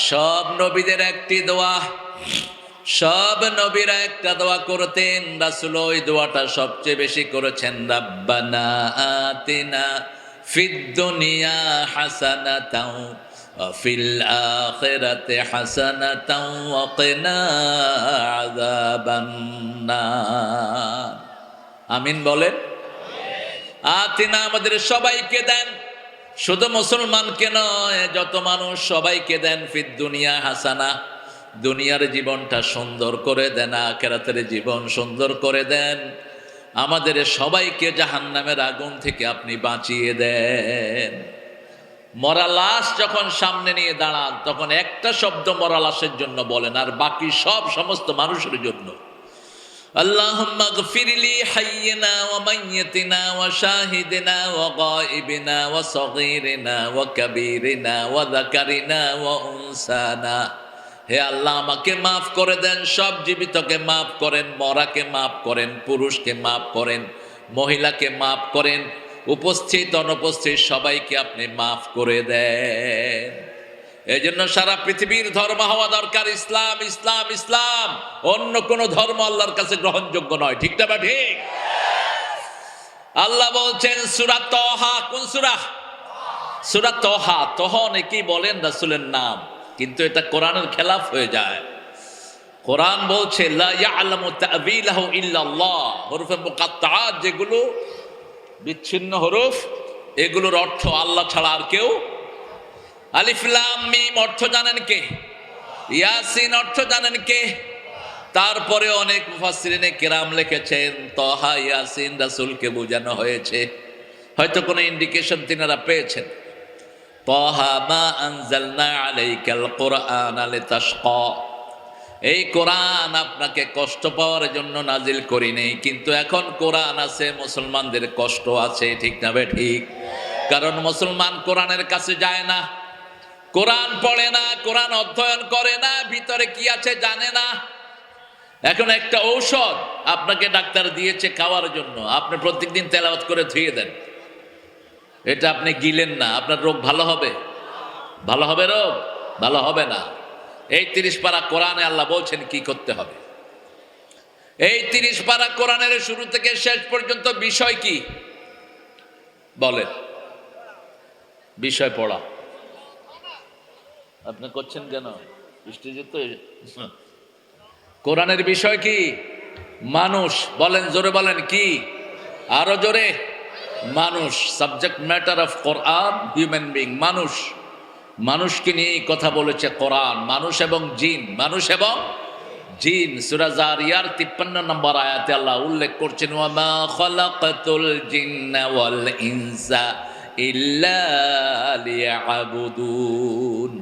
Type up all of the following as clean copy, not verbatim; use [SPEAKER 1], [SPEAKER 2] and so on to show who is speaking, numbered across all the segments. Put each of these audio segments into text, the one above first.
[SPEAKER 1] সব নবীদের একটি দোয়া, সব নবীরা একটা দোয়া করতেন, রাসূল ওই দোয়াটা সবচেয়ে বেশি করেছেন। রাব্বানা আতিনা ফিদ দুনিয়া হাসানাতাও ওয়া ফিল আখিরাতি হাসানাতাও ওয়া কিনা আযাবান নার। আমিন বলেন। আতিনা আমাদের সবাইকে দেন, শুধু মুসলমানকে নয়, যত মানুষ সবাইকে দেন। ফিদ দুনিয়া হাসানা, দুনিয়ার জীবনটা সুন্দর করে দেন, আখিরাতের জীবন সুন্দর করে দেন। আমাদের সবাইকে জাহান্নামের আগুন থেকে আপনি বাঁচিয়ে দেন। মরা লাশ যখন সামনে নিয়ে দাঁড়ান, তখন একটা শব্দ মরা লাশের জন্য বলেন, আর বাকি সব সমস্ত মানুষের জন্য। আল্লাহুম্মা গফিরলি হাইয়িনা ওয়া মাইয়িতিনা ওয়া শাহিদিনা ওয়া গায়িবিনা ওয়া সগীরিনা ওয়া কাবীরিনা ওয়া যাকারিনা ওয়া উনসানা। হে আল্লাহ, আমাকে মাফ করে দেন, সব জীবিতকে মাফ করেন, মরাকে মাফ করেন, পুরুষকে মাফ করেন, মহিলাকে মাফ করেন, উপস্থিত অনুপস্থিত সবাইকে আপনি মাফ করে দেন। এই জন্য সারা পৃথিবীর ধর্ম হওয়া দরকার ইসলাম, ইসলাম, ইসলাম। অন্য কোন ধর্ম আল্লাহর কাছে গ্রহণযোগ্য নয়। ঠিক না বা ঠিক? আল্লাহ বলছেন সূরা তাহা, কোন সূরা? সূরা তাহা। তহ অনেকেই বলেন রাসূলের নাম, কিন্তু এটা কোরআনের খেলাফ হয়ে যায়। কোরআন বলছে লা ইয়ালামু তা'বীলাহু ইল্লাল্লাহ। হরফে মুকাত্তাআত যেগুলো বিচ্ছিন্ন হরফ, এগুলোর অর্থ আল্লাহ ছাড়া আর কেউ। আলিফ লাম মিম অর্থ জানেন কে? ইয়াসিন অর্থ জানেন কে? তারপরে অনেক মুফাসসিরিনে কেরাম লিখেছেন তাহা ইয়াসিন রাসূলকে বোঝানো হয়েছে। হয়তো কোনো ইন্ডিকেশন তিনারা পেয়েছেন। তাহা মা আনজালনা আলাইকাল কুরআনা লিতাশকা। এই কোরআন আপনাকে কষ্ট পাওয়ার জন্য নাজিল করি নেই, কিন্তু এখন কোরআন আছে, মুসলমানদের কষ্ট আছে। ঠিক না বে ঠিক? কারণ মুসলমান কোরআনের কাছে যায় না, কোরআন পড়ে না, কোরআন অধ্যয়ন করে না, ভিতরে কি আছে জানে না। এখন একটা ঔষধ আপনাকে ডাক্তার দিয়েছে খাওয়ার জন্য, আপনি প্রত্যেকদিন তেলাওয়াত করে ধুয়ে দেন, এটা আপনি গিলেন না, আপনার রোগ ভালো হবে? ভালো হবে? রোগ ভালো হবে না। এই 30 পারা কোরআনে আল্লাহ বলছেন কি করতে হবে। এই 30 পারা কোরআনের শুরু থেকে শেষ পর্যন্ত বিষয় কি বলেন? বিষয় পড়া। আপনি করছেন কেন? স্টেজে তো কোরআনের বিষয় কি? মানুষ। বলেন, জোরে বলেন কি? আরো জোরে। মানুষ। Subject matter of Quran human being, মানুষ। মানুষকে নিয়ে কথা বলেছে কোরআন, মানুষ এবং জিন, মানুষ এবং জিন। সূরা জারিয়ার 53 নম্বর আয়াতে আল্লাহ উল্লেখ করছেন ওয়া মা খালাকাতুল জিন্না ওয়াল ইনসা ইল্লা লিয়াবুদুন।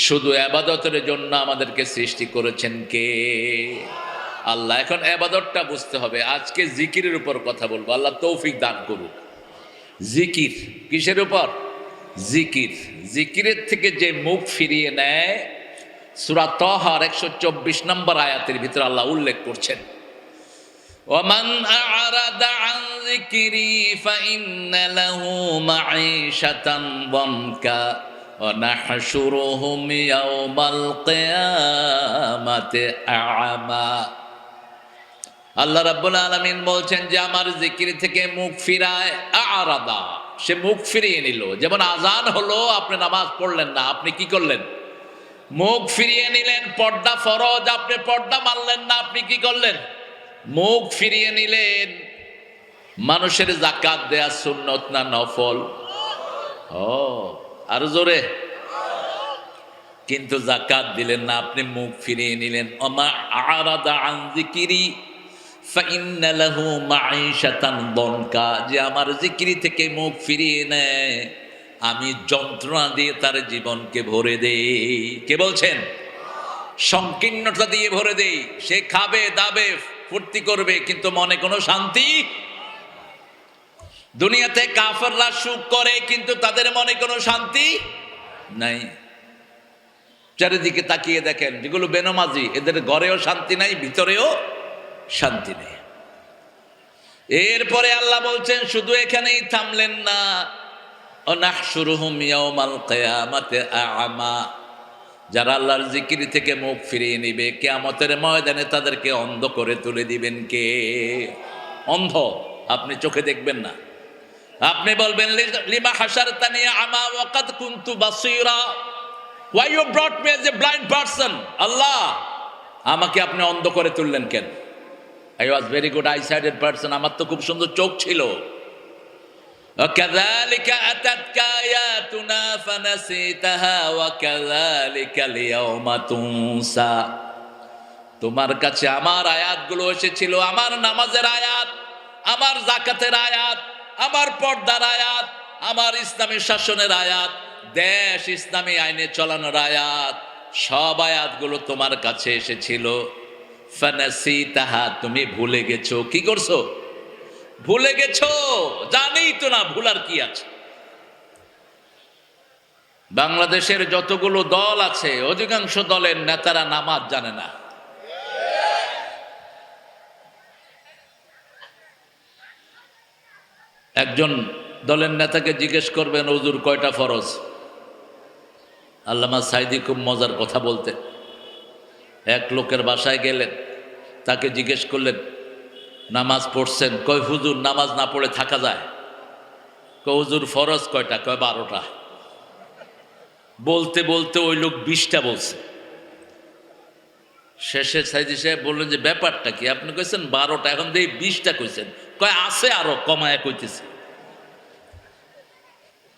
[SPEAKER 1] শুধু ইবাদতের জন্য আমাদেরকে সৃষ্টি করেছেন কে? আল্লাহ। এখন ইবাদতটা বুঝতে হবে। আজকে জিকিরের উপর কথা বলবো, আল্লাহ তৌফিক দান করুক। জিকির কিসের উপর? জিকির। জিকিরের থেকে যে মুখ ফিরিয়ে নেয়, সূরা তাহার 124 নম্বর আয়াতের ভিতরে আল্লাহ উল্লেখ করছেন ওয়ামান আ'রাদা আন যিকরি ফাইন্না লাহু মাঈশাতান দানকা ওয়া নাহশুরুহুম ইয়াওমাল কিয়ামাতি আ'মা। আল্লাহ রাব্বুল আলামিন বলছেন যে আমার জিকির থেকে মুখ ফিরায়, আ'রাদা, সে মুখ ফিরিয়ে নিল। যেমন আজান হলো, আপনি নামাজ পড়লেন না, আপনি কি করলেন? মুখ ফিরিয়ে নিলেন। পর্দা ফরজ, আপনি পর্দা মানলেন না, আপনি কি করলেন? মুখ ফিরিয়ে নিলেন। মানুষের যাকাত দেয়া সুন্নত না নফল? ও আর জোরে। কিন্তু যাকাত দিলেন না, আপনি মুখ ফিরিয়ে নিলেন। ওমা আ'রাদা আন যিকরি ফাইন্না লাহু মাঈশাতান দানকা। যে আমার জিকিরি থেকে মুখ ফিরিয়ে নেয়, আমি যন্ত্রণা দিয়ে তার জীবনকে ভরে দেই। কে বলছেন? সংকীর্ণতা দিয়ে ভরে দেই। সে খাবে দাবে ফুর্তি করবে, কিন্তু মনে কোনো শান্তি। দুনিয়াতে কাফেররা সুখ করে, কিন্তু তাদের মনে কোনো শান্তি নাই। চারিদিকে তাকিয়ে দেখেন, যেগুলো বেনামাজি, এদের ঘরেও শান্তি নাই, ভিতরেও শান্তি নেই। এরপরে আল্লাহ বলছেন শুধু এখানেই থামলেন না, ওয়া নাহশুরুহুম ইয়াওমাল কিয়ামাতি আ'মা। যারা আল্লাহর জিকির থেকে মুখ ফিরিয়ে নিবে কিয়ামতের ময়দানে তাদেরকে অন্ধ করে তুলে দিবেন কে? অন্ধ, আপনি চোখে দেখবেন না। আপনি বলবেন লিমা হাসারতানি আমা ওয়া কাদ কুনতু বাসীরা, why you brought me as a blind person? আল্লাহ, আমাকে আপনি অন্ধ করে তুললেন কেন? I was very good eye-sighted person, আমার তো খুব সুন্দর চোখ ছিল। وكذلك أتتك آياتنا فنسيتها وكذلك اليوم تنسى। তোমার কাছে আমার আয়াতগুলো এসেছিল, আমার নামাজের আয়াত, আমার যাকাতের আয়াত, আমার পর্দার আয়াত, আমার ইসলামী শাসনের আয়াত, দেশ ইসলামী আইনে চলানোর আয়াত, সব আয়াতগুলো তোমার কাছে এসেছিল। ফানাসিতাহা, তুমি ভুলে গেছো। কি করছো? ভুলে গেছো। জানেই তো না ভুলার কি আছে। বাংলাদেশের যতগুলো দল আছে অধিকাংশ দলের নেতারা নামাজ জানে না। একজন দলের নেতাকে জিজ্ঞেস করবেন হুজুর কয়টা ফরজ? আল্লামা সাইদি খুব মজার কথা বলতেন। এক লোকের বাসায় গেলেন, তাকে জিজ্ঞেস করলেন নামাজ পড়ছেন? কয় হুজুর নামাজ না পড়ে থাকা যায়? কয় হুজুর ফরজ কয়টা? কয় 12টা। বলতে বলতে ওই লোক 20টা বলছে। শেষে সাইদি সাহেব বললেন যে ব্যাপারটা কি? আপনি কইছেন 12টা, এখন দেখি 20টা কইছেন। কয় আছে আরো, কমায় কইতেছে।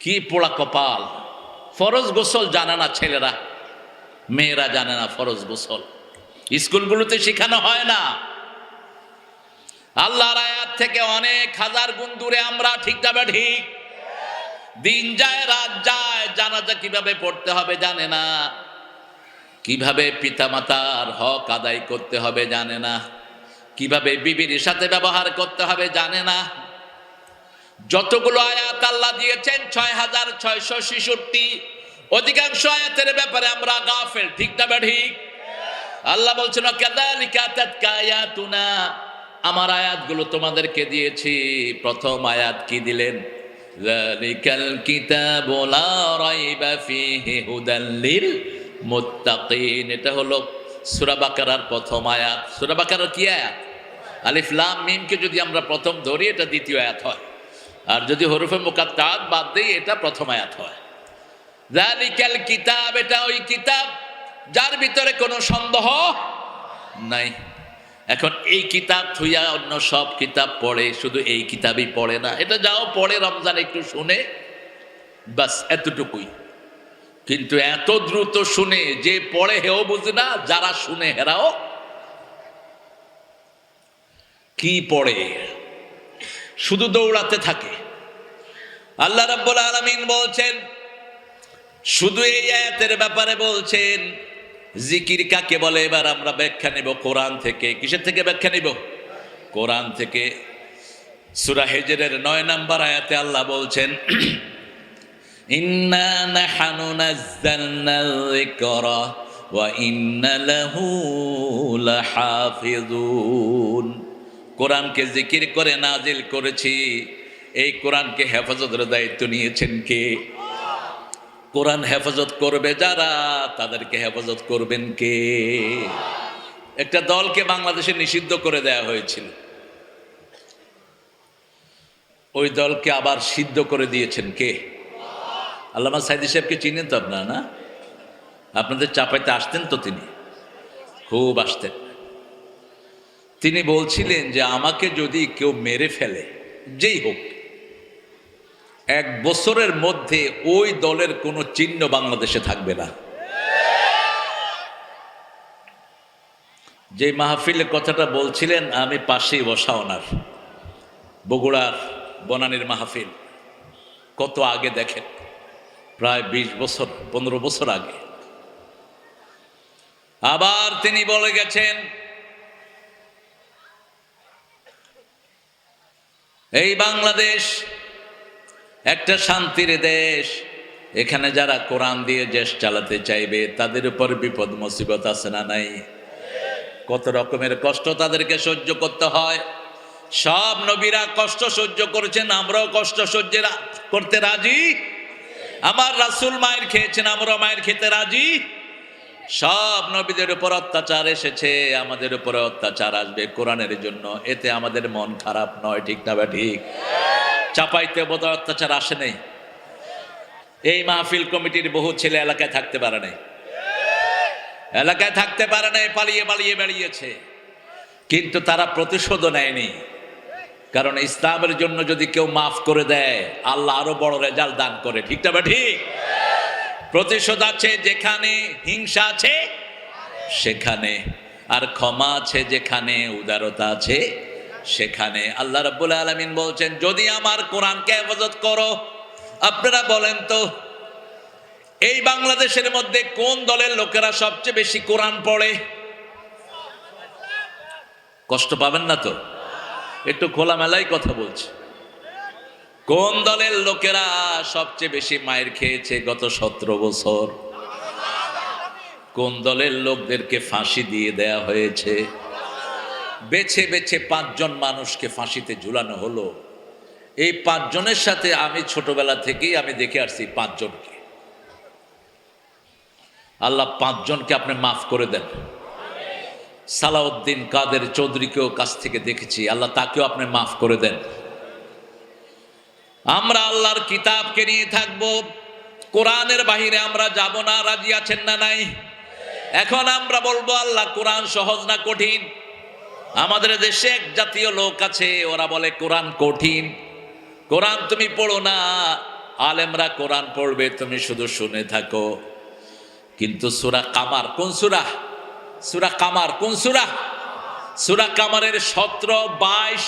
[SPEAKER 1] কি পোড়া কপাল! ফরজ গোসল জানে না ছেলেরা, মেয়েরা জানে না ফরজ গোসল। স্কুলগুলোতে শেখানো হয় না। আল্লাহর আয়াত থেকে অনেক হাজার গুণ দূরে আমরা, ঠিক না ঠিক? দিন যায় রাত যায়, জানাজা কিভাবে পড়তে হবে জানে না, কিভাবে পিতামাতার হক আদায় করতে হবে জানে না, কিভাবে বিবির সাথে ব্যবহার করতে হবে জানে না। যতগুলো আয়াত আল্লাহ দিয়েছেন 6666, অধিকাংশ আয়াতের ব্যাপারে আমরা গাফেল, ঠিক না ঠিক? আল্লাহ বলছেন কাযালিকা আতাতকা আয়াতুনা, আমার আয়াতগুলো তোমাদেরকে দিয়েছি। প্রথম আয়াত কি দিলেন? যালিকাল কিতাবু লা রাইবা ফীহি হুদাল লিল মুত্তাকিন। এটা হলো সূরা বাকারার প্রথম আয়াত। সূরা বাকারার কি আয়াত? আলিফ লাম মিম কে যদি আমরা প্রথম ধরি এটা দ্বিতীয় আয়াত হয়, আর যদি হরফে মুকাত্তাআত বাদ দেই এটা প্রথম আয়াত হয়। যালিকাল কিতাব, এটা ওই কিতাব যার ভিতরে কোনো সন্দেহ নাই। এখন এই কিতাব থুইয়া অন্য সব কিতাব পড়ে, শুধু এই কিতাবই পড়ে না। এটা যাও পড়ে রমজান একটু শুনে, বাস এতটুকুই। কিন্তু এত দ্রুত শুনে যে পড়ে হেও বুঝে না, যারা শুনে হেরাও কি পড়ে, শুধু দৌড়াতে থাকে। আল্লাহ রাব্বুল আলামিন বলছেন, শুধু এই আয়াতের ব্যাপারে বলছেন জিকির কাকে বলে। এবার আমরা ব্যাখ্যা নেব কোরআন থেকে। কিসের থেকে ব্যাখ্যা নেব? কোরআন থেকে। সূরা হিজরের 9 নম্বর আয়াতে আল্লাহ বলছেন, ইন্না নাহনু নাযালনাল যিকরা ওয়া ইন্না লাহু লাহাফিজুন। কোরআনকে জিকির করে নাজিল করেছি, এই কোরআনকে হেফাজতের দায়িত্ব নিয়েছেন কে? কোরআন হেফাজত করবে যারা, তাদেরকে হেফাজত করবেন কে? একটা দলকে বাংলাদেশে নিষিদ্ধ করে দেয়া হয়েছিল, ওই দলকে আবার সিদ্ধ করে দিয়েছেন কে? আল্লামা সাইদি সাহেবকে চিনেন তো আপনারা, না? আপনাদের চাপাইতে আসতেন তো, তিনি খুব আসতেন। তিনি বলছিলেন যে আমাকে যদি কেউ মেরে ফেলে, যেই হোক, 1 বছরের মধ্যে ওই দলের কোনো চিহ্ন বাংলাদেশে থাকবে না। যে মাহফিলের কথাটা বলছিলেন আমি পাশেই বসা, ওনার বগুড়ার বনানীর মাহফিল। কত আগে দেখেন, প্রায় 20 বছর 15 বছর আগে। আবার তিনি বলে গেছেন, এই বাংলাদেশ একটা শান্তির দেশ, এখানে যারা কোরআন দিয়ে দেশ চালাতে চাইবে তাদের উপর বিপদ মুসিবত আছে না নাই? কত রকমের কষ্ট তাদেরকে সহ্য করতে হয়। সব নবীরা কষ্ট সহ্য করেছেন, আমরাও কষ্ট সহ্য করতে রাজি। আমার রাসূল মায়ের খেয়েছেন, আমরাও মায়ের খেতে রাজি। সব নবীদের উপর অত্যাচার এসেছে, আমাদের উপরে অত্যাচার আসবে কোরআনের জন্য, এতে আমাদের মন খারাপ নয়, ঠিক না বা ঠিক? চাপাইতে বোধহয় অত্যাচার আসে নাই। এই মাহফিল কমিটির বহু ছেলে এলাকায় থাকতে পারে নাই, এলাকায় থাকতে পারে নাই, পালিয়ে পালিয়ে বেরিয়েছে, কিন্তু তারা প্রতিশোধও নেয়নি। কারণ ইসলামের জন্য যদি কেউ মাফ করে দেয়, আল্লাহ আরো বড় রেজাল্ট দান করে, ঠিক না বা ঠিক? প্রতিশোধ আছে যেখানে, হিংসা আছে সেখানে, আর ক্ষমা আছে যেখানে, উদারতা আছে সেখানে। আল্লাহ রাব্বুল আলামিন বলছেন, যদি আমার কোরআনকে হেফাজত করো। আপনারা বলেন তো, এই বাংলাদেশের মধ্যে কোন দলের লোকেরা সবচেয়ে বেশি কোরআন পড়ে? কষ্ট পাবেন না তো? একটু খোলামেলাই কথা বলছি। কোন দলের লোকেরা সবচেয়ে বেশি মায়ের খেয়েছে গত 17 বছর? কোন দলের লোকদেরকে ফাঁসি দিয়ে দেয়া হয়েছে? বেছে বেছে 5 জন মানুষকে ফাঁসিতে ঝুলানো হলো। এই 5 জনের সাথে আমি ছোটবেলা থেকেই আমি দেখে আসছি 5 জনকে। আল্লাহ 5 জনকে আপনি মাফ করে দেন। সালাউদ্দিন কাদের চৌধুরীকেও কাছ থেকে দেখেছি, আল্লাহ তাকেও আপনি মাফ করে দেন। আমরা আল্লাহর কিতাবকে নিয়ে থাকবো, কোরআনের বাহিরে আমরা যাব না। রাজি আছেন না নাই? এখন আমরা বলবো, আল্লাহ কোরআন সহজ না কঠিন? আমাদের দেশে এক জাতীয় লোক আছে, ওরা বলে কোরআন কঠিন, কোরআন তুমি পড়ো না, আলেমরা কোরআন পড়বে, তুমি শুধু শুনে থাকো। কিন্তু সূরা কামার, কোন সূরা? সূরা কামার কোন সূরা? সূরা কামারের 17, 22,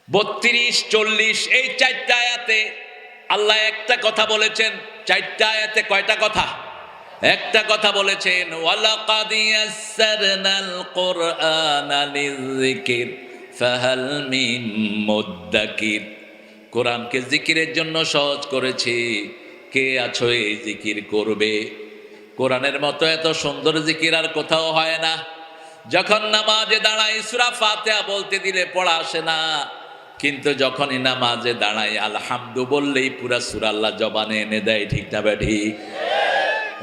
[SPEAKER 1] 32, 40 এই 4টা আয়াতে আল্লাহ একটা কথা বলেছেন। 4টা আয়াতে কয়টা কথা? একটা কথা বলেছেন, ওয়ালাকাদ ইয়াসসারনাল কুরআনা লিযিকির ফাহাল মিন মুদ্দাকির। কোরআনকে জিকিরের জন্য সহজ করেছি, কে আছো এই জিকির করবে? কোরআনের মতো এত সুন্দর জিকির আর কোথাও হয় না। যখন নামাজে দাঁড়াই সূরা ফাতিহা বলতে দিলে পড়া আসে না, কিন্তু যখনই নামাজে দাঁড়াই আলহামদু বললেই পুরা সূরা আল্লাহ জবানে এনে দেয়, ঠিক না বেঠি?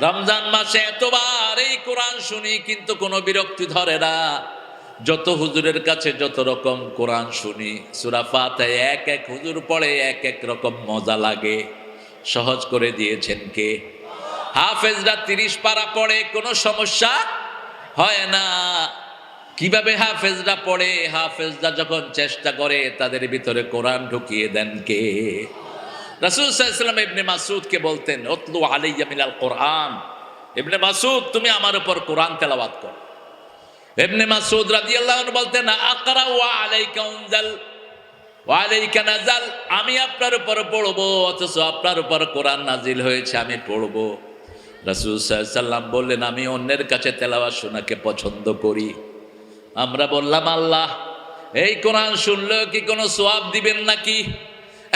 [SPEAKER 1] রমজান মাসে এতবার এই কোরআন শুনি, কিন্তু কোনো বিরক্তি ধরে না। যত হুজুরের কাছে যত রকম কোরআন শুনি, সূরা ফাতিহা এক এক হুজুর পড়ে, এক এক রকম মজা লাগে। সহজ করে দিয়েছেন কে? হাফেজরা 30 পারা পড়ে, কোনো সমস্যা হয় না। কিভাবে হাফেজরা পড়ে? হাফেজরা যখন চেষ্টা করে তাদের ভিতরে কোরআন ঢুকিয়ে দেন কে? রাসূল সাল্লাল্লাহু আলাইহি ওয়াসাল্লাম ইবনে মাসউদকে বলতেন, উতলু আলাইয়া মিনাল কোরআন। ইবনে মাসউদ, তুমি আমার উপর কোরআন তেলাওয়াত করো। ইবনে মাসউদ রাদিয়াল্লাহু আনহু বলতেন, আকরা ওয়া আলাইকা উনজাল ওয়া আলাইকা নাজাল। আমি আপনার উপর পড়বো, অথচ আপনার উপর কোরআন নাজিল হয়েছে, আমি পড়বো। রাসূল সাল্লাল্লাহু আলাইহি ওয়াসাল্লাম বললেন, আমি অন্যের কাছে তেলাওয়াত শোনাকে পছন্দ করি। আমরা বললাম, আল্লাহ এই কোরআন শুনলেও কি কোনো সওয়াব দিবেন নাকি?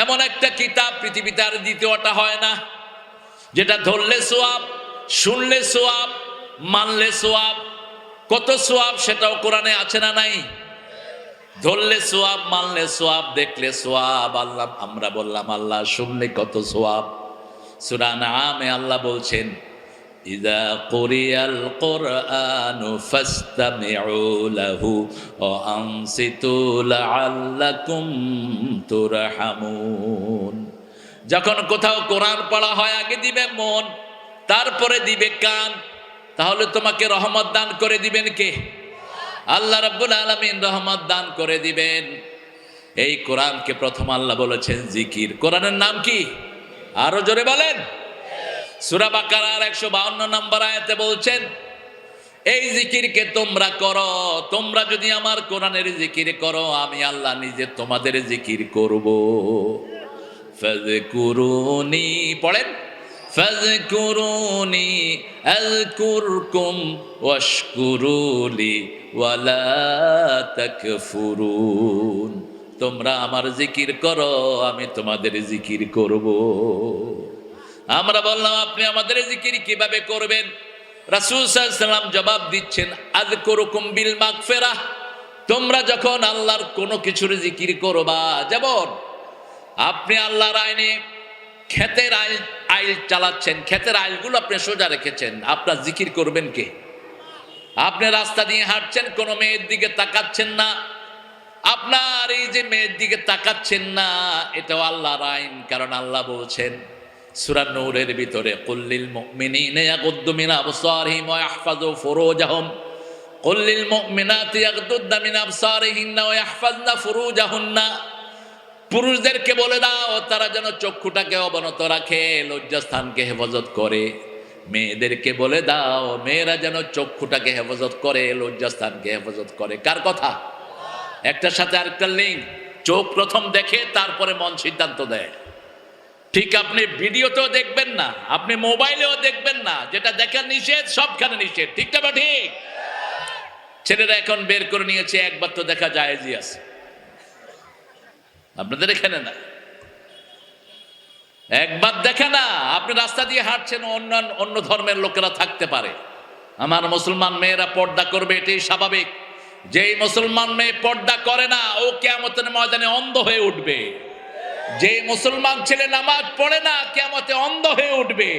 [SPEAKER 1] এমন একটা কিতাব পৃথিবীতে আর দ্বিতীয়টা হয় না, যেটা ধরলে সওয়াব, শুনলে সওয়াব, মানলে সওয়াব। কত সওয়াব সেটাও কোরআনে আছে না নাই? ধরলে সওয়াব, মানলে সওয়াব, দেখলে সওয়াব। আল্লাহ, আমরা বললাম, আল্লাহ শুনলে কত সওয়াব? সূরা আনআমে আল্লাহ বলছেন, ইযা কুরিয়াল কুরআনু ফাসতামিউ লাহু ওয়া আনসিতু লাআল্লাকুম তুরহামুন। যখন কোথাও কোরআন পড়া হয়, আগে দিবে মন, তারপরে দিবে কান। তাহলে তোমাকে রহমত দান করে দিবেন কে? আল্লাহ রাব্বুল আলামিন রহমত দান করে দিবেন। এই কোরআনকে প্রথম আল্লাহ বলেছেন জিকির। কোরআনের নাম কি? আরো জোরে বলেন। সূরা বাকারার 152 নম্বর আয়াতে বলছেন, এই জিকিরকে তোমরা করো। তোমরা যদি আমার কোরআনের জিকির করো, আমি আল্লাহ নিজে তোমাদের জিকির করব। ফাযকুরুনি, পড়েন, ফাযকুরুনি আযকুরকুম ওয়াশকুরুলি ওয়ালা তাকফুরুন। তোমরা আমার জিকির করো, আমি তোমাদের জিকির করব। আমরা বললাম, আপনি আমাদের জিকির কিভাবে করবেন? রাসূল সাল্লাল্লাহু আলাইহি ওয়াসাল্লাম জবাব দিচ্ছেন, আযকুরুকুম বিল মাগফিরাহ। তোমরা যখন আল্লাহর কোনো কিছুর জিকির করবা, যেমন আপনি আল্লাহর আইনে ক্ষেতের আইল চালাচ্ছেন, ক্ষেতের আইলগুলো আপনি সোজা রেখেছেন, আপনার জিকির করবেন কে? আপনি রাস্তা দিয়ে হাঁটছেন, কোনো মেয়ের দিকে তাকাচ্ছেন না, আপনার এই যে মেয়ের দিকে তাকাচ্ছেন না, এটাও আল্লাহর আইন। কারণ আল্লাহ বলছেন সূরা নূরের ভিতরে, কুল্লিল মুমিনিনা ইয়াগুদ্দু মিন আবসারিহিম ওয়া ইয়াহফাযু ফুরুজাহুম, কুল্লিল মুমিনাতি ইয়াগুদ্দুনা মিন আবসারিহিন্না ওয়া ইয়াহফাযনা ফুরুজাহুন্না। পুরুষদেরকে বলে দাও তারা যেন চক্ষুটাকে অবনত রাখে, লজ্জাস্থানকে হেফাজত করে। মেয়েদেরকে বলে দাও মেয়েরা যেন চক্ষুটাকে হেফাজত করে, লজ্জাস্থানকে হেফাজত করে। কার কথা? একটার সাথে আরেকটা লিঙ্ক। চোখ প্রথম দেখে, তারপরে মন সিদ্ধান্ত দেয়। ঠিক আপনি ভিডিওতেও দেখবেন না, আপনি মোবাইলেও দেখবেন না, যেটা দেখা নিষেধ সবখানে নিষেধ। ঠিক না? ঠিক। ছেলেরা এখন বের করে নিয়েছে, একবার তো দেখা জায়েজই আছে, আপনাদের এখানে না, একবার দেখে না। আপনি রাস্তা দিয়ে হাঁটছেন, অন্য ধর্মের লোকেরা থাকতে পারে, আমার মুসলমান মেয়েরা পর্দা করবে, এটাই স্বাভাবিক। যেই মুসলমান মেয়ে পর্দা করে না, ও কিয়ামতের ময়দানে অন্ধ হয়ে উঠবে। যে মুসলমান ছেলে নামাজ পড়ে না, কিয়ামতে অন্ধ হয়ে উঠবে।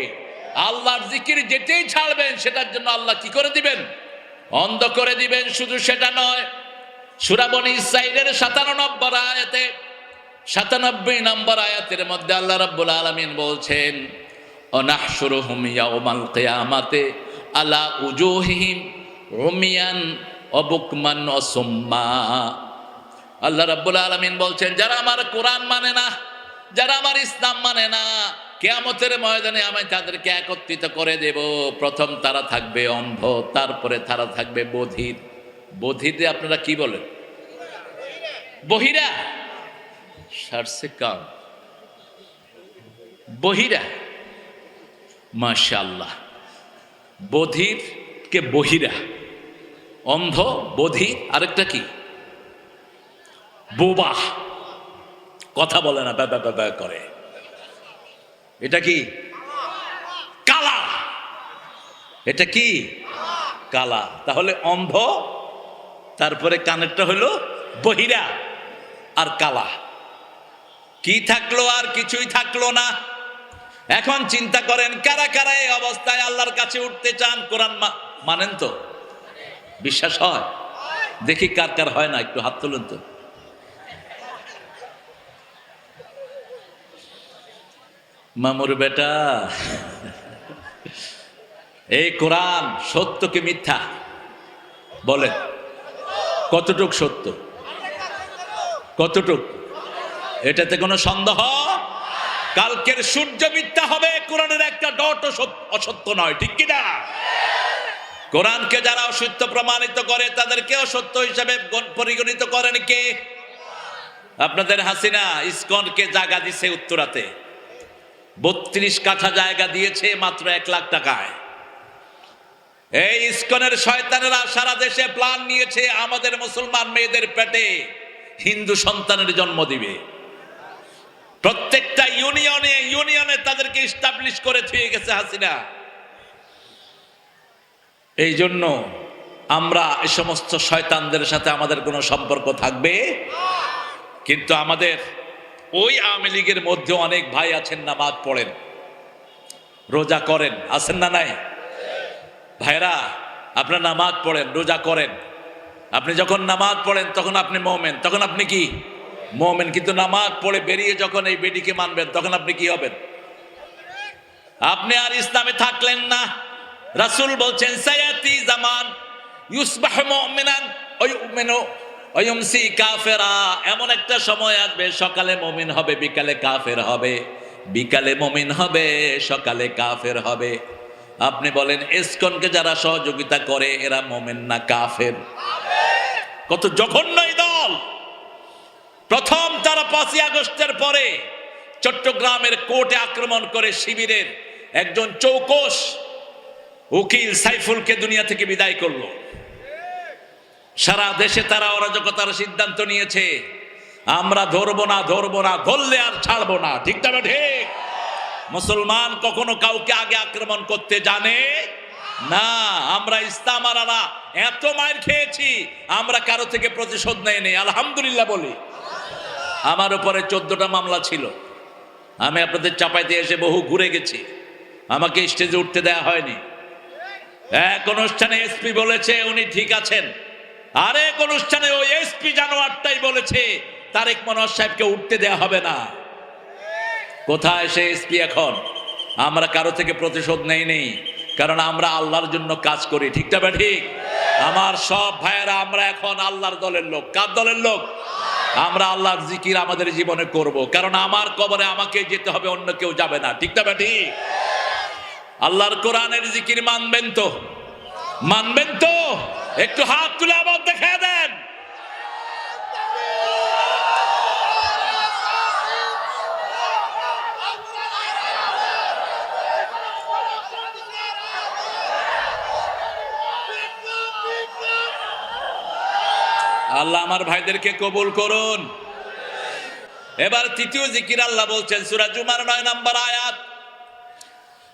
[SPEAKER 1] আল্লাহর জিকির যেটাই ছাড়বেন, সেটার জন্য আল্লাহ কি করে দিবেন? অন্ধ করে দিবেন। শুধু সেটা নয়, সূরা বনী ইসরাঈলের 97 নম্বর আয়াতের মধ্যে আল্লাহ রাব্বুল আলামিন বলছেন, অনাহশুরুহুম ইয়াউমাল কিয়ামাতি আলা উজুহিহিম উমিয়ান ওয়া বুকমান ওয়া সুম্মা। আল্লাহ রাব্বুল আলামিন বলছেন, যারা আমার কোরআন মানে না, যারা আমার ইসলাম মানে না, কিয়ামতের ময়দানে আমি তাদেরকে একত্রিত করে দেব। প্রথম তারা থাকবে অন্ধ, তারপরে তারা থাকবে বধির। বধিরে আপনারা কি বলেন? বহিরা। সারসে কাম বহিরা। মাশাআল্লাহ। বধির কে বহিরা, অন্ধ, বধির, আরেকটা কি? বোবা, কথা বলে না, ব্যা করে। এটা কি? কালা। এটা কি? কালা। তাহলে অন্ধ, তারপরে কানেরটা হলো বহিরা আর কালা। কি থাকলো? আর কিছুই থাকলো না। এখন চিন্তা করেন, কারা কারা এই অবস্থায় আল্লাহর কাছে উঠতে চান? কোরআন মানেন তো? বিশ্বাস হয়? দেখি কার কার হয় না, একটু হাত তুলুন তো। মামুর বেটা, এই কোরআন সত্য কি মিথ্যা বলেন? কতটুক সত্য? কতটুক? এটাতে কোনো সন্দেহ? কালকের সূর্য মিথ্যা হবে, কোরআনের একটা ডট অসত্য নয়। ঠিক কিনা? কোরআনকে যারা অসত্য প্রমাণিত করে, তাদেরকে অসত্য হিসাবে পরিগণিত করেন কে? আপনাদের হাসিনা ইসকনকে জায়গা দিছে উত্তরাতে, 32 কাঠা জায়গা দিয়েছে মাত্র 1 লাখ টাকায়। এই ইসকনের শয়তানেরা সারা দেশে প্ল্যান নিয়েছে, আমাদের মুসলমান মেয়েদের পেটে হিন্দু সন্তানের জন্ম দিবে। প্রত্যেকটা ইউনিয়নে তাদেরকে এস্টাবলিশ করে থুয়ে গেছে হাসিনা। এই জন্য আমরা এই সমস্ত শয়তানদের সাথে আমাদের কোনো সম্পর্ক থাকবে। কিন্তু আমাদের ওই আওয়ামী লীগের মধ্যে অনেক ভাই আছেন, নামাজ পড়েন, রোজা করেন, আছেন না? নাই? ভাইরা, আপনারা নামাজ পড়েন, রোজা করেন। আপনি যখন নামাজ পড়েন তখন আপনি মুমিন, তখন আপনি কি? মুমিন। কিন্তু নামাজ পড়ে বেরিয়ে যখন এই বেডিকে মানবেন, তখন আপনি কি হবেন? আপনি আর ইসলামে থাকলেন না। রাসূল বলছেন, সায়াতি জামান ইউসবাহু মুমিনান ওয়া ইউমিনু ওয়া ইউমসি কাফিরা। এমন একটা সময় আসবে, সকালে মুমিন হবে, বিকালে কাফের হবে, বিকালে মুমিন হবে, সকালে কাফের হবে। আপনি বলেন, ইসকনকে যারা সহযোগিতা করে এরা মুমিন না কাফের? কত জঘন্য এই দল! প্রথম তারা 5ই আগস্টের পরে চট্টগ্রামের কোর্টে আক্রমণ করে শিবিরের একজন চৌকস উকিল সাইফুলকে দুনিয়া থেকে বিদায় করলো। সারা দেশে তারা অরাজকতার সিদ্ধান্ত নিয়েছে, আমরা ধরবো না, ধরলে আর ছাড়বো না। ঠিক না? ঠিক। মুসলমান কখনো কাউকে আগে আক্রমণ করতে জানে না। আমরা ইসলামারা এত মার খেয়েছি, আমরা কারো থেকে প্রতিশোধ নেই। আলহামদুলিল্লাহ বলি। আমার উপরে 14টা মামলা ছিল, আমি আপনাদের চাপাইতে এসে বহু ঘুরে গেছি, আমাকে স্টেজে উঠতে দেয়া হয়নি। এক অনুষ্ঠানে এসপি বলেছে উনি ঠিক আছেন, আরেক অনুষ্ঠানে ওই এসপি জানোয়ারটাই বলেছে তারেক মনোয়ার সাহেবকে উঠতে দেয়া হবে না। কোথায় সে এসপি এখন? আমরা কারো থেকে প্রতিশোধ নেই, কারণ আমরা আল্লাহর জন্য কাজ করি, ঠিক না ঠিক? আমার সব ভাইয়েরা আমরা এখন আল্লাহর দলের লোক। কার দলের লোক? আমরা আল্লাহর জিকির আমাদের জীবনে করব, কারণ আমার কবরে আমাকে যেতে হবে, অন্য কেউ যাবে না, ঠিক না ঠিক? আল্লাহর কোরআনের জিকির মানবেন তো? মানবেন তো? একটু হাত তুলে আবার দেখা দেন। আল্লাহ আমার ভাইদেরকে কবুল করুন। এবার তৃতীয় জিকির আল্লাহ বলছেন সূরা জুমার 9 নম্বর আয়াত,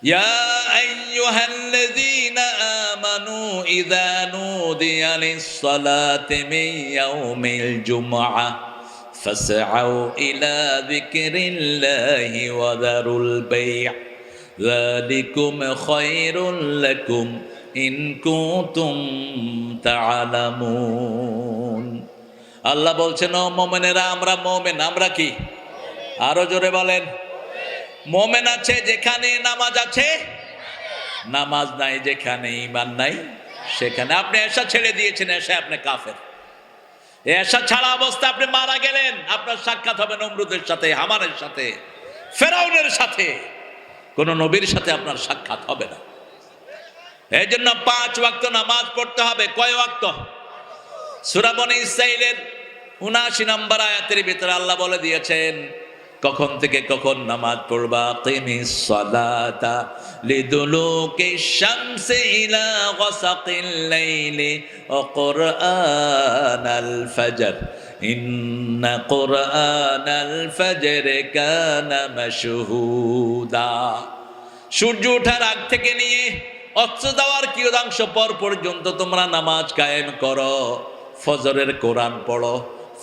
[SPEAKER 1] ইয়া আইয়ুহাল্লাযীনা আমানু ইযা নুদিয়া লিস-সালাতি মিন ইয়াউমিল জুমআহ ফাসআউ ইলা যিকরিল্লাহি ওয়া যারুল বাই', যালিকুম খায়রুল লাকুম ইন কুনতুম তা'লামুন। আল্লাহ বলছেন ও মুমিনেরা, আমরা মুমিন। আমরা কি? আরো জোরে বলেন। মুমিন আছে যেখানে নামাজ আছে, নামাজ নাই যেখানে ঈমান নাই সেখানে। আপনি এশা ছেড়ে দিয়েছেন, এশা আপনি কাফের। এশা ছাড়া অবস্থা আপনি মারা গেলেন, আপনার সাক্ষাৎ হবে নমরুদের সাথে, হামানের সাথে, ফেরাউনের সাথে, কোন নবীর সাথে আপনার সাক্ষাৎ হবে না। এই জন্য 5 ওয়াক্ত নামাজ পড়তে হবে। কয় ওয়াক্ত? সূরা বনী ইসরাঈলের 79 নম্বর আয়াতের ভিতরে আল্লাহ বলে দিয়েছেন কখন থেকে কখন নামাজ পড়বা। কিমিস সালাতা লিদুলুকিশ শামসি ইলা গাসাকিল লাইলি ওয়া কুরআনাল ফাজর ইন্না কুরআনাল ফাজরি কানা মাশহুদা। সূর্য ওঠার আগ থেকে নিয়ে অস্ত যাওয়ার কিয়দাংশ পর পর্যন্ত তোমরা নামাজ কায়েম করো, ফজরের কোরআন পড়ো।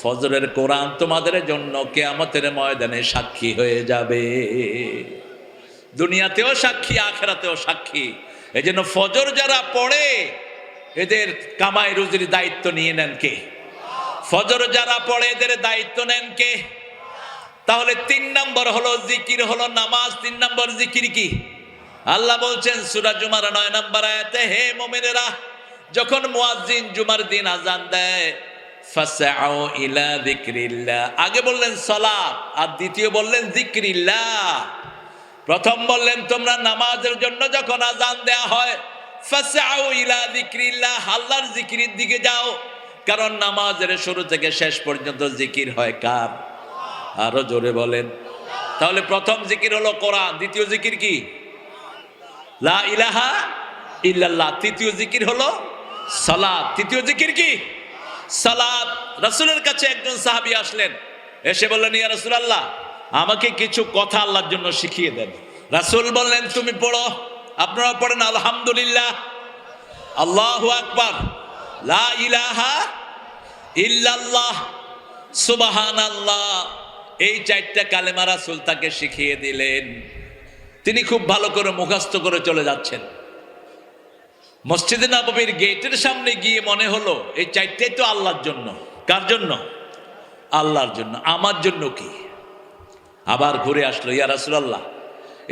[SPEAKER 1] ফজরের কোরআন তোমাদের জন্য কিয়ামতের ময়দানে সাক্ষী হয়ে যাবে, দুনিয়াতেও সাক্ষী, আখিরাতেও সাক্ষী। এজন্য ফজর যারা পড়ে এদের কামাই রুজির দায়িত্ব নিয়ে নেন কে? ফজর যারা পড়ে এদের দায়িত্ব নেন কে? তাহলে 3 নম্বর হলো জিকির, হলো নামাজ। 3 নম্বর জিকির কি? আল্লাহ বলছেন সূরা জুমার 9 নম্বর আয়াতে, হে মুমিনেরা, যখন মুয়াজ্জিন জুমার দিন আযান দেয় ফাসআউ ইলা যিকরিল্লাহ, আগে বললেন সালাত আর দ্বিতীয় বললেন যিকরিল্লাহ। প্রথম বললেন তোমরা নামাজের জন্য যখন আযান দেয়া হয় ফাসআউ ইলা যিকরিল্লাহ, আল্লাহর জিকিরের দিকে যাও, কারণ নামাজের শুরু থেকে শেষ পর্যন্ত জিকির হয় কার? আরো জোরে বলেন। তাহলে প্রথম জিকির হলো কোরআন, দ্বিতীয় জিকির কি? লা ইলাহা ইল্লাল্লাহ। তৃতীয় জিকির হলো সালাত। তৃতীয় জিকির কি? সালাত। রাসূলের কাছে একজন সাহাবী আসলেন, এসে বললেন ইয়া রাসূলুল্লাহ, আমাকে কিছু কথা আল্লাহর জন্য শিখিয়ে দেন। রাসূল বললেন তুমি পড়ো। আপনারা পড়েন আলহামদুলিল্লাহ, আল্লাহু আকবার, লা ইলাহা ইল্লাল্লাহ, সুবহানাল্লাহ। এই 4টা কালেমা রাসূল তাকে শিখিয়ে দিলেন। তিনি খুব ভালো করে মুখস্থ করে চলে যাচ্ছেন। মসজিদে নববীর গেটের সামনে গিয়ে মনে হলো এই 4টাই তো আল্লাহর জন্য। কার জন্য? আল্লাহর জন্য। আমার জন্য কি? আবার ঘুরে আসলো, ইয়া রাসূলুল্লাহ,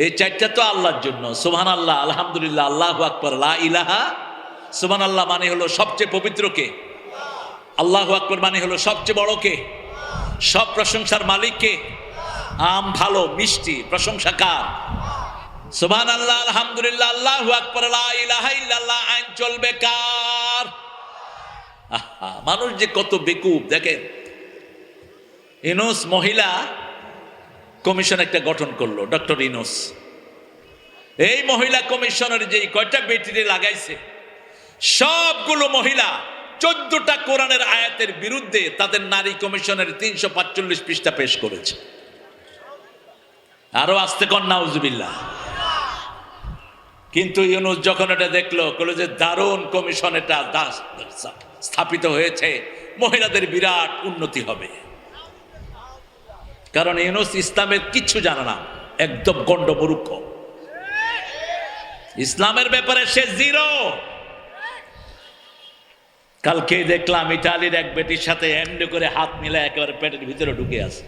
[SPEAKER 1] এই 4টা তো আল্লাহর জন্য, সুবহানাল্লাহ, আলহামদুলিল্লাহ, আল্লাহু আকবার, লা ইলাহা। সুবহানাল্লাহ মানে হলো সবচেয়ে পবিত্র কে? আল্লাহু আকবার মানে হলো সবচেয়ে বড় কে? সব প্রশংসার মালিক কে? আম ভালো মিষ্টি, প্রশংসা কার? সুবহানাল্লাহ, আলহামদুলিল্লাহ, আল্লাহু আকবার, লা ইলাহা ইল্লাল্লাহ, আইন চলবে কার? মানুষ যে কত বেকুব দেখেন। ইউনূস মহিলা কমিশন একটা গঠন করলো, ডক্টর ইউনূস। এই মহিলা কমিশনের যে কয়টা বেটিরে লাগাইছে, সবগুলো মহিলা 14টা কোরআনের আয়াতের বিরুদ্ধে তাদের নারী কমিশনের 345 পৃষ্ঠা পেশ করেছে। আরো আসতে কন নাউজুবিল্লাহ। কিন্তু ইউনূস যখন এটা দেখলো, বলল যে দারুণ কমিশন এটা স্থাপিত হয়েছে, মহিলাদের বিরাট উন্নতি হবে। কারণ ইউনূস ইসলামের কিচ্ছু জানে না। একদম গন্ডমূর্খ। ইসলামের ব্যাপারে সে জিরো। কালকে দেখলাম ইটালির এক বেটির সাথে এমনি করে হাত মিলে একেবারে পেটের ভিতরে ঢুকে আছে।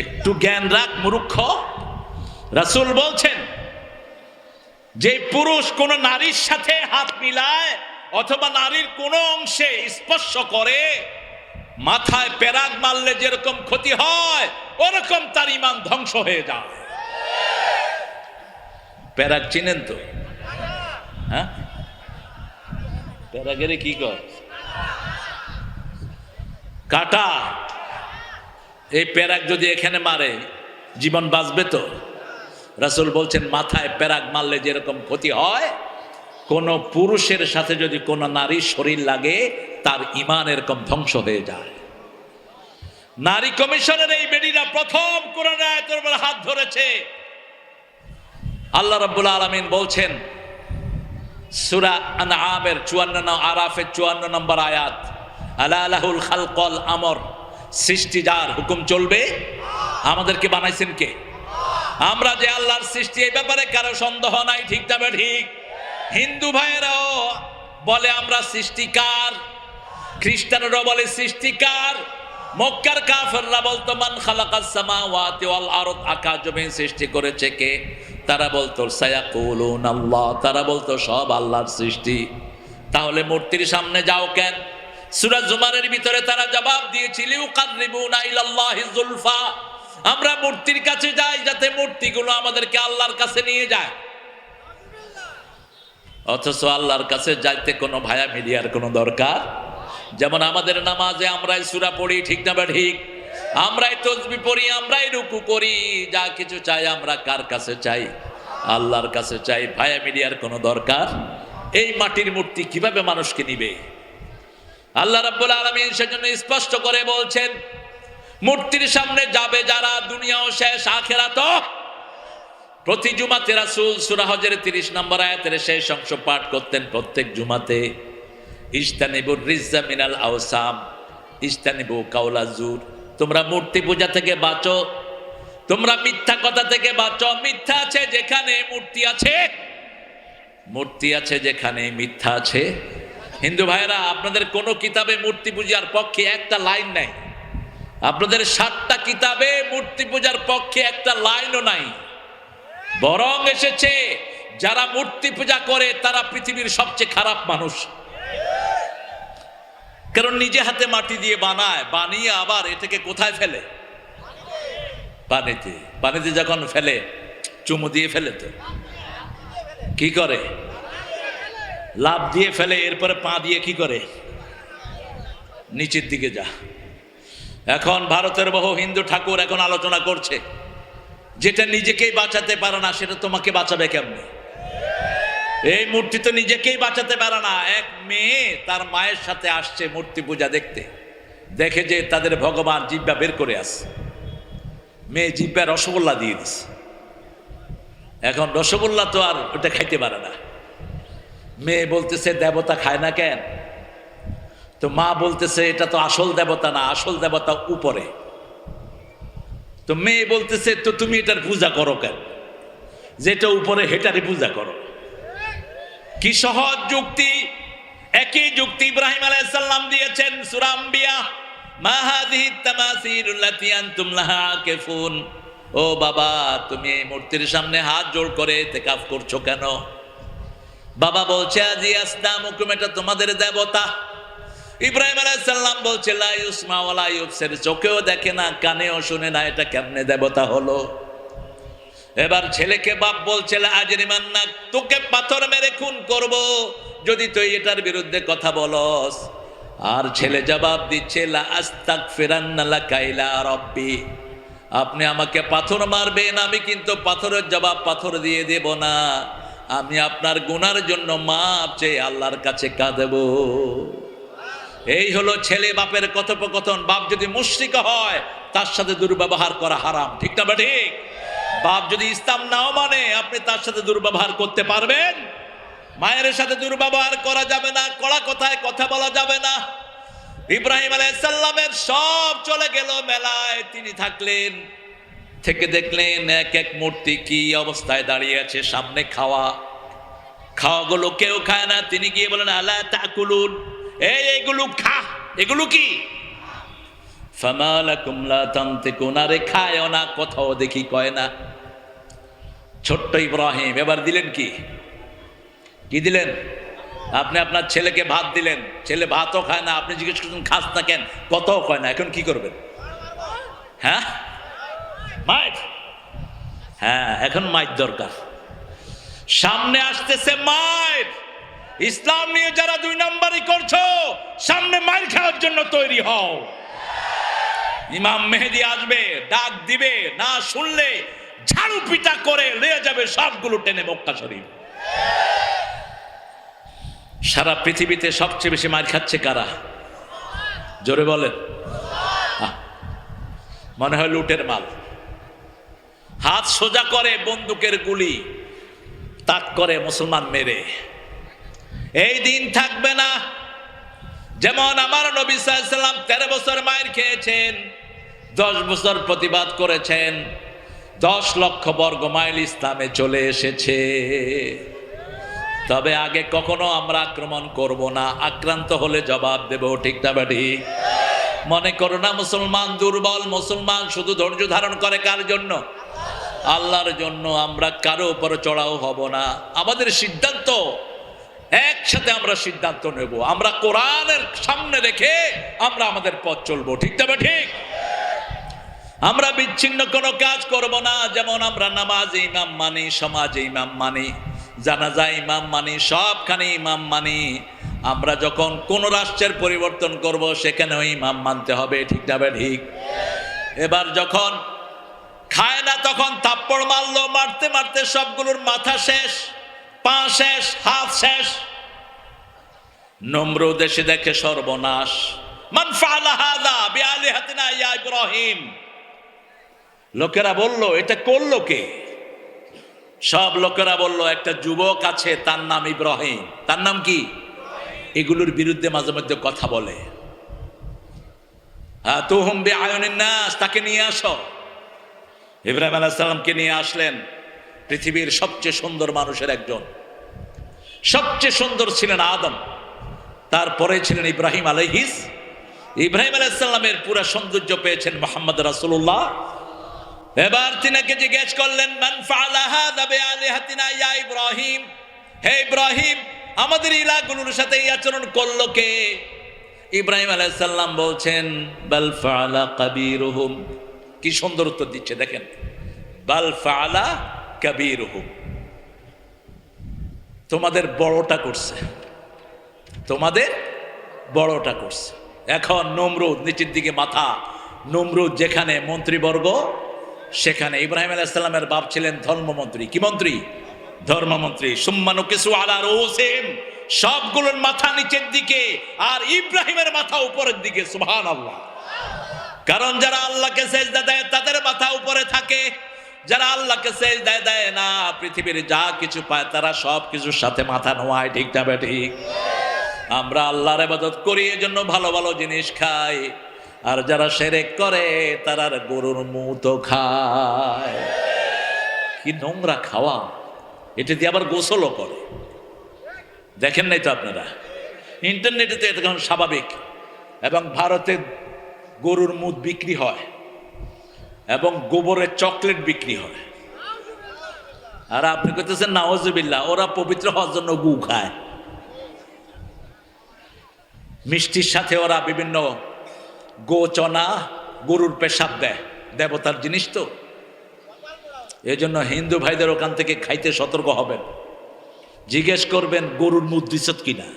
[SPEAKER 1] একটু জ্ঞান রাখ মূর্খ। রাসূল বলছেন যে পুরুষ কোন নারীর সাথে হাত মিলায় অথবা নারীর কোন অংশে স্পর্শ করে, মাথায় পেরাক মারলে যেরকম ক্ষতি হয় ওরকম তার ঈমান ধ্বংস হয়ে যায়। পেরাক চিনেন তো? হ্যাঁ, পেরাকের কি কর? কাটা। এই পেরাক যদি এখানে মারে জীবন বাঁচবে তো? রাসূল বলছেন মাথায় পেরাক মারলে যেরকম ক্ষতি হয়, কোন পুরুষের সাথে যদি কোন নারীর শরীর লাগে তার ঈমান এরকম ধ্বংস হয়ে যায়। নারী কমিশনের এই বেটিরা প্রথম কোরআন আয়াতের উপর হাত ধরেছে। আল্লাহ রাব্বুল আলামিন বলছেন সূরা আনআমের 54, আরাফের 54 নম্বর আয়াত, আলা লাহুল খালকুল আমর, সৃষ্টি যার, হুকুম চলবে। আমাদেরকে বানাইছেন কে? আমরা যে আল্লাহর সৃষ্টি, এই ব্যাপারে কারো সন্দেহ নাই, ঠিক তবে ঠিক। হিন্দু ভাইয়েরাও বলে আমরা সৃষ্টিকার, খ্রিস্টানরাও বলে সৃষ্টিকার, মক্কার কাফেররা বলতো মান খালাকাস সামাওয়াতি ওয়াল আরদ, আকাশ জমিন সৃষ্টি করেছে কে? তারা বলতো সায়াকুলুন আল্লাহ, তারা বলতো সব আল্লাহর সৃষ্টি। তাহলে মূর্তির সামনে যাও কেন? সূরা জুমারের ভিতরে তারা জবাব দিয়েছিল ইউকাররিবুনা ইলাল্লাহি যুলফা, আমরা মূর্তির কাছে যাই যাতে মূর্তিগুলো আমাদেরকে আল্লাহর কাছে নিয়ে যায়। অথচ আল্লাহর কাছে যাইতে কোনো ভায়া মিডিয়ার কোনো দরকার। যেমন আমাদের নামাজে আমরাই সূরা পড়ি, ঠিক না ঠিক? আমরাই তাসবিহ পড়ি, আমরাই রুকু করি, যা কিছু চাই আমরা কার কাছে চাই? আল্লাহর কাছে চাই। ভায়া মিডিয়ার কোনো দরকার? এই মাটির মূর্তি কিভাবে মানুষকে নিবে? আল্লাহ রাব্বুল আলামিন সেজন্য স্পষ্ট করে বলছেন মূর্তির সামনে যাবে যারা, দুনিয়াও শেষ আখিরাতও। প্রতি জুমাতে রাসূল সূরা হজের 30 নম্বর আয়াতের শেষ অংশ পাঠ করতেন প্রত্যেক জুমাতে, ইজতানিবুর রিজ্জা মিনাল আওসাম ইজতানিবু কাওলা জুর, তোমরা মূর্তি পূজা থেকে বাঁচো, তোমরা মিথ্যা কথা থেকে বাঁচো। মিথ্যা আছে যেখানে মূর্তি আছে, মূর্তি আছে যেখানে মিথ্যা আছে। হিন্দু ভাইরা, আপনাদের কোন কিতাবে মূর্তি পূজার পক্ষে একটা লাইন নাই। আপনাদের 7টা কিতাবে মূর্তি পূজার পক্ষে একটা লাইনও নাই। বরং এসেছে যারা মূর্তি পূজা করে তারা পৃথিবীর সবচেয়ে খারাপ মানুষ। কারণ নিজে হাতে মাটি দিয়ে বানায়, বানিয়ে আবার এটাকে কোথায় ফেলে? পানিতে। পানিতে যখন ফেলে চুমু দিয়ে ফেলে, তো কি করে? লাভ দিয়ে ফেলে, এরপরে পা দিয়ে কি করে? নিচের দিকে যা। এখন ভারতের বহু হিন্দু ঠাকুর এখন আলোচনা করছে যেটা নিজেকেই বাঁচাতে পারে না সেটা তোমাকে বাঁচাবে কেমনে? এই মূর্তি তো নিজেকেই বাঁচাতে পারে না। এক মেয়ে তার মায়ের সাথে আসছে মূর্তি পূজা দেখতে, দেখে যে তাদের ভগবান জিহ্বা বের করে আসছে। মেয়ে জিহ্বা রসগোল্লা দিয়ে দিছে। এখন রসগোল্লা তো আর ওটা খাইতে পারে না। মেয়ে বলতেছে দেবতা খায় না কেন? তো মা বলতেছে এটা তো আসল দেবতা না, আসল দেবতা উপরে। তো মেয়ে বলতেছে তো তুমি এটার পূজা করো কেন? যেটা উপরে হেটারই পূজা করো। কি সহজ যুক্তি! একই যুক্তি ইব্রাহিম আলাইহিস সালাম দিয়েছেন সূরা আম্বিয়া, মা হাযিহি তামাসিলুল্লাতী আনতুম লাহা আকিফুন। ও বাবা, তুমি এই মূর্তির সামনে হাত জোড় করে ইতিকাফ করছো কেন? বাবা বলছে আজি আসনামুকুম, এটা তোমাদের দেবতা। ইব্রাহিম আলাইহিস সালাম বলছে লা ইউসমা ওয়ালা ইউবসির, চোখেও দেখে না কানেও শুনে না, এটা কেমনে দেবতা হলো? এবার ছেলেকে বাপ বলছে লা আজরিমান্নাক, তোকে পাথর মেরে খুন করব যদি তুই এটার বিরুদ্ধে কথা বলস। আর ছেলে জবাব দিচ্ছে লা আস্তাগফিরান্না লাকা ইলা রাব্বি, আপনি আমাকে পাথর মারবেন, আমি কিন্তু পাথরের জবাব পাথর দিয়ে দেব না, আমি আপনার গুনার জন্য মাপ চেয়ে আল্লাহর কাছে কাঁদব। এই হলো ছেলে বাপের কথোপকথন। বাপ যদি মুশরিক হয় তার সাথে দুর্ব্যবহার করা হারাম, ঠিক না ঠিক? বাপ যদি ইসলাম নাও মানে আপনি তার সাথে দুর্ব্যবহার করতে পারবেন? মায়ের সাথে দুর্ব্যবহার করা যাবে না, কড়া কথায় কথা বলা যাবে না। ইব্রাহিম আলাইহিস সালামের সব চলে গেল মেলায়, তিনি থাকলেন। থেকে দেখলেন এক এক মূর্তি কি অবস্থায় দাঁড়িয়ে আছে, সামনে খাওয়াগুলো কেউ খায় না। তিনি গিয়ে বলেন আলা তাকুলুন, এইগুলো খা, এগুলো কি? ফামা লাকুম লা তানতিকুন, আরে খায় না, কোথাও দেখি কয় না। ছোট্ট ইব্রাহিম এবার দিলেন কি দিলেন? আপনি আপনার ছেলেকে ভাত দিলেন, ছেলে ভাতও খায় না, আপনি জিজ্ঞেস করছেন খাস না কেন, কথাও কয় না, এখন কি করবেন? হ্যাঁ, মাইর। হ্যাঁ, এখন মাইর দরকার, সামনে আসতেছে মাইর। ইসলাম নিয়ে যারা 2 নম্বরই করছো, সামনে মাইর খাওয়ার জন্য তৈরি হও। ইমাম মেহেদী আসবে, ডাক দিবে, না শুনলে ঝাড়ু পিটা করে নিয়ে যাবে সবগুলো টেনে মক্কা শরীফ। সারা পৃথিবীতে সবচেয়ে বেশি মার খাচ্ছে কারা? জোরে বলেন। মনে হয় লুটের মাল। হাত সোজা করে বন্দুকের গুলি তাক করে মুসলমান মেরে। এই দিন থাকবে না। যেমন আমার নবী সাল্লাল্লাহু আলাইহি ওয়াসাল্লাম 13 বছর মায়ের খেয়েছেন, 10 বছর প্রতিবাদ করেছেন, 10 লক্ষ বর্গ মাইল ইসলামে চলে এসেছে। তবে আগে কখনো আমরা আক্রমণ করব না, আক্রান্ত হলে জবাব দেব, ঠিক না ঠিক? মনে করো না মুসলমান দুর্বল, মুসলমান শুধু ধৈর্য ধারণ করে কার জন্য? আল্লাহর জন্য। আমরা কারো উপর চড়াও হব না। আমাদের সিদ্ধান্ত একসাথে, আমরা সিদ্ধান্ত নেব, আমরা কোরআনের সামনে রেখে আমরা আমাদের পথ চলবো, ঠিক না ঠিক? আমরা বিচ্ছিন্ন কোনো কাজ করব না। যেমন আমরা নামাজে ইমাম মানি, সমাজে ইমাম মানি, জানাজা ইমাম মানি, সবখানে ইমাম মানি। আমরা যখন কোন রাষ্ট্রের পরিবর্তন করব সেখানেও ইমাম মানতে হবে, ঠিক না ঠিক? এবার যখন খায় না তখন থাপ্পড় মারলো, মারতে মারতে সবগুলোর মাথা শেষ, পা শেষ, হাত শেষ। নমরুদ এসে দেখে সর্বনাশ। মান ফাআলা হাযা বিআলিহাতিনা ইয়া ইব্রাহিম। লোকেরা বলল এটা করলো কে? সব লোকেরা বলল একটা যুবক আছে, তার নাম ইব্রাহিম। তার নাম কি? এগুলোর বিরুদ্ধে মাঝে মধ্যে কথা বলে। তুহুম বিআয়ুনিন নাস, তাকে নিয়ে আসো। ইব্রাহিম আলাইহিস সালামকে নিয়ে আসলেন। পৃথিবীর সবচেয়ে সুন্দর মানুষের একজন, সবচেয়ে সুন্দর ছিলেন আদম, তারপরে ছিলেন ইব্রাহিম আলাইহিস। ইব্রাহিম আলাইহিস সালামের পুরো সৌন্দর্য পেয়েছেন মুহাম্মদ রাসূলুল্লাহ। এবার তিনাকে জিজ্ঞেস করলেন মান ফাআলা হাযা বিআলিহাতিনা ইয়া ইব্রাহিম, হে ইব্রাহিম আমাদের ইলাহগুলোর সাথে এই আচরণ করলো কে? ইব্রাহিম আলাইহিস সালাম বলছেন বাল ফাআলা কাবীরুহুম। কি সুন্দর উত্তর দিচ্ছে দেখেন, বাল ফাআলা কাবীরুহুম, তোমাদের বড়টা করছে, তোমাদের বড়টা করছে। এখন নমরুদ নিচের দিকে মাথা, নমরুদ যেখানে মন্ত্রীবর্গ সেখানে। ইব্রাহিম আলাইহিস সালামের বাপ ছিলেন ধর্মমন্ত্রী। কি মন্ত্রী? ধর্মমন্ত্রী। সুম্মানু কিসু আলা রুসিম, সবগুলোর মাথা নিচের দিকে আর ইব্রাহিমের মাথা উপরের দিকে। সুবহানাল্লাহ। কারণ যারা আল্লাহকে সেজদা দেয় তাদের মাথা উপরে থাকে, যারা আল্লাহকে সেজদা দেয় না, পৃথিবীর যা কিছু পায় তারা সব কিছুর সাথে মাথা নোয়ায়, ঠিক না ঠিক? আমরা আল্লাহর ইবাদত করি এজন্য ভালো ভালো জিনিস খাই, আর যারা শিরক করে তারা গরুর মুতো খায়। কি নোংরা খাওয়া! এটা দিয়ে আবার গোসলও করে। দেখেন নাই তো আপনারা? ইন্টারনেটে তো এটা এখন স্বাভাবিক। এবং ভারতে গরুর মুত বিক্রি হয় এবং গোবরের চকলেট বিক্রি হয়। আর আপনি কইতেছেন নাউজুবিল্লাহ, ওরা পবিত্র হওয়ার জন্য গু খায়। মিষ্টির সাথে ওরা বিভিন্ন গোচনা, গরুর পেশাব দেয়, দেবতার জিনিস তো। এই জন্য হিন্দু ভাইদের ওখান থেকে খাইতে সতর্ক হবেন। জিজ্ঞেস করবেন গরুর মুখ দিছত কিনা।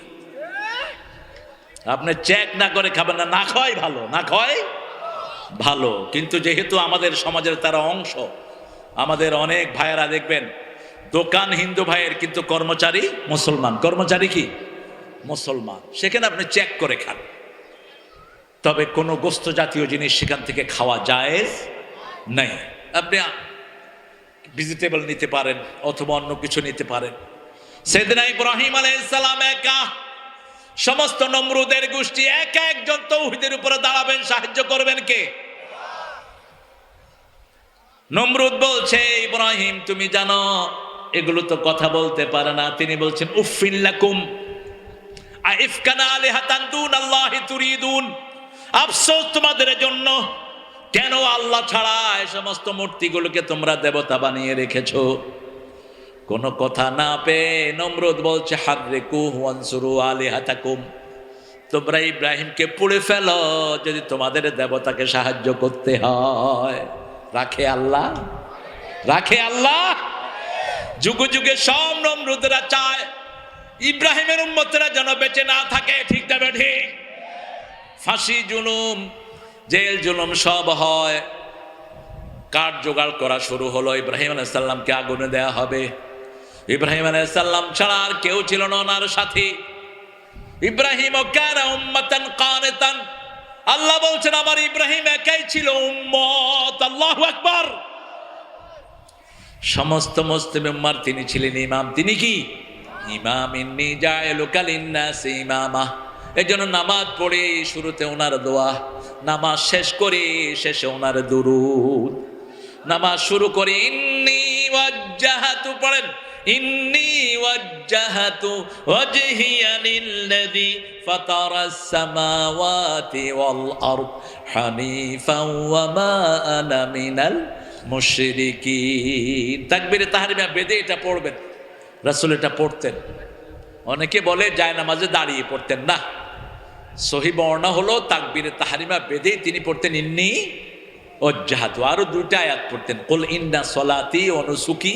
[SPEAKER 1] আপনি চেক না করে খাবেন না, না খাওয়াই ভালো, না খাওয়াই ভালো। কিন্তু যেহেতু আমাদের সমাজের তারা অংশ, আমাদের অনেক ভাইয়েরা দেখবেন দোকান হিন্দু ভাইয়ের কিন্তু কর্মচারী মুসলমান। কর্মচারী কি? মুসলমান। সেখানে আপনি চেক করে খান। তবে কোনো গোস্ত জাতীয় জিনিস সেখান থেকে খাওয়া জায়েজ নাই। আপনি ভেজিটেবল নিতে পারেন অথবা অন্য কিছু নিতে পারেন। সাইয়েদনা ইব্রাহিম আলাইহিস সালাম একা, সমস্ত নমরুদের গোষ্ঠী একা একজন তৌহিদের উপরে দাঁড়াবেন, সাহায্য করবেন কে? নমরুদ বলছে, ইব্রাহিম তুমি জানো এগুলো তো কথা বলতে পারে না। তিনি বলছেন, উফফিল লাকুম আইফকানা আলিহাতান দুনাল্লাহি তুরিদুন, আফসোস তোমাদের জন্য, কেন আল্লাহ ছাড়া এই সমস্ত মূর্তিগুলোকে তোমরা দেবতা বানিয়ে রেখেছো। কোনো কথা না পেয়ে নমরুদ বলছে, হাররিকুহু ওয়ানসুরু আলিহাতাকুম, তোমরা ইব্রাহিমকে পুড়ে ফেলো যদি তোমাদের দেবতাকে সাহায্য করতে হয়। রাখে আল্লাহ, রাখে আল্লাহ। যুগে যুগে সব নমরুদরা চায় ইব্রাহিমের উম্মতেরা যেন বেঁচে না থাকে। ঠিক না ঠিক? ফাঁসি, জুলুম, জেল জুলুম সব হয়। কাঠ জোগাড় করা শুরু হলো, ইব্রাহিম আলাইহিস সালামকে আগুনে দেয়া হবে। ইব্রাহিম আলাইহিস সালাম ছাড়া আর কেউ ছিল না ওনার সাথী। ইব্রাহিম কানা উম্মাতান কানিতান, আল্লাহ বলছেন আমার ইব্রাহিম একাই ছিল উম্মত। আল্লাহু আকবার। সমস্ত মুসলিম উম্মার তিনি ছিলেন ইমাম। তিনি কি ইমাম? ইন্নী জাইলুকা লিন্নাসি ইমামা। এজন্য নামাজ পড়ে শুরুতে ওনার দোয়া, নামাজ শেষ করে শেষে ওনার দুরূদ। নামাজ শুরু করে ইন্নী ওয়াজ্জাহাতু পড়েন, ইন্নী ওয়াজ্জাহাতু ওয়াজহিয়া লিল্লাযী ফাতারাস সামাওয়াতি ওয়াল আরদ হানিফাও ওয়া মা আনা মিনাল মুশরিকিন। তাকবীরে তাহরিমা বেদে এটা পড়বেন। রাসূল এটা পড়তেন। অনেকে বলে জায়নামাজে দাঁড়িয়ে পড়তেন, না, সহিহ বর্ণনা হলো তাকবীরে তাহরিমা বেদে তিনি পড়তেন ইন্নী ওয়াজ্জাহাতু। আরো দুইটা আয়াত পড়তেন, কুল ইন্না সলাতি ওয়া নুসুকি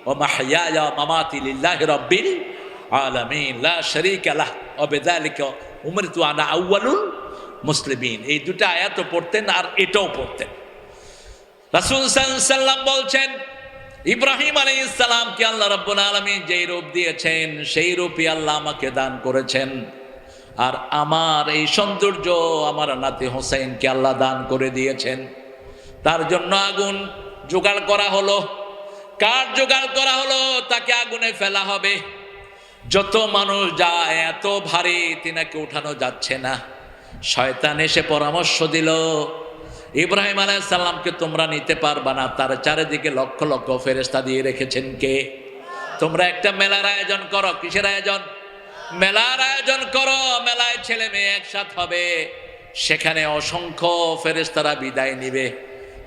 [SPEAKER 1] ওয়া মাহইয়ায়া ওয়া মামাতি লিল্লাহি রাব্বিল আলামিন লা শারীকা লাহ ওয়া বিযালিকা উমিরতু আনা আউয়ালুল মুসলিমিন। এই দুটো আয়াতও পড়তেন আর এটাও পড়তেন। রাসূল সাল্লাল্লাহু আলাইহি সাল্লাম বলছেন, ইব্রাহিম আলাইহিস সালামকে আল্লাহ রাব্বুল আলামিন যেই রূপ দিয়েছেন সেই রূপই আল্লাহ আমাকে দান করেছেন। আর আমার এই সৌন্দর্য আমার নাতি হোসেনকে আল্লাহ দান করে দিয়েছেন। তার জন্য আগুন জোগাড় করা হলো, কাঠ জোগাড় করা হলো, তাকে আগুনে ফেলা হবে। যত মানুষ যায় এত ভারী, তিনাকে উঠানো যাচ্ছে না। শয়তান এসে পরামর্শ দিল, ইব্রাহিম আলাইহিস সালামকে তোমরা নিতে পারবা না, তার চারিদিকে লক্ষ লক্ষ ফেরেশতা দিয়ে রেখেছেন কে? তোমরা একটা মেলার আয়োজন করো। কিসের আয়োজন? মেলার আয়োজন করো। মেলায় ছেলে মেয়ে একসাথ হবে, সেখানে অসংখ্য ফেরেশতারা বিদায় নিবে।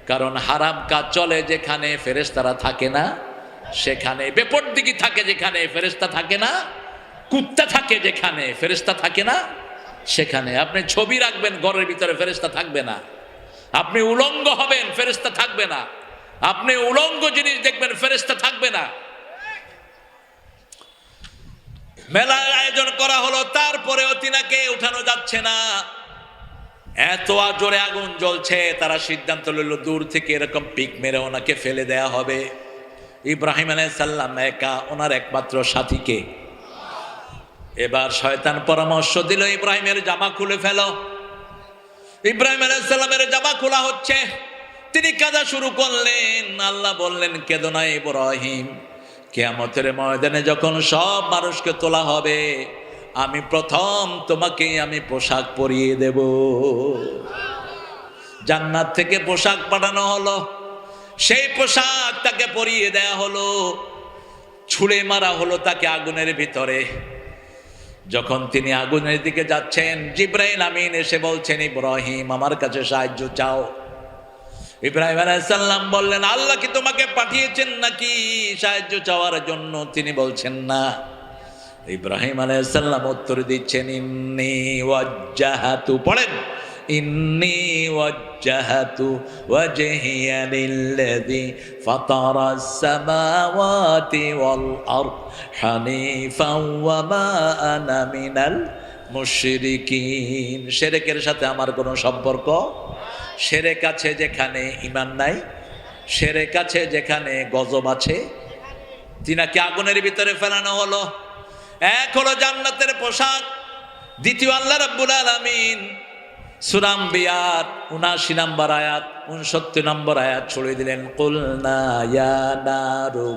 [SPEAKER 1] কারণ হারাম কাজ চলে যেখানে ফেরেশতারা থাকে না, সেখানে বেপরদিকি থাকে যেখানে ফেরেশতা থাকে না, কুত্তা থাকে যেখানে ফেরেশতা থাকে না, সেখানে আপনি ছবি রাখবেন ঘরের ভিতরে ফেরেশতা থাকবে না। আপনি উলঙ্গ হবেন, ফেরেশতা থাকবে না। আপনি উলঙ্গ জিনিস দেখবেন, ফেরেশতা থাকবে না। মেলার আয়োজন করা হলো, তারপরেও তিনাকে উঠানো যাচ্ছে না। এত জোরে আগুন জ্বলছে, তারা সিদ্ধান্ত নিল দূর থেকে এরকম পিক মেরে ওনাকে ফেলে দেয়া হবে। ইব্রাহিম আলাইহিস সালাম একা, ওনার একমাত্র সাথীকে। এবার শয়তান পরামর্শ দিল, ইব্রাহিমের জামা খুলে ফেলো। ইব্রাহিম আলাইহিস সালামের জামা খোলা হচ্ছে, তিনি কাঁদা শুরু করলেন। আল্লাহ বললেন, কেঁদো না ইব্রাহিম, কিয়ামতের ময়দানে যখন সব মানুষকে তোলা হবে, আমি প্রথম তোমাকে আমি পোশাক পরিয়ে দেব। জান্নাত থেকে পোশাক পাঠানো হলো, সেই পোশাক তাকে পরিয়ে দেয়া হলো। ছুঁড়ে মারা হলো তাকে আগুনের ভিতরে। যখন তিনি আগুনের দিকে যাচ্ছেন, জিবরাইল আমিন এসে বলছেন, ইব্রাহিম আমার কাছে সাহায্য চাও। ইব্রাহিম আলাইহিস সালাম বললেন, আল্লাহ কি তোমাকে পাঠিয়েছেন নাকি সাহায্য চাওয়ার জন্য? তিনি বলছেন না। ইব্রাহিম আলাইহিস সালাম উত্তর দিচ্ছেন, ইন্নী ওয়াজ্জাহাতু, পড়েন, ইন্নী ওয়াজ্জাহাতু ওয়াজহিয়া লিল্লাযী ফাতারাস সামাওয়াতি ওয়াল আরদ হানিফাও ওয়া মা আনা মিনাল মুশরিকিন। শিরকের সাথে আমার কোনো সম্পর্ক। শিরক আছে যেখানে ঈমান নাই, শিরক আছে যেখানে গজব আছে। তিনাকে আগুনের ভিতরে ফেলানো হলো। এক হলো জান্নাতের পোশাক, দ্বিতীয় আল্লাহ রাব্বুল আলামিন সূরা আম্বিয়ার ৭৯ নম্বর আয়াত ৬৯ নম্বর আয়াত ছড়িয়ে দিলেন, কুলনা ইয়া নারু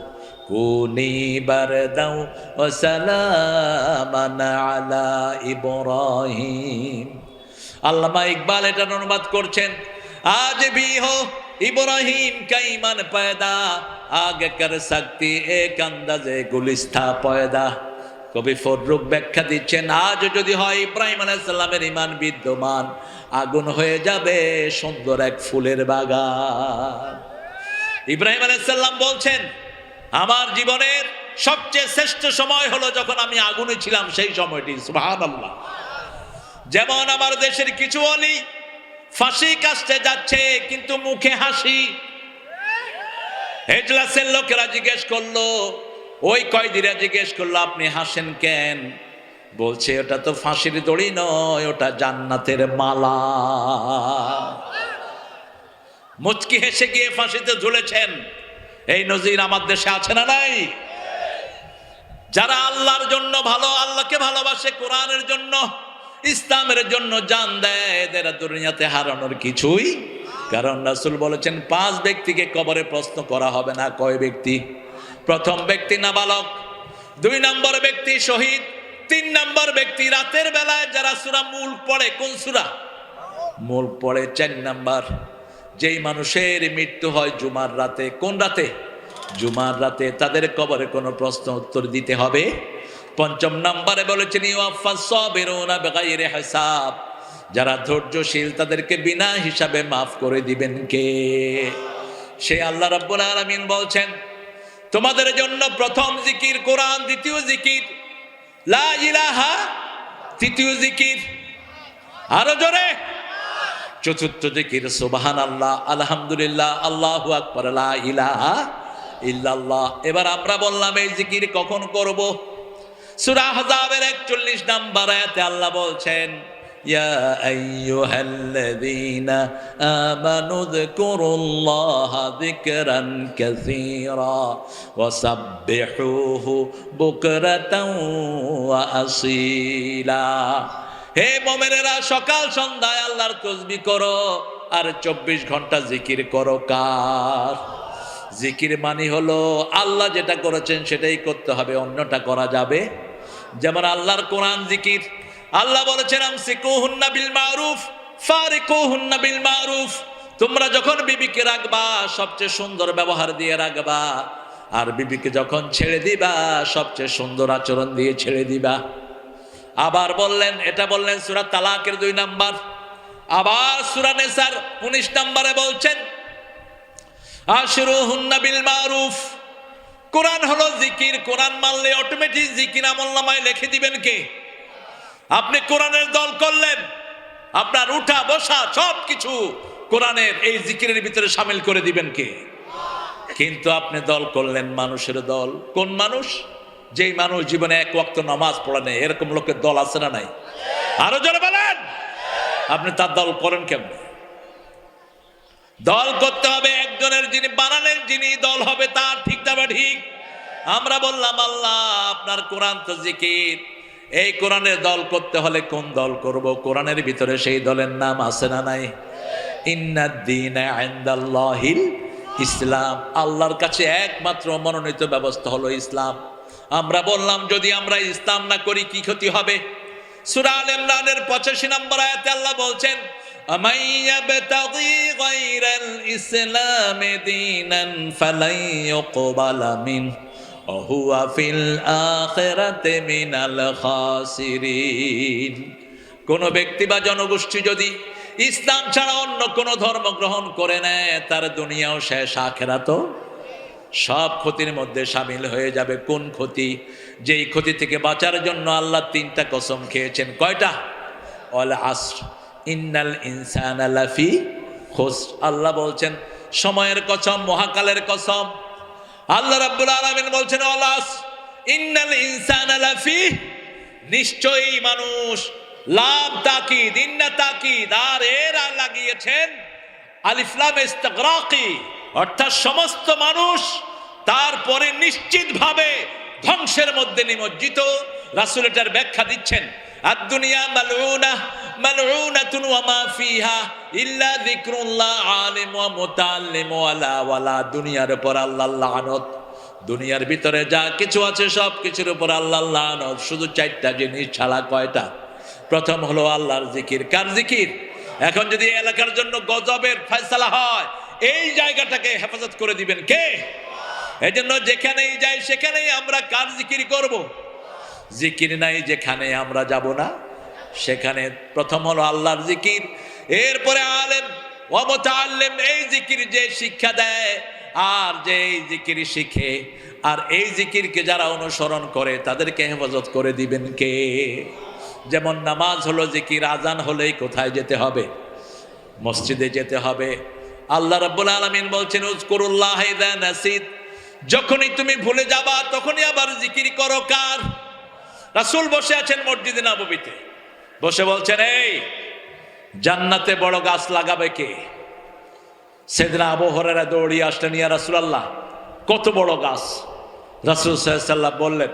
[SPEAKER 1] কুনি বারদাও ওয়া সালামান আলা ইব্রাহিম। আল্লামা ইকবাল এটার অনুবাদ করছেন, আজ ভি হো इब्राहिम का ईमान पैदा आगे कर सकती एक अंदाजे गुलिस्ता पैदा কবি ফররুক ব্যাখ্যা দিচ্ছেন আজ যদি হয় ইব্রাহিম আলাইহিস সালামের ঈমান বিদ্যমান আগুন হয়ে যাবে সুন্দর এক ফুলের বাগান ইব্রাহিম আলাইহিস সালাম বলছেন আমার জীবনের সবচেয়ে শ্রেষ্ঠ সময় হলো যখন আমি আগুনে ছিলাম সেই সময়টি সুবহানাল্লাহ যেমন আমার দেশের কিছু ওলি ফাঁসি কাস্তে যাচ্ছে কিন্তু মুখে হাসি এজলাসের লোকেরা জিজ্ঞেস করলো ওই কয়েদিরা জিজ্ঞেস করলো আপনি হাসেন কেন বলছে ওটা তো ফাঁসির দড়ি নয় ওটা জান্নাতের মালা মুচকি হেসে গিয়ে ফাঁসিতে ঝুলেছেন এই নজির আমার দেশে আছে না নাই যারা আল্লাহর জন্য ভালো আল্লাহকে ভালোবাসে কোরআনের জন্য ইসলামের জন্য জান দেয় এদের দুনিয়াতে হারানোর কিছুই কারণ রাসূল বলেছেন 5 ব্যক্তিকে কবরে প্রশ্ন করা হবে না কয় ব্যক্তি প্রথম ব্যক্তি নাবালক 2 নম্বর ব্যক্তি শহীদ 3 নম্বর ব্যক্তি রাতের বেলায় যারা সূরা মুলক পড়ে কোন সূরা মুলক পড়ে 4 নম্বর যেই মানুষের মৃত্যু হয় জুমার রাতে কোন রাতে জুমার রাতে তাদের কবরে কোনো প্রশ্ন উত্তর দিতে হবে 5 নম্বরে বলেছেন ইউয়াফাস সাবিরুনা বিগাইরি হিসাব যারা ধৈর্যশীল তাদেরকে বিনা হিসাবে maaf করে দিবেন কে সে আল্লাহ রাব্বুল আলামিন বলছেন তোমাদের জন্য প্রথম জিকির কোরআন দ্বিতীয় জিকির লা ইলাহা তৃতীয় জিকির আরো জোরে চতুর্থ জিকির সুবহানাল্লাহ আলহামদুলিল্লাহ আল্লাহু আকবার লা ইলাহা ইল্লাল্লাহ এবার আমরা বললাম এই জিকির কখন করব সূরা আহজাবের 41 নম্বর আয়াতে আল্লাহ বলছেন ইয়া আইয়ুহাল্লাযীনা আমানু যকুরুল্লাহা যিকরান কাসীরা ওয়া সাব্বিহুহু বুকরাতাও ওয়া আসীলা হে মুমিনেরা সকাল সন্ধ্যায় আল্লাহর তাসবিহ করো আর 24 ঘন্টা জিকির করো কার জিকির মানে হলো আল্লাহ যেটা করেছেন সেটাই করতে হবে অন্যটা করা যাবে যেমন আল্লাহর কোরআন জিকির আল্লাহ বলেছেন আমসিকুহুন্না বিল মারুফ ফারিকুহুন্না বিল মারুফ তোমরা যখন বিবিকে রাখবা সবচেয়ে সুন্দর ব্যবহার দিয়ে রাখবা আর বিবিকে যখন ছেড়ে দিবা সবচেয়ে সুন্দর আচরণ দিয়ে ছেড়ে দিবা আবার বললেন এটা বললেন সূরা তালাকের 2 নাম্বার আবার সূরা নিসার 19 নম্বরে বলছেন আশরুহুন্না বিল মারুফ কোরআন হলো জিকির কোরআন মানলে অটোমেটিক জিকির আমলনামায় লিখে দিবেন কে আপনি কোরআনের দল করলেন আপনার উঠা বসা সবকিছু কোরআনের এই জিকিরের ভিতরে শামিল করে দিবেন কে কিন্তু আপনি দল করলেন মানুষের দল কোন মানুষ যেই মানুষ জীবনে এক ওয়াক্ত নামাজ পড়ে না এরকম লোকের দল আছে না নাই আরো জোরে বলেন আপনি তার দল করেন কেমন দল করতে হবে একজনের যিনি বানালেন যিনি দল হবে তার ঠিক না ঠিক আমরা বললাম আল্লাহ আপনার কোরআন তো জিকির এই কোরআনের দল করতে হলে কোন দল করব কোরআনের ভিতরে সেই দলের নাম আছে না নাই ইন্নাদ-দীনা ইনদাল্লাহিল ইসলাম আল্লাহর কাছে একমাত্র মনোনীত ব্যবস্থা হলো ইসলাম আমরা বললাম যদি আমরা ইসলাম না করি কি ক্ষতি হবে সূরা আল ইমরানের 85 নম্বর আয়াতে আল্লাহ বলছেন আমান ইয়াবতাগি গায়রাল ইসলামি দীনান ফালাই ইউকবালা মিন ওয়া হুয়া ফিল আখিরাতি মিনাল খাসিরিন কোন ব্যক্তি বা জনগোষ্ঠী যদি ইসলাম ছাড়া অন্য কোন ধর্ম গ্রহণ করে নেয় তার দুনিয়াও শেষ আখিরাতও সব ক্ষতির মধ্যে শামিল হয়ে যাবে কোন ক্ষতি যেই ক্ষতি থেকে বাঁচার জন্য আল্লাহ 3টা কসম খেয়েছেন কয়টা ওয়াল আসর ইন্নাল ইনসানা লাফি খুসর আল্লাহ বলছেন সময়ের কসম মহাকালের কসম আল্লাহ রাব্বুল আলামিন বলছেন ওয়াল আসর ইন্নাল ইনসানা লাফি নিশ্চয়ই মানুষ লাম তাকিদ ইন্না তাকিদ আর এর লাগিয়েছেন আলিফ লাম ইস্তিগরাকি অর্থাৎ সমস্ত মানুষ তারপরে নিশ্চিতভাবে ধ্বংসের মধ্যে নিমজ্জিত রাসূল এটার ব্যাখ্যা দিচ্ছেন আদ-দুনিয়া মালউনা মালউনাতুন ওয়া মা ফিহা ইল্লা যিকরুল্লাহ আলিম ওয়া মুতাআল্লিম ওয়ালা ওয়ালা দুনিয়ার উপর আল্লাহর লানত দুনিয়ার ভিতরে যা কিছু আছে সব কিছুর উপর আল্লাহর লানত শুধু 4টা জিনিস ছাড়া কয়টা প্রথম হলো আল্লাহর জিকির কার জিকির এখন যদি এলাকার জন্য গজবের ফয়সালা হয় এই জায়গাটাকে হেফাজত করে দিবেন কে? এই জন্য যেখানেই যাই সেখানেই আমরা কার জিকির করব? জিকির নাই যেখানে আমরা যাব না সেখানে প্রথম হলো আল্লাহর জিকির, এরপরে আলেম ওয়া মুতাআল্লিম এই জিকির যে শিক্ষা দেয় আর যে এই জিকির শিখে আর এই জিকিরকে যারা অনুসরণ করে তাদেরকে হেফাজত করে দিবেন কে? যেমন নামাজ হলো জিকির, আজান হলেই কোথায় যেতে হবে? মসজিদে যেতে হবে। আল্লাহ রাব্বুল আলামিন বলছেন উযকুরুল্লাহ ইযা নাসিত, যখনই তুমি ভুলে যাবা তখনই আবার জিকির করো। কার? রাসূল বসে আছেন মসজিদে নববীতে, বসে বলছেন এই জান্নাতে বড় গাছ লাগাবে কে? সেদিন আবু হুরায়রা দৌড়িয়ে আসলেন, ইয়া রাসূলুল্লাহ কত বড় গাছ? রাসূল সাল্লাল্লাহু আলাইহি ওয়াসাল্লাম বললেন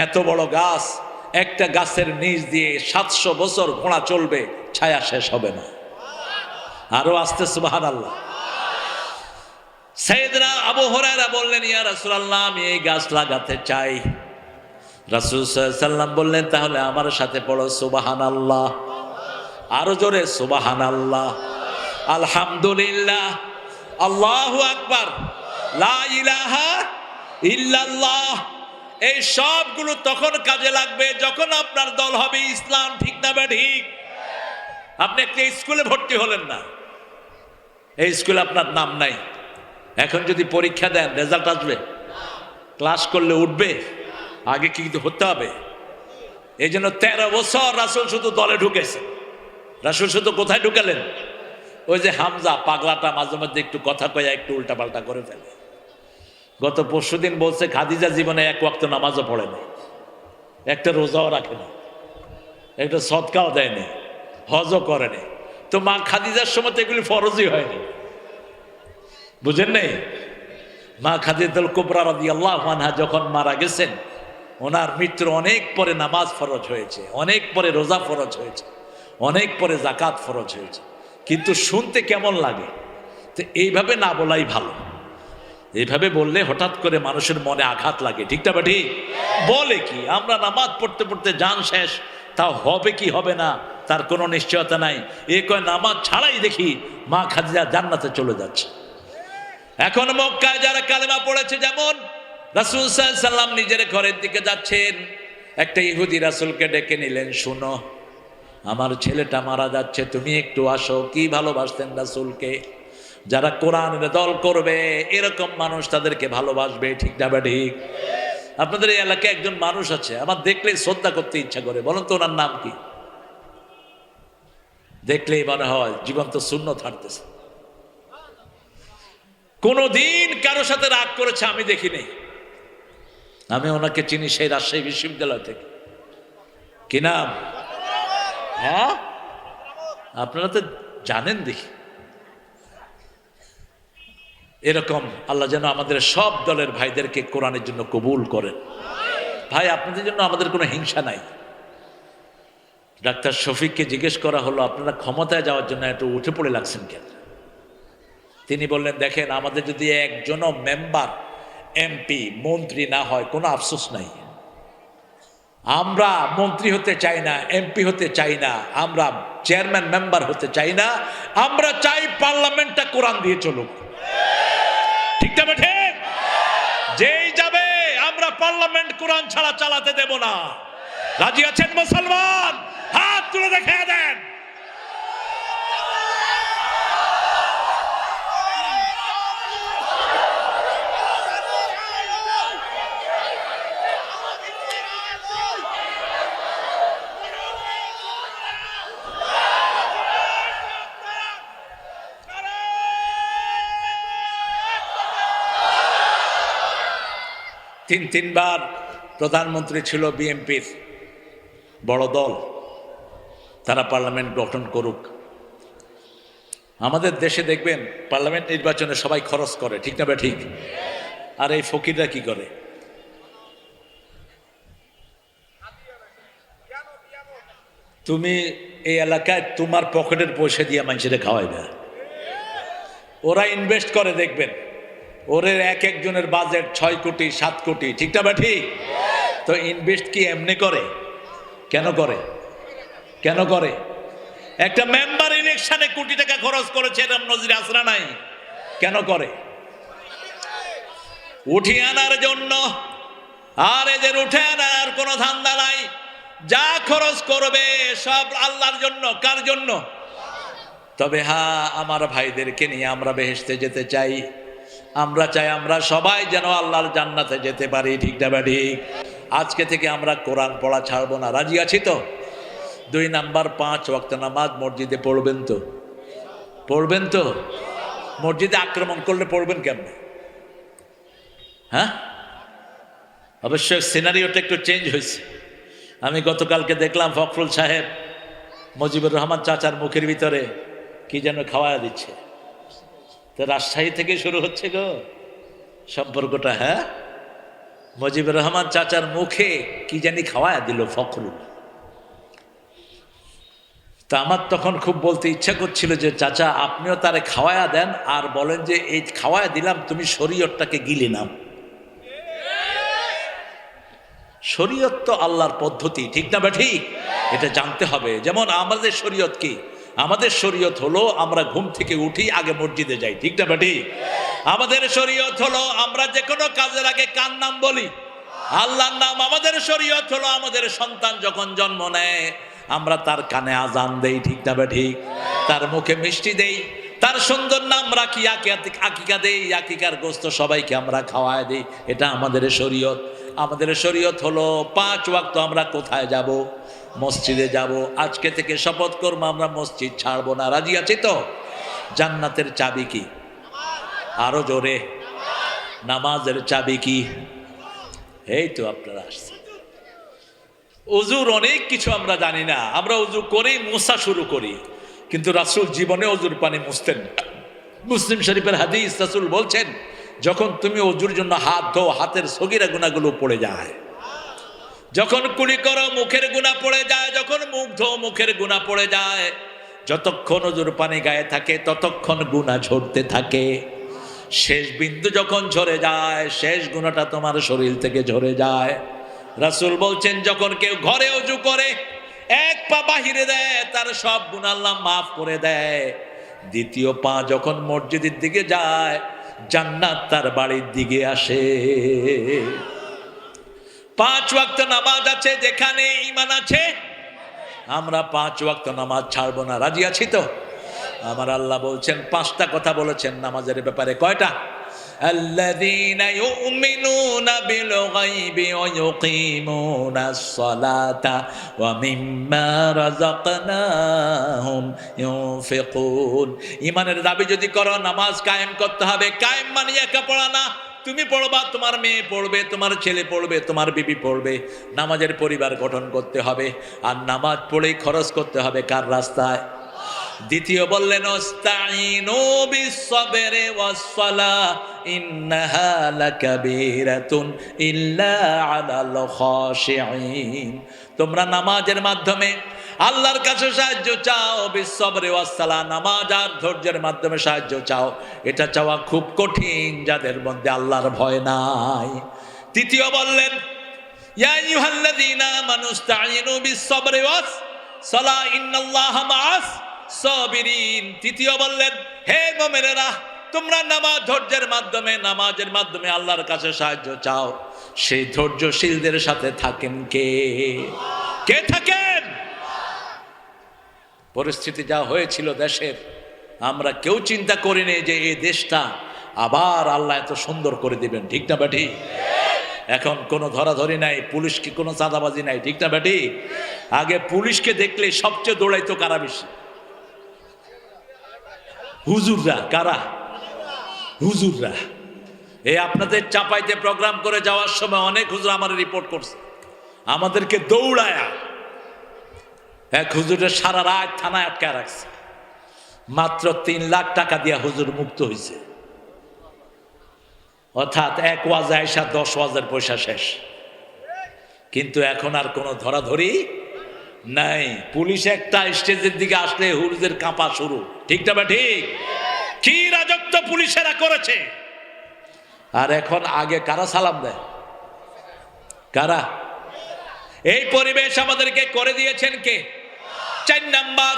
[SPEAKER 1] এত বড় গাছ, একটা গাছের নিচ দিয়ে 700 বছর ঘোড়া চলবে, ছায়া শেষ হবে না। আরো আসতে সুবহানাল্লাহ। সাইয়েদনা আবু হুরায়রা বললেন ইয়া রাসূলুল্লাহ আমি এই গাছ লাগাতে চাই। রাসূল সাল্লাল্লাহু আলাইহি ওয়াসাল্লাম বললেন তাহলে আমার সাথে পড়ো সুবহানাল্লাহ, আরো জোরে সুবহানাল্লাহ, আলহামদুলিল্লাহ, আল্লাহু আকবার, লা ইলাহা ইল্লাল্লাহ। এই সবগুলো তখন কাজে লাগবে যখন আপনার দল হবে ইসলাম, ঠিক না বে ঠিক? আপনি একটা স্কুলে ভর্তি হলেন না, এই স্কুলে আপনার নাম নাই, এখন যদি পরীক্ষা দেন রেজাল্ট আসবে? ক্লাস করলে উঠবে? আগে কি হতে হবে? এই জন্য 13 বছর রাসূল শুধু দলে ঢুকেছে। রাসূল শুধু কোথায় ঢুকালেন? ওই যে হামজা পাগলাটা মাঝে মধ্যে একটু কথা কয়া একটু উল্টাপাল্টা করে ফেলে। গত পরশুদিন বলছে খাদিজা জীবনে এক ওয়াক্ত নামাজও পড়ে না, একটা রোজাও রাখে না, একটা সদকাও দেয়নি, হজও করেনি। তো মা খাদিজার সময় তো এগুলি ফরজই হয়নি, বুঝেন নাই? মা খাদিজাতুল কুবরা রাদিয়াল্লাহু আনহা যখন মারা গেছেন, ওনার মৃত্যুর অনেক পরে নামাজ ফরজ হয়েছে, অনেক পরে রোজা ফরজ হয়েছে, অনেক পরে যাকাত ফরজ হয়েছে। কিন্তু শুনতে কেমন লাগে? তো এইভাবে না বলাই ভালো। এইভাবে বললে হঠাৎ করে মানুষের মনে আঘাত লাগে, ঠিক না বা ঠিক? বলে কি আমরা নামাজ পড়তে পড়তে জান শেষ, তা হবে কি হবে না তার কোনো নিশ্চয়তা নাই। এ কয় নামাজ ছাড়াই দেখি মা খাদিজা জান্নাতে চলে যাচ্ছে। এখন মক্কায় যারা কালেমা পড়েছে, যেমন রাসূল সাল্লাল্লাহু আলাইহি ওয়াসাল্লাম নিজের ঘরের দিকে যাচ্ছেন, একটা ইহুদি রাসূলকে ডেকে নিলেন, শুনো আমার ছেলেটা মারা যাচ্ছে, তুমি একটু আসো। কি ভালোবাসতেন রাসূলকে। যারা কোরআনের দল করবে এরকম মানুষ তাদেরকে ভালোবাসবে, ঠিক না ঠিক? আপনাদের এই এলাকায় একজন মানুষ আছে আমার দেখলেই শ্রদ্ধা করতে ইচ্ছা করে, বলুন তো ওনার নাম কি? দেখলেই মনে হয় জীবন্ত সুন্নত হাঁটতেছে। কোনদিন কারো সাথে রাগ করেছে আমি দেখিনি। আমি ওনাকে চিনি সেই রাজশাহী বিশ্ববিদ্যালয় থেকে। কি নাম? হ্যাঁ আপনারা তো জানেন দেখি। এরকম আল্লাহ যেন আমাদের সব দলের ভাইদেরকে কোরআনের জন্য কবুল করেন। ভাই আপনাদের জন্য আমাদের কোনো হিংসা নাই। ডাক্তার শফিককে জিজ্ঞেস করা হলো আপনারা ক্ষমতায় যাওয়ার জন্য একটু উঠে পড়ে লাগছেন কেন? তিনি বললেন দেখেন আমাদের যদি একজনও মেম্বার এমপি মন্ত্রী না হয় কোনো আফসোস নাই। আমরা মন্ত্রী হতে চাই না, এমপি হতে চাই না, আমরা চেয়ারম্যান মেম্বার হতে চাই না, আমরা চাই পার্লামেন্টটা কোরআন দিয়ে চলুক, ঠিক না ঠিক? যেই যাবে আমরা পার্লামেন্ট কোরআন ছাড়া চালাতে দেব না। রাজি আছেন মুসলমান? হাত তুলে দেখা দেন। তিনবার প্রধানমন্ত্রী ছিল বিএনপির, বড় দল, তারা পার্লামেন্ট গঠন করুক। আমাদের দেশে দেখবেন পার্লামেন্ট নির্বাচনে সবাই খরচ করে, ঠিক না ঠিক? আর এই ফকিররা কি করে? তুমি এই এলাকায় তোমার পকেটের পয়সা দিয়ে মানুষের খাওয়াইবে, ওরা ইনভেস্ট করে দেখবেন ওদের এক একজনের বাজেট 6 কোটি 7 কোটি, ঠিক না ঠিক? তো ইনভেস্ট কি এমনি করে? কেন করে? কেন করে? একটা মেম্বার ইলেকশনে কোটি টাকা খরচ করেছে, এরকম নজির আসরা নাই। কেন করে? উঠিয়ে আনার জন্য। আর এদের উঠে আনার কোনো ধান্দা নাই। যা খরচ করবে সব আল্লাহর জন্য। কার জন্য? তবে হ্যাঁ, আমার ভাইদেরকে নিয়ে আমরা বেহেশতে যেতে চাই। আমরা চাই আমরা সবাই যেন আল্লাহর জান্নাতে যেতে পারি। ঠিক না ঠিক? আজকে থেকে আমরা কোরআন পড়া ছাড়বো না। রাজি আছি তো? 2 নাম্বার, 5 ওয়াক্ত নামাজ মসজিদে পড়বেন তো? পড়বেন তো? মসজিদে আক্রমণ করলে পড়বেন কেমনে? হ্যাঁ, অবশ্যই সিনারিওটা একটু চেঞ্জ হয়েছে। আমি গতকালকে দেখলাম ফখরুল সাহেব মুজিবুর রহমান চাচার মুখের ভিতরে কি যেন খাওয়া দিচ্ছে। তো রাজশাহী থেকে শুরু হচ্ছে গো সম্পর্কটা। হ্যাঁ, মুজিবুর রহমান চাচার মুখে কি জানি খাওয়া দিল ফখরুল। তা আমার তখন খুব বলতে ইচ্ছা করছিল যে চাচা আপনিও তারে খাওয়ায়া দেন, আর বলেন যে এই খাওয়ায়া দিলাম, তুমি শরীয়তটাকে গিলে নাও। শরীয়ত তো আল্লাহর পদ্ধতি। ঠিক না ঠিক? এটা জানতে হবে। যেমন আমাদের শরীয়ত কি? আমাদের শরীয়ত হলো আমরা ঘুম থেকে উঠি আগে মসজিদে যাই। ঠিক না ঠিক? আমাদের শরীয়ত হলো আমরা যে কোনো কাজের আগে কার নাম বলি? আল্লাহর নাম। আমাদের শরীয়ত হলো আমাদের সন্তান যখন জন্ম নেয় আমরা তার কানে আজান দেই। ঠিক না ঠিক? তার মুখে মিষ্টি দেই, তার সুন্দর নাম রাখি, আকিকা দেই, আকিকার গোস্ত সবাইকে আমরা খাওয়ায় দিই। এটা আমাদের শরীয়ত। আমাদের শরীয়ত হলো 5 ওয়াক্ত আমরা কোথায় যাব? মসজিদে যাব। আজকে থেকে শপথ করবো আমরা মসজিদ ছাড়বো না। রাজি আছি তো? জান্নাতের চাবি কি? আরো জোরে। নামাজের চাবি কি? এই তো আপনারা আসছে। উজুর অনেক কিছু আমরা জানি না। আমরা উজু করেই মুছা শুরু করি, কিন্তু রাসূল জীবনে উজুর পানি মুছতেন না। মুসলিম শরীফের হাদিস, রাসূল বলছেন যখন তুমি ওযুর জন্য হাত ধো হাতের সগীরা গুনাহগুলো পড়ে যায়। যখন কুলি করো মুখের গুনাহ পড়ে যায়। যখন মুখ ধো মুখের গুনাহ পড়ে যায়। যতক্ষণ ওযুর পানি গায়ে থাকে ততক্ষণ গুনাহ ঝরতে থাকে। শেষ বিন্দু যখন ঝরে যায়, শেষ গুনাহটা তোমার শরীর থেকে ঝরে যায়। রাসূল বলছেন যখন কেউ ঘরে ওযু করে এক পা বাহিরে দেয় তার সব গুনাহ আল্লাহ মাফ করে দেয়। দ্বিতীয় পা যখন মসজিদের দিকে যায় জান্নাত তার বাড়ির দিকে আসে। 5 ওয়াক্ত নামাজ আছে যেখানে ঈমান আছে। আমরা 5 ওয়াক্ত নামাজ ছাড়বো না। রাজি আছি তো? আমার আল্লাহ বলছেন 5টা কথা বলেছেন নামাজের ব্যাপারে। কয়টা? আল্লাযীনা ইউমিনুনা বিল গায়বি ওয়া ইউকিমুনাস সালাতা ওয়া মিম্মা রাযাকনাহুম ইউনফিকুন। ঈমানের দাবি যদি করো নামাজ কায়েম করতে হবে। কায়েম মানে একা পড়া না। তুমি পড়বা, তোমার মেয়ে পড়বে, তোমার ছেলে পড়বে, তোমার বিবি পড়বে। নামাজের পরিবার গঠন করতে হবে। আর নামাজ পড়েই খরচ করতে হবে কার রাস্তায়? দ্বিতীয় বললেন ওয়াস্তাঈনু বিস-সাবরি ওয়াস-সালাহ ইন্নাহা লাকাবীরাতুন ইল্লা আলাল খাশিঈন। তোমরা নামাজের মাধ্যমে আল্লাহর কাছে সাহায্য চাও। বিস-সাবরি ওয়াস-সালাহ, নামাজ আর ধৈর্যের মাধ্যমে সাহায্য চাও। এটা চাওয়া খুব কঠিন যাদের মধ্যে আল্লাহর ভয় নাই। তৃতীয় বললেন ইয়া আইয়ুহাল্লাযীনা আমানু ইসতাঈনু বিস-সাবরি ওয়াস-সালাহ ইন্নাল্লাহা মা'আস সাবিরিন। তৃতীয় বললেন হে মুমিনেরা তোমরা নামাজ ধৈর্যের মাধ্যমে নামাজের মাধ্যমে আল্লাহর কাছে সাহায্য চাও। সেই ধৈর্যশীলদের সাথে থাকেন কে? কে থাকেন? পরিস্থিতি যা হয়েছিল দেশের, আমরা কেউ চিন্তা করিনি যে এই দেশটা আবার আল্লাহ এত সুন্দর করে দিবেন। ঠিক না বেটি? এখন কোনো ধরাধরি নাই, পুলিশকে কোনো চাঁদাবাজি নাই। ঠিক না বেটি? আগে পুলিশকে দেখলে সবচেয়ে দৌড়াইতো কারা বেশি? হুজুররা। কারা? হুজুররা। এই আপনাদের চাপাইতে প্রোগ্রাম করে যাওয়ার সময় অনেক হুজুর আমার রিপোর্ট করছে আমাদেরকে দৌড়ায়া। এক হুজুরের সারা রাত থানায় আটকায় রাখছে। মাত্র 3 লাখ টাকা দিয়া হুজুর মুক্ত হয়েছে। অর্থাৎ 1 ওয়াজে আইসা 10 ওয়াজের পয়সা শেষ। কিন্তু এখন আর কোনো ধরাধরি নাই। পুলিশ একটা স্টেজের দিকে আসলে হুজুরের কাঁপা শুরু। ঠিক না বা ঠিক? কি রাজত্ব পুলিশেরা করেছে। আর এখন আগে কারা সালাম দেয়? কারা? এই পরিবেশ আমাদেরকে করে দিয়েছেন কে? 4 নাম্বার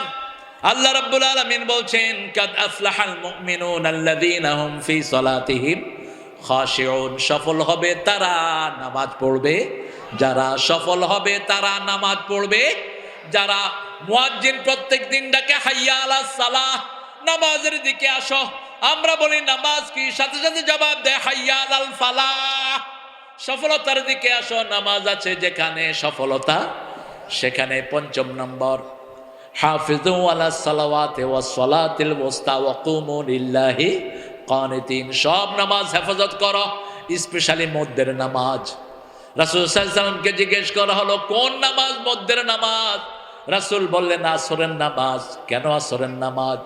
[SPEAKER 1] আল্লাহ রাব্বুল আলামিন বলছেন কাদ আফলাহাল মুমিনুন আল্লাযীনা হুম ফি সালাতিহিম খাশিউন। সফল হবে তারা নামাজ পড়বে যারা, সফল হবে তারা নামাজ পড়বে যারা। মুয়াজ্জিন প্রত্যেকদিন ডাকে হাইয়া আলাস সালাহ, নামাজের দিকে আসো। আমরা বলি নামাজ কি, সাথে সাথে জবাব দেয় হাইয়া আলাল ফালাহ, সফলতার দিকে আসো। নামাজ আছে যেখানে সফলতা সেখানে। ৫ম নম্বর, হাফিজু আলাস সালাওয়াতি ওয়াস সালাতিল ওয়াসতা ওয়া কুমু লিল্লাহি কানিতিন। সব নামাজ হেফাজত করো, স্পেশালি মধ্যের নামাজ। রাসূল সাল্লাল্লাহু আলাইহি ওয়াসাল্লামকে জিজ্ঞেস করা হলো কোন নামাজ মধ্যের নামাজ? রাসূল বললেন আসরের নামাজ। কেন আসরের নামাজ?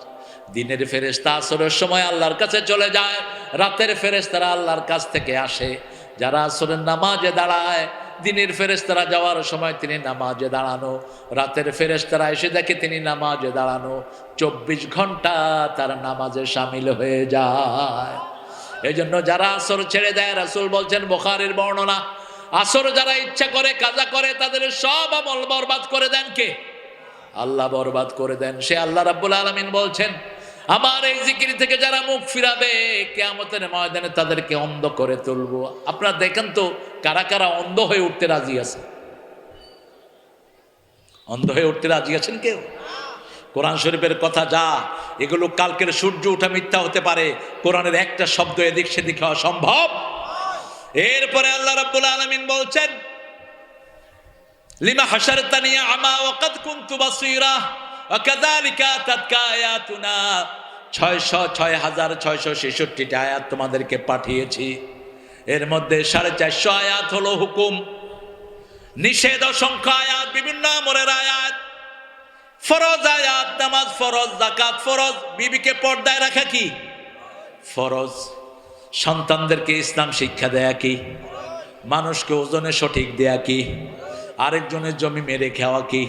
[SPEAKER 1] দিনের ফেরেশতা আসরের সময় আল্লাহর কাছে চলে যায়, রাতের ফেরেশতারা আল্লাহর কাছ থেকে আসে। যারা আসরের নামাজে দাঁড়ায়, দিনের ফেরেশতারা যাওয়ার সময় তিনি নামাজে দাঁড়ানো, রাতের ফেরেশতারা এসে দেখে তিনি নামাজে দাঁড়ানো, 24 ঘন্টা তার নামাজে শামিল হয়ে যায়। এই জন্য যারা আসর ছেড়ে দেয়, রাসূল বলছেন বুখারীর বর্ণনা, আসর যারা ইচ্ছা করে কাজা করে তাদের সব আমল বরবাদ করে দেন কে? আল্লাহ বরবাদ করে দেন। সে আল্লাহ রাব্বুল আলামিন বলছেন আমার এই জিকির থেকে যারা মুখ ফিরাবে কিয়ামতের ময়দানে তাদেরকে অন্ধ করে তুলবো। আপনারা দেখেন তো কারা কারা অন্ধ হয়ে উঠতে রাজি আছে? অন্ধ হয়ে উঠতে রাজি আছেন কেউ? কোরআন শরীফের কথা যা, এগুলো কালকের সূর্য ওঠা মিথ্যা হতে পারে, কোরআনের একটা শব্দ এদিক সেদিক হওয়া সম্ভব। এরপরে আল্লাহ রাব্বুল আলামিন বলছেন লিমা হাশারতানি আমা ওয়া কাদ কুনতু বাসীরা ওয়া কাযালিকা আতাতকা আয়াতুনা। ৬৬৬৬৬৬টা আয়াত তোমাদেরকে পাঠিয়েছি, এর মধ্যে 450 আয়াত হলো হুকুম, নিষেধ অসংখ্য আয়াত, বিভিন্ন আমরের আয়াত, ফরজ আয়াত, নামাজ ফরজ, যাকাত ফরজ, বিবিকে পর্দায় রাখা কি ফরজ, সন্তানদেরকে ইসলাম শিক্ষা দেয়া কি, মানুষকে ওজনে সঠিক দেয়া কি, আরেকজনের জমি মেরে খাওয়া কি।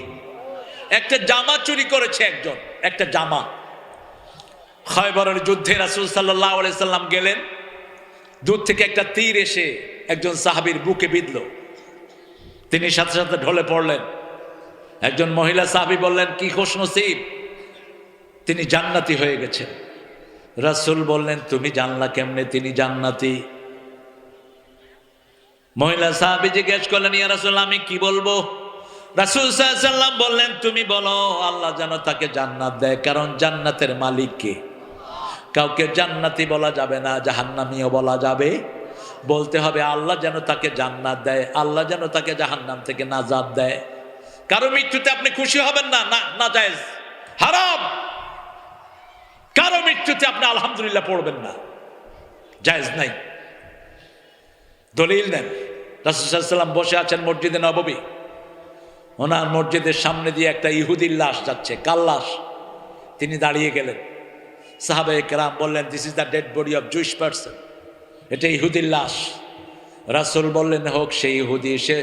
[SPEAKER 1] একটা জামা চুরি করেছে একজন, একটা জামা। খয়বরের যুদ্ধে রাসূল সাল্লাল্লাহু আলাইহি সাল্লাম গেলেন, দূর থেকে একটা তীর এসে একজন সাহাবীর বুকে বিঁধল, তিনি সাথে সাথে ঢলে পড়লেন। একজন মহিলা সাহাবী বললেন কি খুশনসিব, তিনি জান্নাতি হয়ে গেছেন। রাসূল বললেন তুমি জানলা কেমনে তিনি জান্নাতি? মহিলা সাহাবী জিজ্ঞেস করলেন ইয়া রাসূলুল্লাহ আমি কি বলবো? রাসূল সাল্লাল্লাহু আলাইহি ওয়াসাল্লাম বললেন তুমি বলো আল্লাহ যেন তাকে জান্নাত দেয়, কারণ জান্নাতের মালিক কে? কাউকে জান্নাতি বলা যাবে না, জাহান্নামীও বলা যাবে। বলতে হবে আল্লাহ যেন তাকে জান্নাত দেয়, আল্লাহ যেন তাকে জাহান্নাম থেকে নাজাত দেয়। কারো মৃত্যুতে আপনি খুশি হবেন না, না নাজায়েজ, হারাম। কারো মৃত্যুতে আপনি আলহামদুলিল্লাহ পড়বেন না, জায়েজ নাই। দলিল নেন। রাসূল সাল্লাল্লাহু আলাইহি ওয়াসাল্লাম বসে আছেন মসজিদে নববী, ওনার মসজিদের সামনে দিয়ে একটা ইহুদির লাশ যাচ্ছে, কাল লাশ। তিনি দাঁড়িয়ে গেলেন, সাহাবায়ে কেরাম বললেন this is the dead body of Jewish person, এটা ইহুদির লাশ। রাসূল বললেন হোক সেই ইহুদি, সে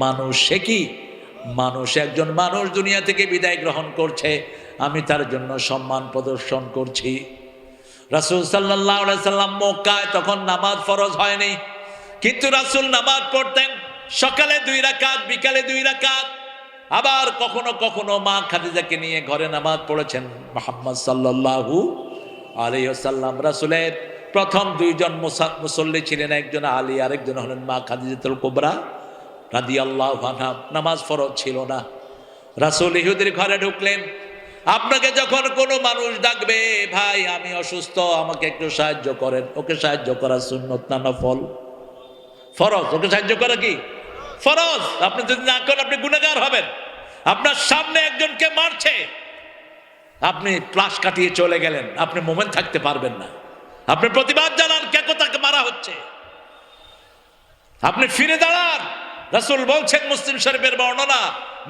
[SPEAKER 1] মানুষ, সে কি মানুষ, একজন মানুষ দুনিয়া থেকে বিদায় গ্রহণ করছে, আমি তার জন্য সম্মান প্রদর্শন করছি। রাসূল সাল্লাল্লাহু আলাইহি সাল্লাম মক্কায় তখন নামাজ ফরজ হয়নি, কিন্তু রাসূল নামাজ পড়তেন, সকালে 2 রাকাত, বিকালে 2 রাকাত। আবার কখনো কখনো মা খাদিজাকে নিয়ে ঘরে নামাজ পড়েছেন মুহাম্মদ সাল্লাল্লাহু আলাইহি ওয়াসাল্লাম। রাসূলের প্রথম 2 জন মুসল্লি ছিলেন, একজন আলী, আরেকজন হলেন মা খাদিজাতুল কুবরা রাদিয়াল্লাহু আনহা। নামাজ ফরজ ছিল না। রাসূল ইহুদির ঘরে ঢুকলেন। আপনাকে যখন কোনো মানুষ ডাকবে ভাই আমি অসুস্থ আমাকে একটু সাহায্য করেন, ওকে সাহায্য করা সুন্নত না নফল? ফরজ। ওকে সাহায্য করা কি ফরজ। আপনি যদি না করেন আপনি গুনাহগার হবেন। আপনার সামনে একজনকে মারছে, আপনি প্লাস কাটিয়ে চলে গেলেন, আপনি মোমেন্ট থাকতে পারবেন না। আপনি প্রতিবাদ জানান কে কোথাকে মারা হচ্ছে, আপনি ফিরে দাঁড়ান। রাসূল বলছেন মুসলিম শরীফের বর্ণনা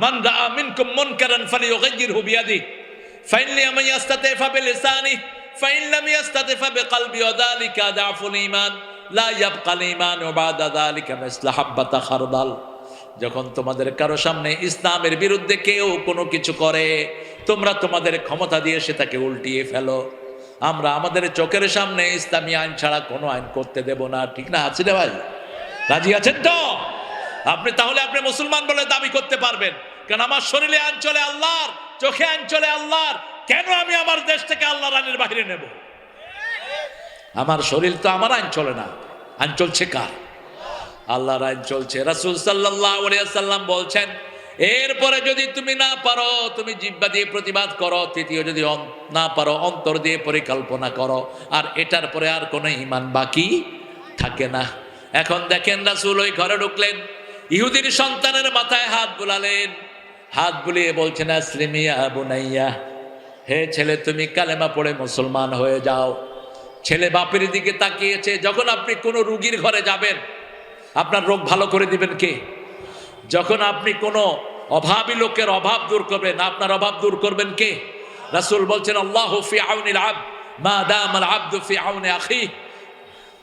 [SPEAKER 1] মান রাআ মিনকুম মুনকারান ফালিয়ুগাইয়িরহু বিয়াদিহি ফাইন লাম ইয়াস্তাতি ফাবিলিসানিহি ফাইন লাম ইয়াস্তাতি ফাবিকলবিহি ওয়া যালিকা দাফুল ঈমান লা ইয়াবকাল ঈমানু বাদা যালিকা মিসলা হাব্বাতা খারদাল। যখন তোমাদের কারো সামনে ইসলামের বিরুদ্ধে কেউ কোনো কিছু করে, তোমরা তোমাদের ক্ষমতা দিয়ে সেটাকে উল্টিয়ে ফেলো। আমরা আমাদের চোখের সামনে ইসলামী আইন ছাড়া কোনো আইন করতে দেব না, ঠিক না? আছে রে ভাই, রাজি আছেন তো? আপনি তাহলে আপনি মুসলমান বলে দাবি করতে পারবেন, কারণ আমার শরীরে আইন চলে আল্লাহর, চোখে আইন চলে আল্লাহর, কেন আমি আমার দেশ থেকে আল্লাহর আইনের বাইরে নেব? আমার শরীর তো আমার আইন চলে না, আইন চলছে কার? আল্লাহর আইন চলছে। রাসূল সাল্লাল্লাহু আলাইহি ওয়াসাল্লাম বলছেন, এরপরে যদি তুমি না পারো তুমি জিহ্বা দিয়ে প্রতিবাদ করো, তৃতীয় যদি না পারো অন্তর দিয়ে পরিকল্পনা করো, আর এটার পরে আর কোনো ঈমান বাকি থাকে না। এখন দেখেন রাসূল ওই ঘরে ঢুকলেন, ইহুদির সন্তানের মাথায় হাত বুলালেন, হাত বুলিয়ে বলছেন আসলিমি ইয়া বুনাইয়া, হে ছেলে তুমি কালেমা পড়ে মুসলমান হয়ে যাও। ছেলে বাপের দিকে তাকিয়েছে। যখন আপনি কোনো রোগীর ঘরে যাবেন, আপনার রোগ ভালো করে দিবেন কে? যখন আপনি কোনো অভাবী লোকের অভাব দূর করবেন, আপনার অভাব দূর করবেন কে? রাসূল বলছেন আল্লাহু ফি আউনিল আবদ মা দামাল আবদু ফি আউনি আখি।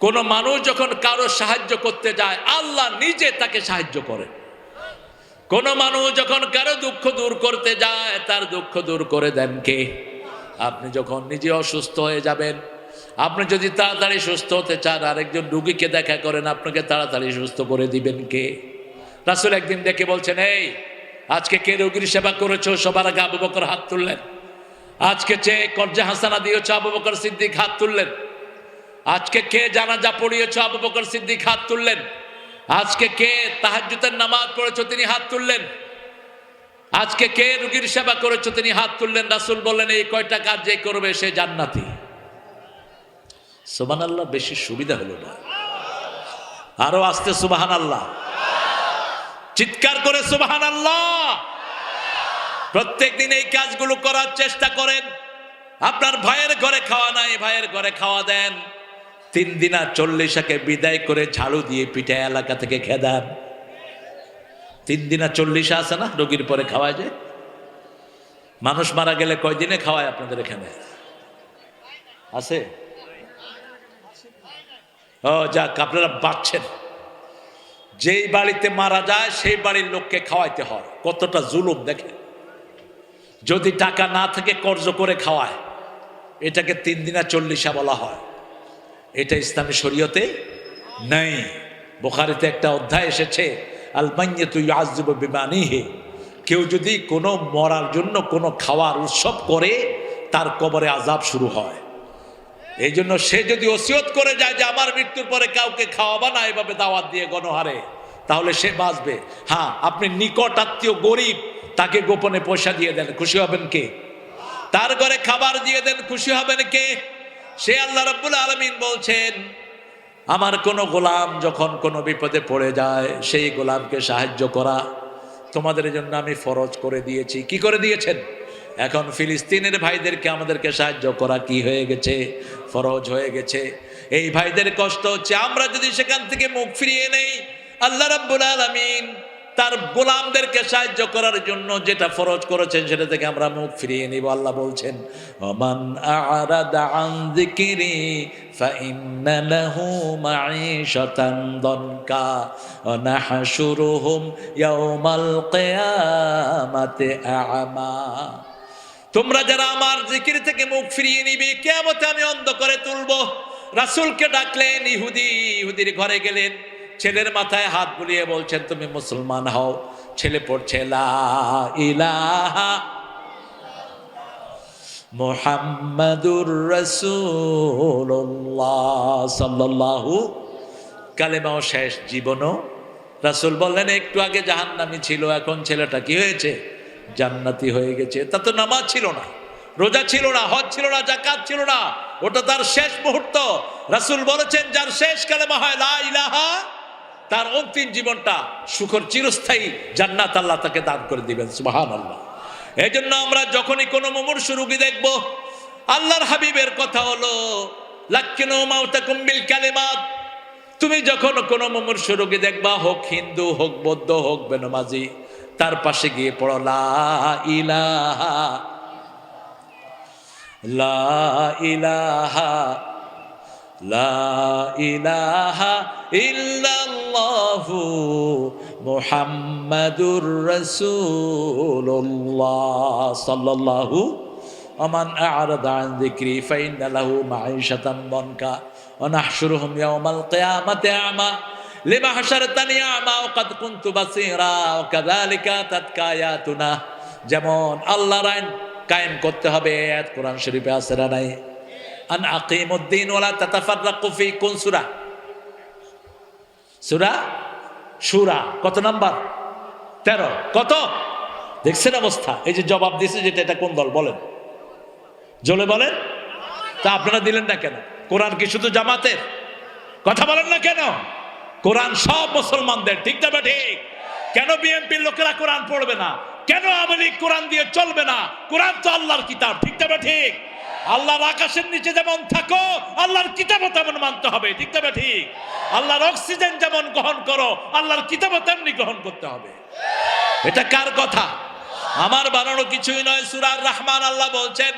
[SPEAKER 1] কোন মানুষ যখন কারো সাহায্য করতে যায় আল্লাহ নিজে তাকে সাহায্য করেন। কোন মানুষ যখন কারো দুঃখ দূর করতে যায় তার দুঃখ দূর করে দেন কে? আপনি যখন নিজে অসুস্থ হয়ে যাবেন, আপনি যদি তাড়াতাড়ি সুস্থ হতে চান, আরেকজন রোগীকে দেখা করেন, আপনাকে তাড়াতাড়ি সুস্থ করে দিবেন কে? রাসূল একদিন ডেকে বলছেন, এই আজকে কে রোগীর সেবা করেছো? সবার আগে আবু বকর হাত তুললেন। আজকে চেয়ে কর্জা হাসানা দিয়েছ? আবু বকর সিদ্দিক হাত তুললেন। আজকে কে জানাজা পড়িয়েছ? আবু বকর সিদ্দিক হাত তুললেন। আজকে কে তাহাজ্জুদের নামাজ পড়েছো? তিনি হাত তুললেন। আজকে কে রোগীর সেবা করেছো? তিনি হাত তুললেন। রাসূল বললেন, এই কয়টা কাজ যে করবে সে জান্নাতি। সুবহানাল্লাহ, বেশি সুবিধা হলো না? আরো আস্তে সুবহানাল্লাহ, চিৎকার করে সুবহানাল্লাহ। প্রত্যেক দিন এই কাজগুলো করার চেষ্টা করেন। আপনার ভাইয়ের ঘরে খাওয়া নাই, ভাইয়ের ঘরে খাওয়া দেন। 3 দিনা 40টাকে বিদায় করে ঝাড়ু দিয়ে পিঠা এলাকা থেকে খেদান। 3 দিনা 40 আছে না, রোগীর পরে খাওয়ায় যায়। মানুষ মারা গেলে কয়দিনে খাওয়ায় আপনাদের এখানে? আছে? ও যাক, আপনারা বাঁচছেন। যেই বাড়িতে মারা যায় সেই বাড়ির লোককে খাওয়াইতে হয়। কতটা জুলুম দেখে। যদি টাকা না থাকে কর্জ করে খাওয়ায়, এটাকে 3 দিনা 40 বলা হয়। এটা ইসলামী শরীয়তে নেই। বুখারীতে একটা অধ্যায় এসেছে, আল মাইয়াতু ইউআযযিবু বিমানিহি। কেউ যদি কোনো মরার জন্য কোনো খাওয়ার উৎসব করে তার কবরে আযাব শুরু হয়। এই জন্য সে যদি ওসিয়ত করে যায় যে আমার মৃত্যুর পরে কাউকে খাওয়াবা না এভাবে দাওয়াত দিয়ে গণহারে, তাহলে সে বাঁচবে। হ্যাঁ, আপনি নিকট আত্মীয় গরিব তাকে গোপনে পয়সা দিয়ে দেন, খুশি হবেন কে? তার ঘরে খাবার দিয়ে দেন, খুশি হবেন কে? সে আল্লাহ রাব্বুল আলামিন বলছেন, আমার কোন গোলাম যখন কোনো বিপদে পড়ে যায় সেই গোলামকে সাহায্য করা তোমাদের জন্য আমি ফরজ করে দিয়েছি। কি করে দিয়েছেন? এখন ফিলিস্তিনের ভাইদেরকে আমাদেরকে সাহায্য করা কি হয়ে গেছে? ফরজ হয়ে গেছে। এই ভাইদের কষ্ট হচ্ছে, আমরা যদি সেখান থেকে মুখ ফিরিয়ে নেই, আল্লাহ রাব্বুল আলামিন তার গোলামদেরকে সাহায্য করার জন্য যেটা ফরজ করেছেন সেটা থেকে আমরা মুখ ফিরিয়ে নিব। আল্লাহ বলছেন, ওমান আ'রাদা আন যিকরি ফাইন্না লাহু মাঈশাতান দনকা ওয়া নাহশুরুহুম ইয়াওমাল কিয়ামাতি আ'মা। তোমরা যারা আমার জিকির থেকে মুখ ফিরিয়ে নিবে, কিয়ামতে আমি অন্ধ করে তুলবো। রাসূলকে ডাকলেন, ইহুদির ঘরে গেলেন, ছেলের মাথায় হাত বুলিয়ে বলছেন তুমি মুসলমান হও। ছেলে পড়ছে লা ইলাহা মুহাম্মাদুর রাসূলুল্লাহ সাল্লাল্লাহু। কালেমাও শেষ, জীবনও। রাসূল বললেন একটু আগে জাহান্নামী ছিল, এখন ছেলেটা কি হয়েছে? জান্নাতি হয়ে গেছে। তা তো নামাজ ছিল না, রোজা ছিল না, হজ ছিল না, যাকাত ছিল না, ওটা তার শেষ মুহূর্ত। রাসূল বলেছেন যার শেষ কালেমা হয় লা ইলাহা, তার অন্তিম জীবনটা সুখর চিরস্থায়ী জান্নাত আল্লাহ তাকে দান করে দিবেন। সুবহানাল্লাহ। এই জন্য আমরা যখনই কোনো মুমূর্ষু রোগী দেখবো, আল্লাহর হাবিবের কথা হলো লাক্কিনু মাউতাকুম বিল কালিমাত। তুমি যখন কোনো মুমূর্ষু রোগী দেখবা, হোক হিন্দু, হোক বৌদ্ধ, হোক বেনামাজি, তার পাশে গিয়ে পড়ো লা ইলাহা লা ইলাহা লা ইলাহা ইল্লাল্লাহু মুহাম্মাদুর রাসূলুল্লাহ সাল্লাল্লাহু। ওমান আ'রাদা আন যিকরি ফাইন্না লাহু মাঈশাতান দনকা ওয়া নাহশুরুহুম ইয়াওমাল কিয়ামাতি আ'মা লিমা হাশারতানি আ'মা ওয়া কাদ কুনতু বাসীরা ওয়া কাযালিকা তাতকা আয়াতুনা। যেমন আল্লাহর আইন কায়েম করতে হবে। আয়াত কোরআন শরীফে আছে না নাই? আন আকিমুদ্দিন ওয়ালা তাতাফাররাকু ফি, কোন সূরা? সূরা সূরা কত নাম্বার? 13। কত? দেখছেন অবস্থা? এই যে জবাব দিয়েছে যেটা, এটা কোন দল বলেন? জলে বলেন। তা আপনারা দিলেন না কেন? কোরআন কি শুধু জামাতের? কথা বলেন না কেন? কোরআন সব মুসলমানদের, ঠিক না ঠিক? কেন বিএনপির লোকেরা কোরআন পড়বে না? কেন আওয়ামী লীগ কোরআন দিয়ে চলবে না? কোরআন তো আল্লাহর কিতাব, ঠিক না ঠিক? আল্লাহর আকাশের নিচে যেমন থাকো, আল্লাহর কিতাবও তেমন মানতে হবে, ঠিক না ঠিক? আল্লাহর অক্সিজেন যেমন গ্রহণ করো, আল্লাহর কিতাবও তেমনি গ্রহণ করতে হবে। এটা কার কথা? আমার বানানো কিছুই নয়। সূরা আর রহমান আল্লাহ বলছেন,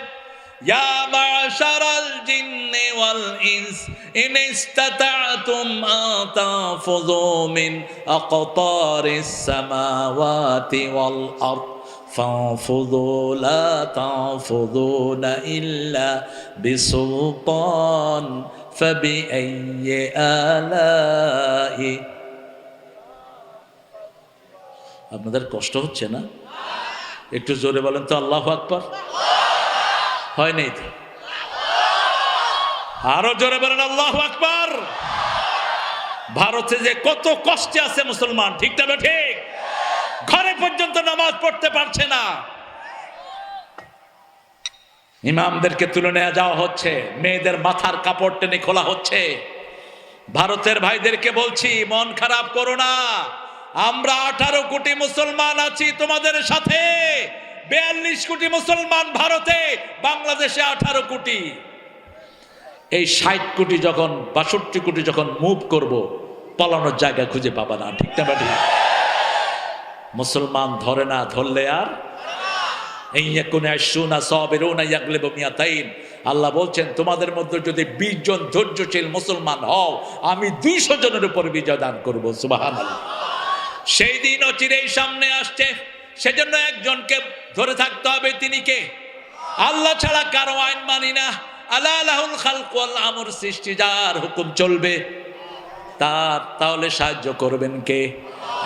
[SPEAKER 1] ইয়া মাশারাল জিন্নি ওয়াল ইনস ইন ইসতাতা'তুম আন তানফুযু মিন আকতারিস সামাওয়াতি ওয়াল আরদ ফানফুযু লা তানফুযুনা ইল্লা বিসুলতান ফাবিআইয়ি আলাই। আপনাদের কষ্ট হচ্ছে না? একটু জোরে বলেন তো আল্লাহু আকবার। হয় নাই তো? আরো জোরে বলেন আল্লাহু আকবার। ভারতে যে কত কষ্টে আছে মুসলমান, ঠিক না ঠিক? ঘরে পর্যন্ত নামাজ পড়তে পারছে না। ইমামদেরকে তুলে নিয়ে যাওয়া হচ্ছে, মেয়েদের মাথার কাপড় টেনে খোলা হচ্ছে। ভারতের ভাইদেরকে বলছি, মন খারাপ করো না। আমরা 18 কোটি মুসলমান আছি তোমাদের সাথে। 42 কোটি মুসলমান ভারতে, বাংলাদেশে 18 কোটি। এই 60 কোটি যখন 62 কোটি যখন মুভ করব, পালানোর জায়গা খুঁজে পাবা না, ঠিক না ঠিক? মুসলমান ধরে না, ধরলে আর আল্লাহ বলছেন, তোমাদের মধ্যে যদি 20 জন ধৈর্যশীল মুসলমান হও, আমি 200 জনের উপর বিজয় দান করবো। সুবহানাল্লাহ। সেই দিন অচিরেই সামনে আসছে, সেজন্য একজনকে ধরে থাকতে হবে। তিনি কে? আল্লাহ ছাড়া কারো আইন মানি না। আলা লাহুল খালকু ওয়াল আমর, সৃষ্টি যার হুকুম চলবে তার। তাহলে সাহায্য করবেন কে?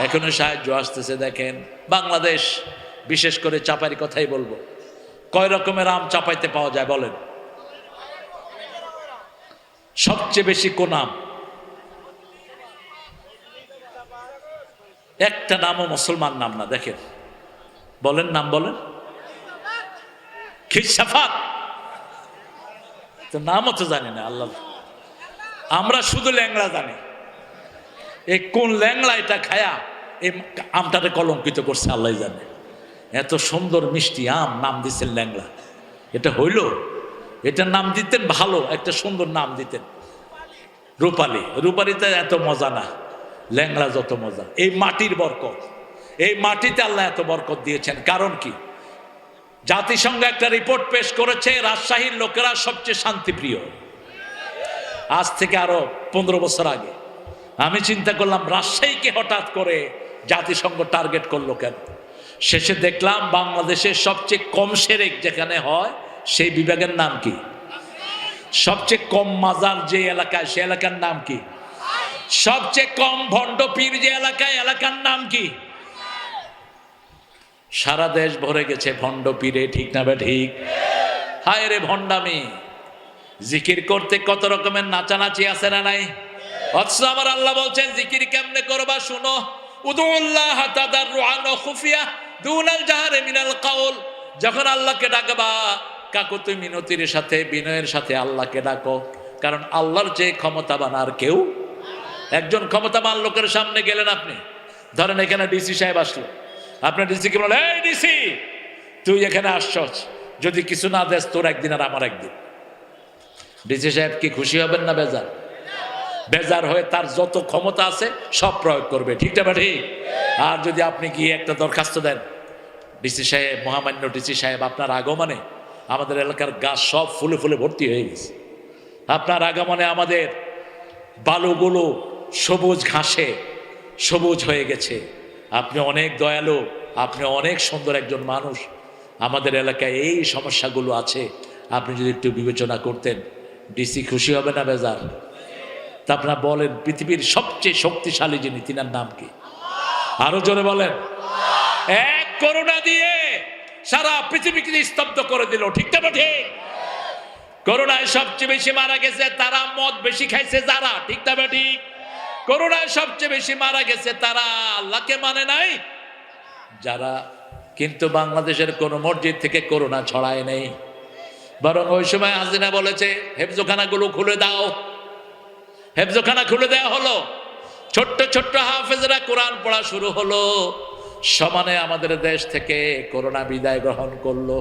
[SPEAKER 1] এখনো সাহায্য আসতেছে। দেখেন বাংলাদেশ, বিশেষ করে চাপাইয়ের কথাই বলবো। কয় রকমের আম চাপাইতে পাওয়া যায় বলেন? সবচেয়ে বেশি কোন আম? একটা নামও মুসলমান নাম না। দেখেন, বলেন নাম বলেন। খিরসাফাত তো নামও তো জানি না আল্লাহ। আমরা শুধু ল্যাংড়া জানি। এই কোন ল্যাংড়া এটা খায়া এই আমটাকে কলঙ্কিত করছে আল্লাহ জানে। এত সুন্দর মিষ্টি আম, নাম দিচ্ছেন ল্যাংড়া। এটা হইল? এটার নাম দিতেন ভালো একটা সুন্দর নাম দিতেন, রূপালী। রূপালীতে এত মজা না, ল্যাংড়া যত মজা। এই মাটির বরকত, এই মাটিতে আল্লাহ এত বরকত দিয়েছেন। কারণ কি? জাতিসংঘ একটা রিপোর্ট পেশ করেছে, রাজশাহীর লোকেরা সবচেয়ে শান্তিপ্রিয়। আজ থেকে আরো 15 বছর আগে আমি চিন্তা করলাম, রাজশাহীকে হঠাৎ করে জাতিসংঘ টার্গেট করলো কেন? শেষে দেখলাম বাংলাদেশের সবচেয়ে কম সেরেক যেখানে হয় সেই বিভাগের নাম কি? সবচেয়ে কম মাজার যে এলাকায়, সে এলাকার নাম কি? সবচেয়ে কম ভণ্ড পীর যে এলাকায়, এলাকার নাম কি? সারা দেশ ভরে গেছে ভণ্ড পীরে, ঠিক না ঠিক? হায় রে ভণ্ডামি! জিকির করতে কত রকমের নাচানাচি আছে না নাই? অথচ আমার আল্লাহ বলছেন জিকির কেমনে করবা শুনো। উদুল্লাহ তাদাররুআন ওয়া খুফিয়া দুনাল জাহরি মিনাল কাউল। যখন আল্লাহকে ডাকবা, কাকুতি মিনতির সাথে, বিনয়ের সাথে আল্লাহকে ডাকো। কারণ আল্লাহর যে ক্ষমতাবান আর কেউ। একজন ক্ষমতাবান লোকের সামনে গেলেন আপনি, ধরেন এখানে ডিসি সাহেব আসলো, আপনার ডিসিকে বলেন, এই ডিসি তুই এখানে আসছস, যদি কিছু না দেস তোর একদিন আর আমার একদিন। ডিসি সাহেব কি খুশি হবেন না বেজার? বেজার হয়ে তার যত ক্ষমতা আছে সব প্রয়োগ করবে, ঠিক না ঠিক? আর যদি আপনি গিয়ে একটা দরখাস্ত দেন, ডিসি সাহেব, মহামান্য ডিসি সাহেব, আপনার আগমনে আমাদের এলাকার গাছ সব ফুলে ফুলে ভর্তি হয়ে গেছে, আপনার আগমনে আমাদের বালুগুলো সবুজ ঘাসে সবুজ হয়ে গেছে, আপনি অনেক দয়ালু, আপনি অনেক সুন্দর একজন মানুষ, আমাদের এলাকায় এই সমস্যাগুলো আছে, আপনি যদি একটু বিবেচনা করতেন, ডিসি খুশি হবে না বেজার? তা আপনারা বলেন, পৃথিবীর সবচেয়ে শক্তিশালী যিনি, তিনার নাম কি? আরো জোরে বলেন। এক করোনা দিয়ে সারা পৃথিবীকে স্তব্ধ করে দিল। ঠিক না ঠিক? করোনায় সবচেয়ে বেশি মারা গেছে তারা মদ বেশি খাইছে যারা। ঠিক না ঠিক? করোনায় সবচেয়ে বেশি মারা গেছে তারা আল্লাহকে মানে নাই যারা। কিন্তু বাংলাদেশের কোন মসজিদ থেকে করোনা ছড়ায় নেই, বরং ওই সময় হাসিনা বলেছে হেফজখানাগুলো খুলে দাও। হেফজখানা খুলে দেওয়া হলো, ছোট্ট ছোট্ট হাফেজরা কোরআন পড়া শুরু হলো। সমানে আমাদের দেশ থেকে করোনা বিদায় গ্রহণ করলো।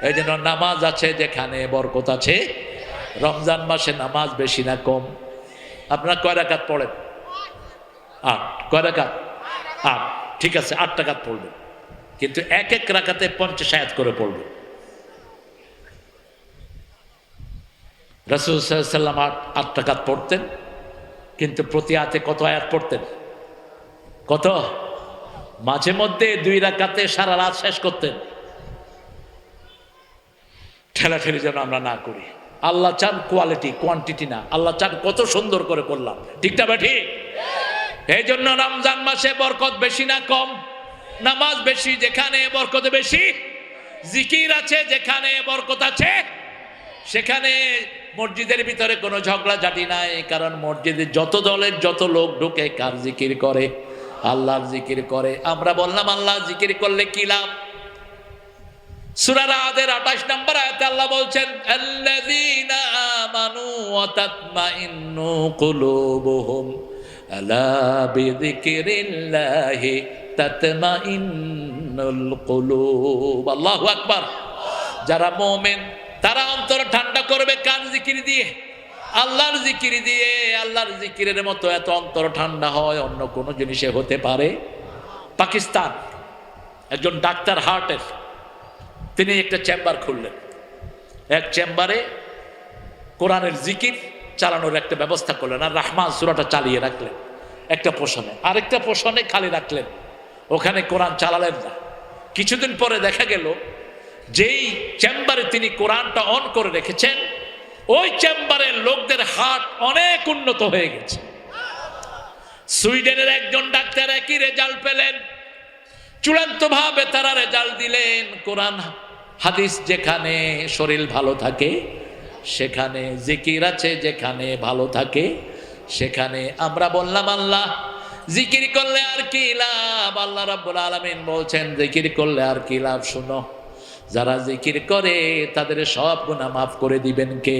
[SPEAKER 1] এই জন্য নামাজ আছে যেখানে বরকত আছে। রমজান মাসে নামাজ বেশি না কম? আপনারা কয় রাকাত পড়েন? 8। কয় রাকাত? 8। ঠিক আছে, 8 রাকাত পড়বেন, কিন্তু এক এক রাকাতে 50 আয়াত করে পড়বেন। রাসূল সাল্লাল্লাহু আলাইহি ওয়াসাল্লাম 8 রাকাত পড়তেন, কিন্তু প্রতি আয়াতে কত আয়াত পড়তেন? কত? মাঝে মধ্যে 2 রাকাতে সারা রাত শেষ করতেন। ঠেলাঠেলি যেন আমরা না করি। আল্লাহ চান কোয়ালিটি, কোয়ান্টিটি না। আল্লাহ চান কত সুন্দর করে করলাম। ঠিক না ঠিক? এই জন্য রমজান মাসে বরকত বেশি না কম? নামাজ বেশি যেখানে বরকত বেশি, জিকির আছে যেখানে বরকত আছে সেখানে। মসজিদের ভিতরে কোনো ঝগড়া ঝাঁটি নাই, কারণ মসজিদে যত দলের যত লোক ঢুকে কার জিকির করে? আল্লাহর জিকির করে। আমরা বললাম আল্লাহ জিকির করলে কি লাভ? সূরা রাদের 28 নম্বর আয়াতে আল্লাহ বলছেন আল্লাযীনা আমানু ওয়া তাতমাইন্নু কুলুবুহুম আলা বিযিকরিল্লাহি তাতমাইন্নুল কুলুব। আল্লাহু আকবার। যারা মুমিন তারা অন্তর ঠান্ডা করবে কার জিকির দিয়ে? আল্লাহর জিকির দিয়ে। আল্লাহর জিকিরের মতো এত অন্তর ঠান্ডা হয় অন্য কোনো জিনিসে হতে পারে? পাকিস্তান একজন ডাক্তার হার্টের, তিনি একটা চেম্বার খুললেন। এক চেম্বারে কোরআনের জিকির চালানোর একটা ব্যবস্থা করলেন, আর রহমান সূরাটা চালিয়ে রাখলেন একটা পোষণে, আরেকটা পোষণে খালি রাখলেন। ওখানে কোরআন চালালেন না। কিছুদিন পরে দেখা গেল যেই চেম্বারে তিনি কোরআনটা অন করে রেখেছেন ওই চেম্বারের লোকদের হার্ট অনেক উন্নত হয়ে গেছে। সুইডেনের একজন ডাক্তার একই রেজাল্ট পেলেন। চূড়ান্ত ভাবে তারা রেজাল্ট দিলেন কোরআন হাদিস যেখানে শরীর ভালো থাকে সেখানে, জিকির আছে যেখানে ভালো থাকে সেখানে। আমরা বললাম আল্লাহ জিকির করলে আর কি লাভ? আল্লাহ রাব্বুল আলামিন বলছেন জিকির করলে আর কি লাভ? শুনো, যারা জিকির করে তাদের সব গুনাহ মাফ করে দিবেন কে?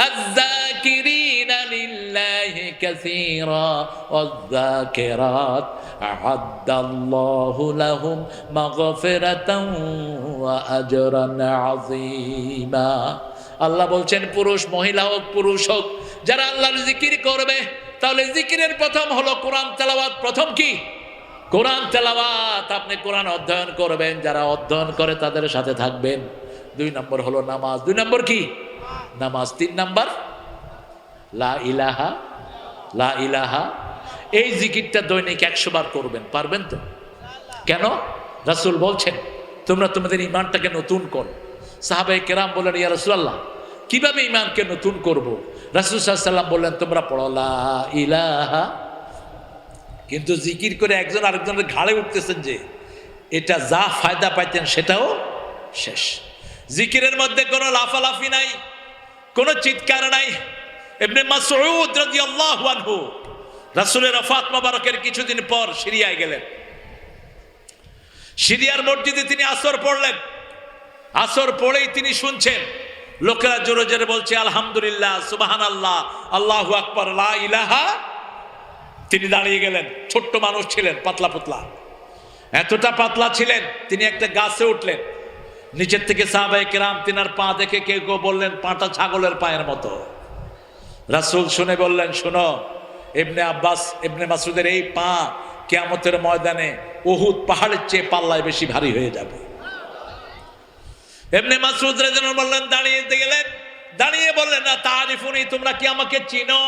[SPEAKER 1] আয-যাকিরিনা লিল্লাহি কাসীরা ওয়ায-যাকিরাত আ'আদ্দাল্লাহু লাহুম মাগফিরাতান ওয়া আজরান আযীমা। আল্লাহ বলছেন পুরুষ মহিলা হোক পুরুষ হোক যারা আল্লাহর জিকির করবে, তাহলে জিকিরের প্রথম হলো কোরআন তেলাওয়াত। প্রথম কি? কোরআন তেলাওয়াত। আপনি কোরআন অধ্যয়ন করবেন, যারা অধ্যয়ন করে তাদের সাথে থাকবেন। 2 নম্বর হলো নামাজ। 2 নম্বর কি? নামাজ। 3 নম্বর লা ইলাহা, লা ইলাহা। এই জিকিরটা দৈনিক 100 বার করবেন। পারবেন তো? কেন? রাসূল বলছেন তোমরা তোমাদের ঈমানটাকে নতুন করো। সাহাবায়ে কেরাম বললেন ইয়া রাসূলুল্লাহ কিভাবে ঈমানকে নতুন করব? রাসূল সাল্লাল্লাহু আলাইহি ওয়াসাল্লাম বললেন তোমরা পড়ো লা ইলাহা। কিন্তু জিকির করে একজন আরেকজনের ঘাড়ে উঠতেছেন যে এটা যা ফায়দা পাইতেন সেটাও শেষ। জিকিরের মধ্যে কোনো লাফালাফি নাই, কোনো চিৎকার নাই। ইবনে মাসউদ রাদিয়াল্লাহু আনহু রাসূলের ওফাত মোবারকের কিছুদিন পর সিরিয়ায় গেলেন। সিরিয়ার মসজিদে তিনি আসর পড়লেন। আসর পড়েই তিনি শুনছেন লোকেরা জোরে জোরে বলছে আলহামদুলিল্লাহ, সুবহানাল্লাহ, আল্লাহু আকবার, লা ইলাহা। তিনি দাঁড়িয়ে গেলেন। ছোট্ট মানুষ ছিলেন, পাতলা পাতলা, এতটা পাতলা ছিলেন। তিনি একটা গাছে উঠলেন। নিচের থেকে সাহাবায়ে কেরাম তিনার পা দেখে কেউ কেউ বললেন পাটা ছাগলের পায়ের মতো। রাসূল শুনে বললেন শোনো, ইবনে আব্বাস ইবনে মাসউদের এই পা কিয়ামতের ময়দানে উহুদ পাহাড়ের চেয়ে পাল্লায় বেশি ভারী হয়ে যাবে। ইবনে মাসউদ রাদিয়াল্লাহু বললেন, দাঁড়িয়ে গেলেন, দাঁড়িয়ে বললেন না তারিফুনি, তোমরা কি আমাকে চিনো?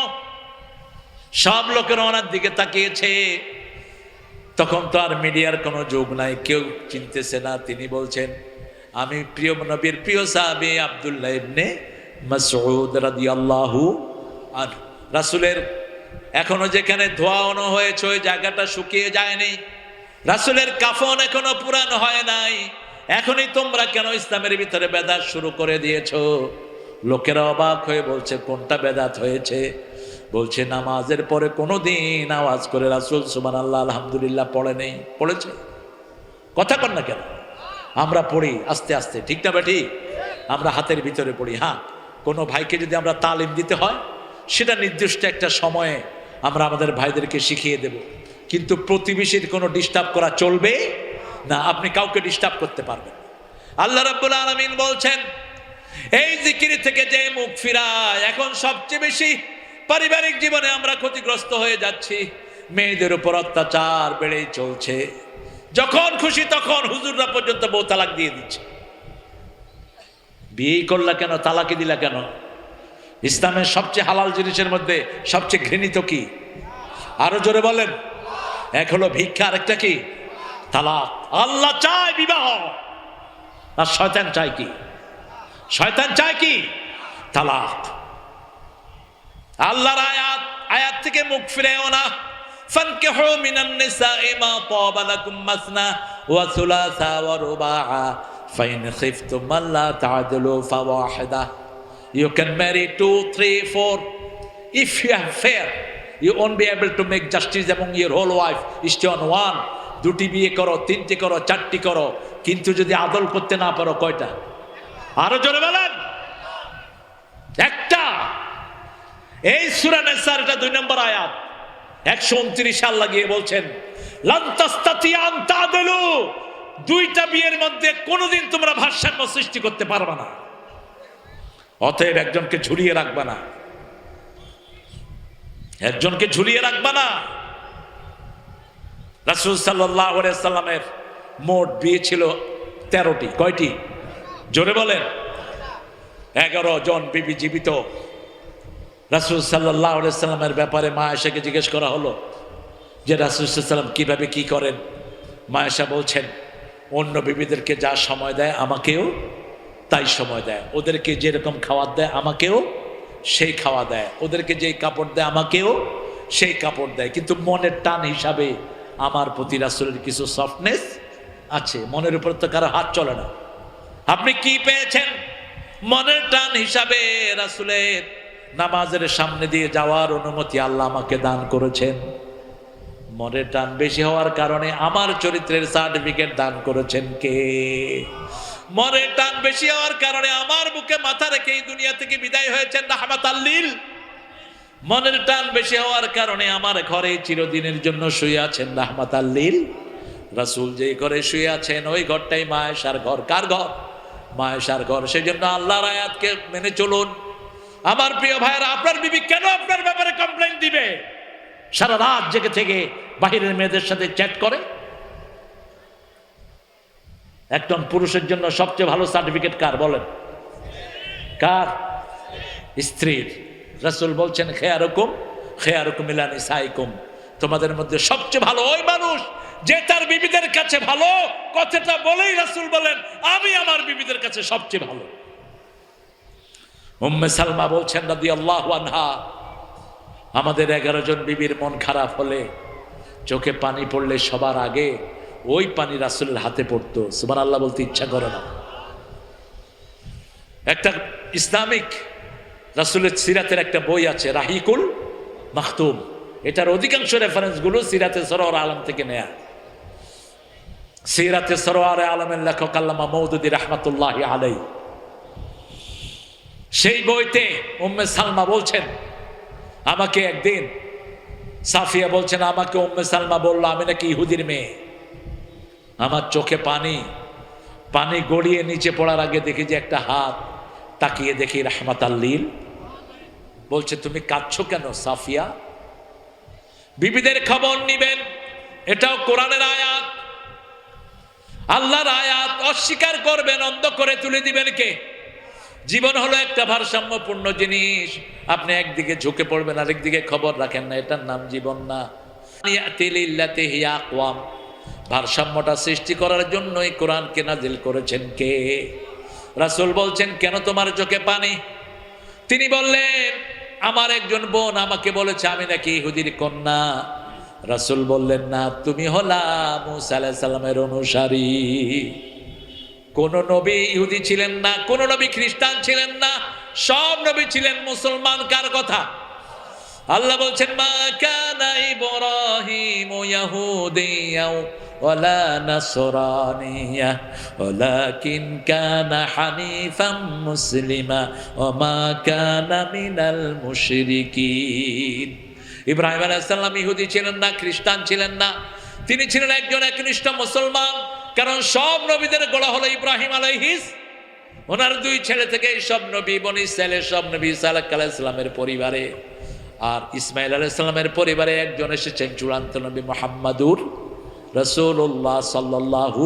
[SPEAKER 1] সব লোকেরা ওনার দিকে তাকিয়েছে। তখন তো আর মিডিয়ার কোনো যোগ নাই, কেউ চিনতেছে না। তিনি বলছেন আমি প্রিয় নবীর প্রিয় সাহাবী আব্দুল্লাহ ইবনে মাসউদ রাদিয়াল্লাহু আনহু। রাসূলের এখনো যেখানে ধোয়ানো হয়েছে ওই জায়গাটা শুকিয়ে যায়নি। রাসূলের কাফন এখনো পুরানো হয় নাই। এখনই তোমরা কেন ইসলামের ভিতরে বেদাত শুরু করে দিয়েছো? লোকেরা অবাক হয়ে বলছে, কোনটা বেদাত হয়েছে? বলছে, নামাজের পরে কোনোদিন আওয়াজ করে রাসূল সুবহানাল্লাহ আলহামদুলিল্লাহ পড়ে নেই। পড়েছে? কথা কর না কেন? আমরা পড়ি আস্তে আস্তে, ঠিক না বেঠি? আমরা হাতের ভিতরে পড়ি। হ্যাঁ, কোনো ভাইকে যদি আমরা তালিম দিতে হয়, সেটা নির্দিষ্ট একটা সময়ে আমরা আমাদের ভাইদেরকে শিখিয়ে দেব, কিন্তু প্রতিবেশীর কোনো ডিস্টার্ব করা চলবে না। আপনি কাউকে ডিস্টার্ব করতে পারবেন। আল্লাহ রাব্বুল আলামিন বলছেন, এই জিকির থেকে যে মুখ ফিরায়, এখন সবচেয়ে বেশি পারিবারিক জীবনে আমরা ক্ষতিগ্রস্ত হয়ে যাচ্ছি। মেয়েদের উপর অত্যাচার বেড়েই চলছে। যখন খুশি তখন হুজুররা পর্যন্ত বউ তালাক দিয়ে দিচ্ছে। বিয়ে করলা কেন? তালাকি দিলা কেন? ইসলামের সবচেয়ে হালাল জিনিসের মধ্যে সবচেয়ে ঘৃণিত কি? আরো জোরে বলেন। এক হলো ভিক্ষা, আরেকটা কি? তালাক। আল্লাহ চায় বিবাহ, আর শয়তান চায় কি? শয়তান চায় কি? তালাক। আল্লাহর আয়াত থেকে মুখ ফিরেও না। ফানকিহু মিনান নিসাই মা তাবা লাকুম মাসনা ওয়া সুলাসা ওয়া রুবাআ ফাইন খিফতুম আল্লা তা'দিলু ফাওয়াহিদা। You can marry 2, 3, 4. If you have fair, you won't be able to make justice among your whole wife. Stay on one. দুটি বিয়ে করো, তিনটি করো, চারটি করো, কিন্তু যদি আদল করতে না পারো কয়টা? আরো জোরে বলেন। একটা। এই সূরা নিসার এটা 2 নম্বর আয়াত, 129 আল্লাহ গিয়ে বলছেন, লান তাস্তাতিয়া আন তা'দিলু। দুইটা বিয়ের মধ্যে কোনোদিন তোমরা ভারসাম্য সৃষ্টি করতে পারবে না। অতএব একজনকে ঝুলিয়ে রাখবা না, একজনকে ঝুলিয়ে রাখবা না। রাসূল সাল্লাল্লাহু আলাইহি সাল্লামের মোট বিয়ে ছিল 13টি। কয়টি? জোরে বলেন। 11 জন বিবি জীবিত। রাসূল সাল্লাল্লাহু আলাইহি সাল্লামের ব্যাপারে মা আয়েশাকে জিজ্ঞেস করা হলো যে রাসূল সাল্লাল্লাহু আলাইহি সাল্লাম কিভাবে কি করেন। মা আয়েশা বলছেন, অন্য বিবিদেরকে যা সময় দেয় আমাকেও তাই সময় দেয়। ওদেরকে যেরকম খাবার দেয় আমাকেও সেই খাওয়া দেয়। ওদেরকে যেই কাপড় দেয় আমাকেও সেই কাপড় দেয়। কিন্তু মনের টান হিসাবে আমার প্রতি রাসূলের কিছু সফটনেস আছে। মনের উপর তো কারো হাত চলে না। আপনি কি পেয়েছেন? মনের টান হিসাবে রাসূলের নামাজের সামনে দিয়ে যাওয়ার অনুমতি আল্লাহ আমাকে দান করেছেন। মনের টান বেশি হওয়ার কারণে আমার চরিত্রের সার্টিফিকেট দান করেছেন কে? মনের টান বেশি হওয়ার কারণে আমার বুকে মাথা রেখে এই দুনিয়া থেকে বিদায় হয়েছেন রাহমাতাল লিল। মনের টান বেশি হওয়ার কারণে আমার ঘরে চিরদিনের জন্য শুয়ে আছেন রাহমাতাল লিল। রাসূল যেই ঘরে শুয়ে আছেন ওই ঘরটাই মা আয়েশার ঘর। কার ঘর? মা আয়েশার ঘর। সেই জন্য আল্লাহর আয়াতকে মেনে চলুন। আমার প্রিয় ভাইয়েরা, আপনার বিবি কেন আপনার ব্যাপারে কমপ্লেইন দিবে? সারা রাত জেগে থেকে বাহিরের মেয়েদের সাথে চ্যাট করে। একজন পুরুষের জন্য সবচেয়ে ভালো সার্টিফিকেট কার বলেন? কার? স্ত্রীর। রাসূল বলছেন, খেয়ারুকুম ইলা নিসাইকুম। তোমাদের মধ্যে সবচেয়ে ভালো ওই মানুষ যে তার বিবিদের কাছে ভালো। কথাটা বলেই রাসূল বলেন, আমি আমার বিবিদের কাছে সবচেয়ে ভালো। উম্মে সালমা বলছেন রাদিয়াল্লাহু আনহা, আমাদের 11 জন বিবির মন খারাপ হলে, চোখে পানি পড়লে সবার আগে ওই পানি রাসূলের হাতে পড়তো। সুবহানাল্লাহ বলতে ইচ্ছা করে না। একটা ইসলামিক রাসূলের সিরাতের একটা বই আছে, রাহিকুল মাখতুম। এটার অধিকাংশ রেফারেন্সগুলো সিরাতে সরওয়ার আলম থেকে নেয়া। সিরাতে সরওয়ার আলমের লেখক আল্লামা মওদুদী রাহমাতুল্লাহি আলাইহি। সেই বইতে উম্মে সালমা বলছেন, আমাকে একদিন সাফিয়া বলছেন, আমাকে উম্মে সালমা বলল আমি নাকি ইহুদির মেয়ে। আমার চোখে পানি গড়িয়ে নিচে পড়ার আগে দেখি যে একটা হাত, তাকিয়ে দেখি রাহমাতাল লিল। বলছে, তুমি কাঁদছো কেন সাফিয়া? বিবিদের খবর নিবেন, এটাও কোরআনের আয়াত, আল্লাহর আয়াত। অস্বীকার করবেন, অন্ধ করে তুলে দিবেন কে? জীবন হলো একটা ভারসাম্যপূর্ণ জিনিস। আপনি একদিকে ঝুঁকে পড়বেন, আরেকদিকে খবর রাখেন না, এটার নাম জীবন না। ভারসাম্যটা সৃষ্টি করার জন্যই কোরআনকে নাজিল করেছেন কে? রাসূল বলছেন, কেন তোমার চোখে পানি? তিনি বললেন, আমার একজন বোন আমাকে বলেছে আমি নাকি ইহুদির কন্যা। রাসূল বললেন, না, তুমি হলা মুসা আলাইহিস সালামের অনুসারী। কোন নবী ইহুদি ছিলেন না, কোন নবী খ্রিস্টান ছিলেন না, সব নবী ছিলেন মুসলমান। কার কথা? আল্লাহ বলছেন মা কানা ইব্রাহিম ইয়াহুদিয়া ওয়ালা নাসরানিয়া ওয়ালাকিন কানা হানিফাম মুসলিমা ওয়া মা কানা মিনাল মুশরিকিন। ইব্রাহিম আলাইহিস সালাম ইহুদি ছিলেন না, খ্রিস্টান ছিলেন না, তিনি ছিলেন একজন একনিষ্ঠ মুসলমান। কারণ সব নবীদের গোড়া হলো ইব্রাহিম আলাইহিস, ওনার দুই ছেলে থেকে সব নবী, বনি ইসরাইলের সব নবী ঈসা আলাইহিস সালামের পরিবারে। আর ইসমাইল আলাইহিস সালামের পরিবারে একজন এসেছেন চূড়ান্ত নবী মুহাম্মাদুর রাসূলুল্লাহ সাল্লাল্লাহু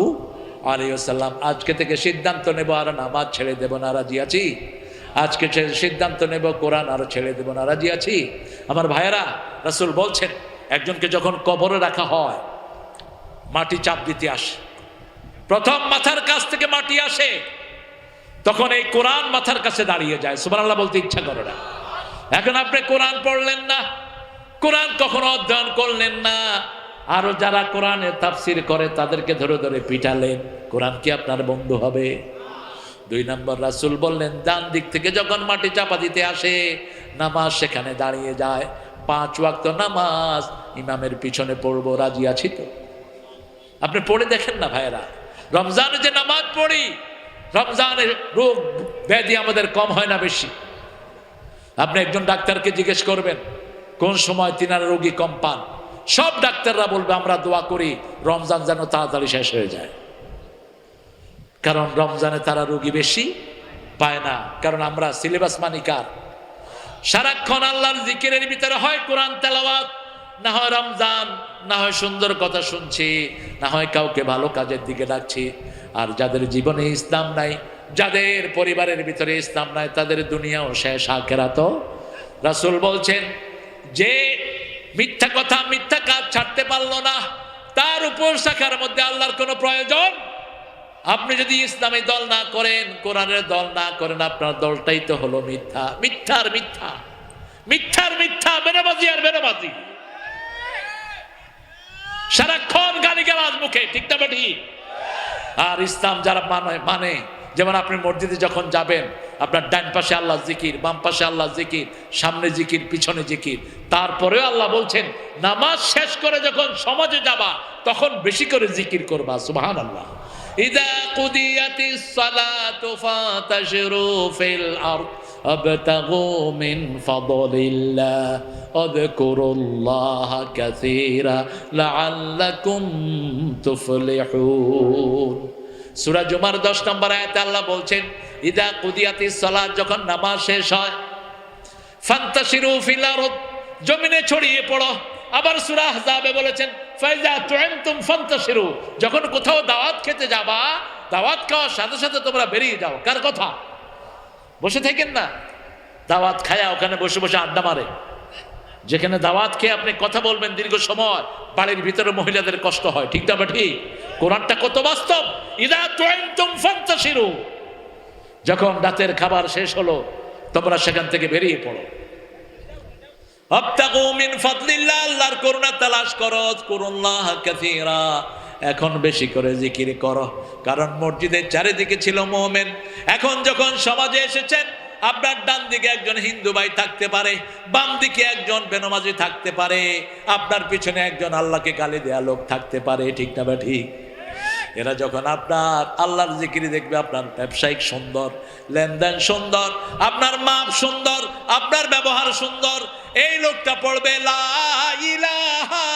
[SPEAKER 1] আলাইহি ওয়াসাল্লাম। আজকে থেকে সিদ্ধান্ত নেব আর নামাজ ছেড়ে দেব না, রাজি আছি? আজকে সিদ্ধান্ত নেব কোরআন আর ছেড়ে দেব না, রাজি আছি? আমার ভাইয়েরা, রাসূল বলছেন একজনকে যখন কবরে রাখা হয় মাটি চাপ দিতে আসে, প্রথম মাথার কাছ থেকে মাটি আসে, তখন এই কোরআন মাথার কাছে দাঁড়িয়ে যায়। সুবহানাল্লাহ বলতে ইচ্ছা করে না। এখন আপনি কোরআন পড়লেন না, কোরআন কখনো অধ্যয়ন করলেন না, আরো যারা কোরআনের তাফসীর করে তাদেরকে ধরে ধরে পিটালেন, কোরআন কি আপনার বন্ধু হবে? 2 নম্বর, রাসূল বললেন ডান দিক থেকে যখন মাটি চাপা দিতে আসে নামাজ সেখানে দাঁড়িয়ে যায়। 5 ওয়াক্ত নামাজ ইমামের পিছনে পড়বো, রাজি আছি তো? আপনি পড়ে দেখেন না ভাইয়েরা, রমজানে যে নামাজ পড়ি, রমজানের রোগ ব্যাধি আমাদের কম হয় না বেশি? আপনি একজন ডাক্তারকে জিজ্ঞেস করবেন কোন সময় তিনার রোগী কম পান, সব ডাক্তাররা বলবে আমরা দোয়া করি রমজান যেন তাড়াতাড়ি শেষ হয়ে যায়। কারণ রমজানে তারা রোগী বেশি পায় না, কারণ আমরা সিলেবাস মানিকার। সারাক্ষণ আল্লাহর জিকিরের ভিতরে হয় কোরআন তেলাওয়াত, না হয় রমজান, না হয় সুন্দর কথা শুনছি, না হয় কাউকে ভালো কাজের দিকে ডাকছি। আর যাদের জীবনে ইসলাম নাই, যাদের পরিবারের ভিতরে ইসলাম নাই, তাদের দুনিয়াও শেষ, আখিরাতও। রাসূল বলছেন যে মিথ্যা কথা, মিথ্যা কাজ ছাড়তে পারলো না, তার উপর শাখার মধ্যে আল্লাহর কোনো প্রয়োজন। আপনি যদি ইসলামী দল না করেন, কোরআনের দল না করেন, আপনার দলটাই তো হলো মিথ্যা, মিথ্যার মিথ্যা, মিথ্যার মিথ্যা, বেনামাজি আর বেনামাজি, সারাক্ষণ গালিগালাজ মুখে, ঠিক না ঠিক? আর ইসলাম যারা মানে, যেমন আপনি মসজিদে যখন যাবেন, আপনার ডান পাশে আল্লাহ জিকির, বাম পাশে আল্লাহ জিকির, সামনে জিকির, পিছনে জিকির। তারপরেও আল্লাহ বলছেন নামাজ শেষ করে যখন সমাজে যাবা তখন বেশি করে জিকির করবা। সুবহানাল্লাহ। ইযা কুদিয়াতিস সালাতু ফাতাশিরু ফিল আরদ আবতাগু মিন ফাদলিল্লাহ আযকুরুল্লাহা কাসীরা লাআল্লাকুম তুফলিহুন। সূরা জুমার 10 নম্বর আয়াতে আল্লাহ বলছেন ইযা কুদিয়াতিস সালাত, যখন নামাজ শেষ হয়, ফান্তাশিরু ফিল আরদ, জমিনে ছড়িয়ে পড়ো। আবার সূরা আহজাবে বলেছেন ফাইজা তুইমতুম ফান্তাশিরু, যখন কোথাও দাওয়াত খেতে যাবা, দাওয়াত খাওয়ার সাথে সাথে তোমরা বেরিয়ে যাও। কার কথা? বসে থাকেন না, দাওয়াত খায়া ওখানে বসে বসে আড্ডা মারে। যেখানে দাওয়াত খেয়ে আপনি কথা বলবেন দীর্ঘ সময়, বাড়ির ভিতরে মহিলাদের কষ্ট হয়, ঠিক না ঠিক? কোরআনটা কত বাস্তব। ইযা তুইমতুম ফান্তাশিরু, যখন রাতের খাবার শেষ হলো তোমরা সেখান থেকে বেরিয়ে পড়ো। আবতাগু মিন ফাদলিল্লাহ, আল্লাহর করুণা তালাশ করো। আযকুরুল্লাহ কাসীরা, এখন বেশি করে জিকির করো। কারণ মসজিদের চারিদিকে ছিল মুমিন। এখন যখন সমাজে এসেছেন, আপনার ডান দিকে একজন হিন্দু ভাই থাকতে পারে, বাম দিকে একজন বেনামাজি থাকতে পারে, আপনার পিছনে একজন আল্লাহকে গালি দেয়া লোক থাকতে পারে, ঠিক না বা ঠিক? এরা যখন আপনার আল্লাহর জিকির দেখবে, আপনার ব্যবসায়িক সুন্দর, লেনদেন সুন্দর, আপনার মাপ সুন্দর, আপনার ব্যবহার সুন্দর, এই লোকটা পড়বে লা ইলাহা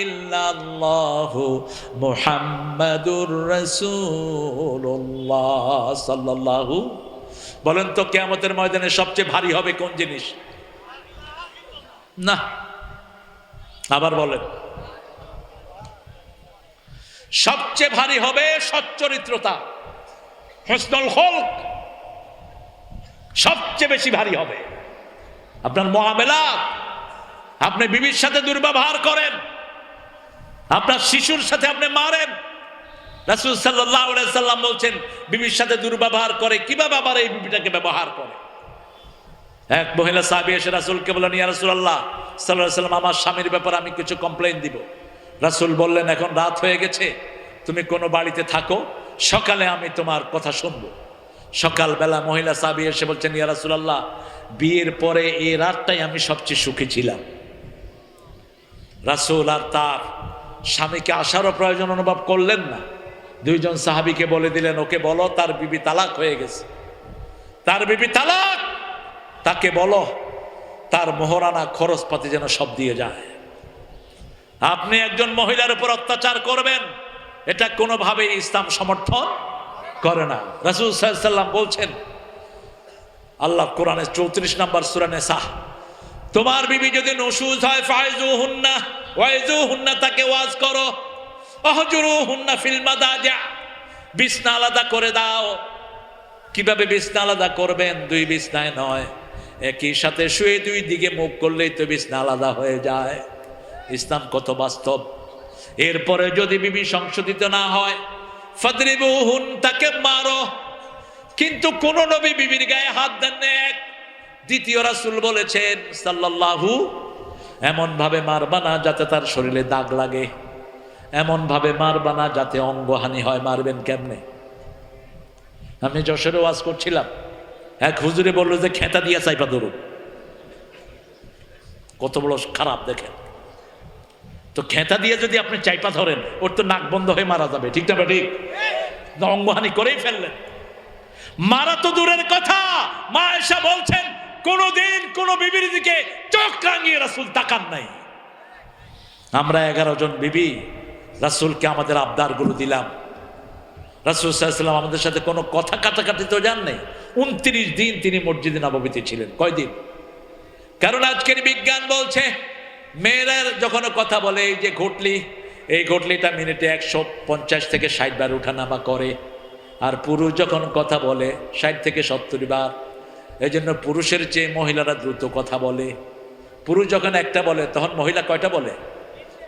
[SPEAKER 1] ইল্লাল্লাহু মুহাম্মাদুর রাসূলুল্লাহ সাল্লাল্লাহু। বলেন তো কিয়ামতের ময়দানে সবচেয়ে ভারী হবে কোন জিনিস? না, আবার বলেন। সবচেয়ে ভারী হবে সচ্চরিত্রতা, হুসনুল খুলক সবচেয়ে বেশি ভারী হবে। আপনার মুআমালাত, আপনি বিবির সাথে দুর্ব্যবহার করেন, আপনার শিশুর সাথে আপনি মারেন। রাসূল সাল্লাল্লাহু আলাইহি সাল্লাম বলছেন বিবির সাথে দুর্ব্যবহার করে, কিভাবে আবার এই বিবিটাকে ব্যবহার করে। এক মহিলা সাহাবী এসে রাসূলকে বললেন ইয়া রাসূলুল্লাহ সাল্লাল্লাহু আলাইহি সাল্লাম, আমার স্বামীর ব্যাপারে আমি কিছু কমপ্লেইন দিব। রাসূল বললেন, এখন রাত হয়ে গেছে, তুমি কোনো বাড়িতে থাকো, সকালে আমি তোমার কথা শুনবো। সকালবেলা মহিলা সাহাবী এসে বলছেন, ইয়া রাসূলুল্লাহ, বিয়ের পরে এই রাতটাই আমি সবচেয়ে সুখী ছিলাম। রাসূল আর তার স্বামীকে আসারও প্রয়োজন অনুভব করলেন না। দুইজন সাহাবীকে বলে দিলেন, ওকে বলো তার বিবি তালাক হয়ে গেছে, তার বিবি তালাক, তাকে বলো তার মোহরানা খরচপাতি যেন সব দিয়ে যায়। আপনি একজন মহিলার উপর অত্যাচার করবেন, এটা কোনোভাবেই ইসলাম সমর্থন করে না। রাসূল সাল্লাল্লাহু আলাইহি ওয়াসাল্লাম বলছেন, আল্লাহ কোরআনের 34 নম্বর সূরা নিসা, তোমার বিবি যদি নুশুজ হয় ফাইজুহুন্না ওয়াইজুহুন্না, তাকে ওয়াজ করো, আহজুরুহুন্না ফিল মাদাজি, বিছনা আলাদা করে দাও। কিভাবে বিছনা আলাদা করবেন? দুই বিছনায় নয়, একই সাথে শুয়ে দুই দিকে মুখ করলেই তো বিছনা আলাদা হয়ে যায়। ইসলাম কত বাস্তব। এরপরে যদি বিবি সংশোধিত না হয়, ফাদরিবুহুন, তাকে মারো। কিন্তু কোন নবী বিবির গায়ে হাত দেন না। এক। দ্বিতীয়, রাসূল বলেছেন সাল্লাল্লাহু, এমন ভাবে মারবা না যাতে তার শরীরে দাগ লাগে, এমন ভাবে মারবা না যাতে অঙ্গহানি হয়। মারবেন কেমনে? আমি যশোরে ওয়াজ করছিলাম, এক হুজুরে বললো যে খেতা দিয়া চাইপা ধরুন। কত বড় খারাপ দেখেন তো। খেতা দিয়ে যদি আপনি চাইপা ধরেন, ওর তো নাক বন্ধ হয়ে মারা যাবে, ঠিক না? ঠিক, অঙ্গহানি করেই ফেললেন। মারা তো দূরের কথা, মা আয়েশা বলছেন কোনদিন কোন বিবির দিকে চোখ রাঙিয়ে রাসূল তাকান নাই। আমরা 11 জন বিবি রাসূলকে আমাদের আবদারগুলো দিলাম। রাসূল সাল্লাল্লাহু আলাইহি ওয়াসাল্লাম আমাদের সাথে কোনো কথা কাটাকাটি তো জান নাই। 29 দিন তিনি মসজিদে নববীতে ছিলেন। কয়দিন? কারণ আজকের বিজ্ঞান বলছে মেয়েরা যখন কথা বলে, এই যে ঘটলি, এই ঘটলিটা মিনিটে 150 থেকে 60 বার উঠানামা করে, আর পুরুষ যখন কথা বলে 60 থেকে 70 বার। এই জন্য পুরুষের চেয়ে মহিলারা দ্রুত কথা বলে। পুরুষ যখন একটা বলে, তখন মহিলা কয়টা বলে?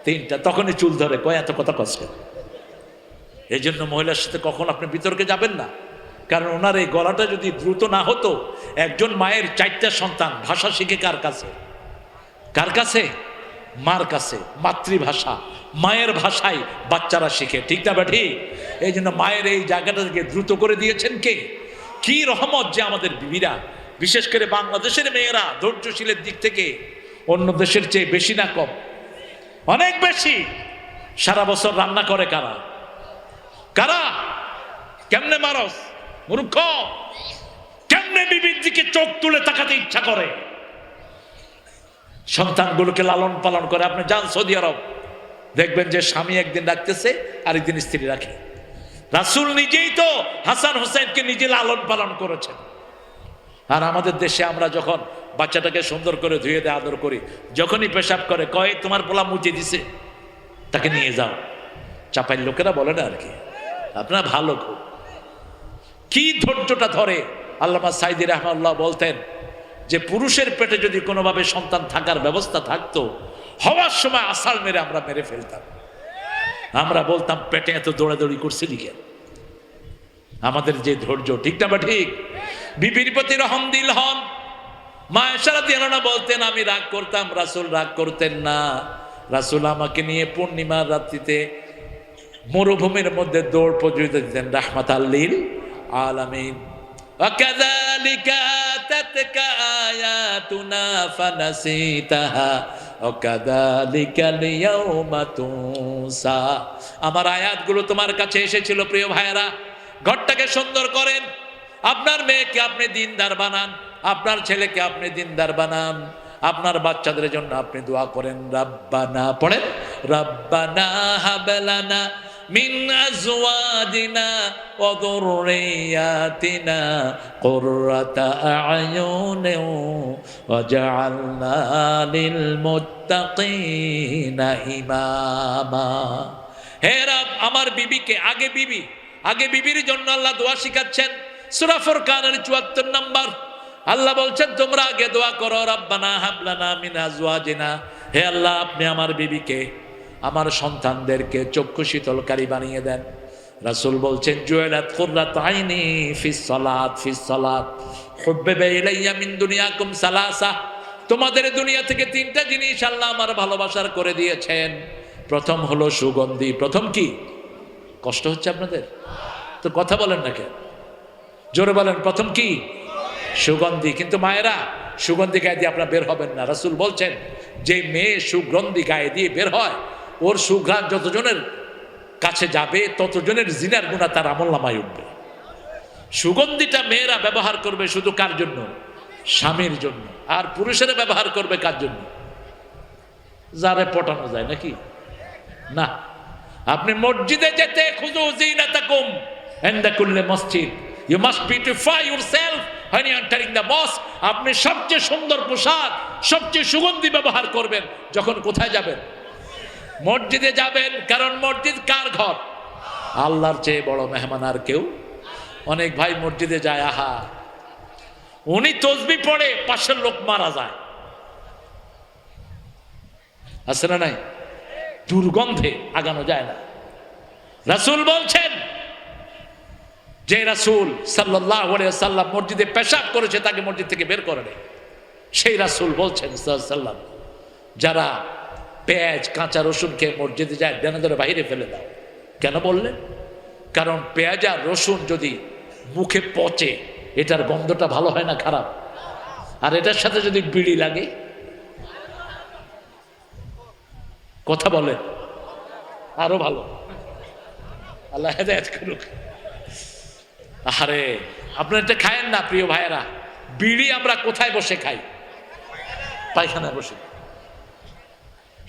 [SPEAKER 1] 3টা। তখনই চুল ধরে, কয় এত কথা কষ্ট। এই জন্য মহিলার সাথে কখন আপনি বিতর্কে যাবেন না, কারণ ওনার এই গলাটা যদি দ্রুত না হতো। একজন মায়ের 4টা সন্তান ভাষা শিখে কার কাছে? কার কাছে? মার কাছে। মাতৃভাষা, মায়ের ভাষায় বাচ্চারা শিখে, ঠিক না বেঠি? এই জন্য মায়ের এই জায়গাটাকে দ্রুত করে দিয়েছেন কে? কি রহমত যে আমাদের বিবিরা, বিশেষ করে বাংলাদেশের মেয়েরা ধৈর্যশীলের দিক থেকে অন্য দেশের চেয়ে বেশি না কম? অনেক বেশি। সারা বছর রান্না করে কারা? কারা? কেমনে মারস মূর্খ? কেমনে বিবির দিকে চোখ তুলে তাকাতে ইচ্ছা করে? সন্তানগুলোকে লালন পালন করে। আপনি যান সৌদি আরব, দেখবেন যে স্বামী একদিন রাখতেছে, আরেকদিন স্ত্রী রাখে। রাসূল নিজেই তো হাসান হোসেনকে নিজে লালন পালন করেছেন। আর আমাদের দেশে আমরা যখন বাচ্চাটাকে সুন্দর করে ধুয়ে দিয়ে আদর করি, যখনই পেশাব করে কয় তোমার পোলা মুছে দিছে, তাকে নিয়ে যাও। চাপাইল লোকেরা বলে না আর কি, আপনারা ভালো খুব। কি ধৈর্যটা ধরে। আল্লামা সাইদি রাহমাতুল্লাহ বলতেন যে পুরুষের পেটে যদি কোনোভাবে সন্তান থাকার ব্যবস্থা থাকতো, হওয়ার সময় আসাল মেরে আমরা মেরে ফেলতাম। আমরা বলতাম পেটে এত দৌড়াদৌড়ি করছিলি কেন? আমাদের যে ধৈর্য, ঠিক না বা ঠিক? বিবির প্রতি রহম দিল হন। মা আয়েশা রাদিয়াল্লাহু আনহা বলতেন, আমি রাগ করতাম, রাসূল রাগ করতেন না। রাসূল আমাকে নিয়ে পূর্ণিমার রাত্রিতে মরুভূমির মধ্যে দৌড় প্রতিযোগিতা দিতেন, রাহমাতাল লিল আলামিন। ওয়াকাযালিকা আতাতকা আয়াতুনা ফানাসিতাহা ওয়াকাযালিকা লিয়াউমা তুনসা। আমার আয়াতগুলো তোমার কাছে এসেছিল প্রিয় ভাইয়েরা, ঘরটাকে সুন্দর করেন, আপনার মেয়েকে আপনি দিনদার বানান, আপনার ছেলেকে আপনি দিনদার বানান, আপনার বাচ্চাদের জন্য আপনি দোয়া করেন। রাব্বানা পড়েন, রাব্বানা হাবলানা মিন আজওয়াজিনা ওয়া যুররিয়াতিনা কুররাতা আ'য়ুনিন ওয়াজআলনা লিল মুত্তাকিনা ইমামা। হে রব, আমার বিবিকে, আগে বিবির জন্য আল্লাহ দোয়া শিখাচ্ছেন। সূরা ফুরকানের 74 নম্বর। আল্লাহ বলছেন তোমরা আগে দোয়া করো, রাব্বানা হাবলানা মিন আজওয়াজিনা, হে আল্লাহ আপনি আমার বিবিকে, আমার সন্তানদেরকে চক্ষু শীতলকারী বানিয়ে দেন। রাসূল বলছেন জুইলাত কুররাতু আইনি ফিস সালাত হুব্বিবা ইলাইয়া মিন দুনিয়াকুম সালাসা। তোমাদের দুনিয়া থেকে 3টা জিনিস আল্লাহ আমার ভালোবাসার করে দিয়েছেন।
[SPEAKER 2] প্রথম হলো সুগন্ধি। প্রথম কি? কষ্ট হচ্ছে আপনাদের? তো কথা বলেন না কেন? জোরে বলেন, প্রথম কি? সুগন্ধি। কিন্তু মায়েরা, সুগন্ধি গায়ে দিয়ে আপনারা বের হবেন না। রাসূল বলছেন, যে মেয়ে সুগন্ধি গায়ে দিয়ে বের হয়, ওর সুঘ্রাণ যতজনের কাছে যাবে ততজনের জিনার গুনাহ তার আমলনামায় উঠবে। সুগন্ধিটা মেয়েরা ব্যবহার করবে শুধু কার জন্য? স্বামীর জন্য। আর পুরুষেরা ব্যবহার করবে কার জন্য? যারে পটানো যায় নাকি? না। আপনি মসজিদে যেতে খুযু যিনাতাকুম ইনদা কুল্লি মসজিদ, you must beautify yourself when you are entering the mosque। আপনি সবচেয়ে সুন্দর পোশাক, সবচেয়ে সুগন্ধি ব্যবহার করবেন যখন কোথায় যাবেন? মসজিদে যাবেন। কারণ মসজিদ কার ঘর? আল্লাহর চেয়ে বড় মেহমান আর কেউ। অনেক ভাই মসজিদে যায়, আহা উনি তসবিহ পড়ে, পাশের লোক মারা যায়, আছে না নাই? দুর্গন্ধে আগানো যায় না। রাসূল বলছেন, যে রাসূল সাল্লাল্লাহু আলাইহি ওয়াসাল্লাম মসজিদে পেশাব করেছে তাকে মসজিদ থেকে বের করে দেয়। সেই রাসূল বলছেন সাল্লাল্লাহু আলাইহি ওয়াসাল্লাম, যারা পেঁয়াজ কাঁচা রসুন খেয়ে মসজিদে যায় ডানে ধরে বাইরে ফেলে দাও। কেন বললেন? কারণ পেঁয়াজ আর রসুন যদি মুখে পচে, এটার গন্ধটা ভালো হয় না খারাপ? আর এটার সাথে যদি বিড়ি লাগে, কথা বলেন, আরো ভালো। আল্লাহ হেদায়েত করুক। আরে আপনারা এটা খায়েন না প্রিয় ভাইয়েরা? বিড়ি আমরা কোথায় বসে খাই? পায়খানা বসে।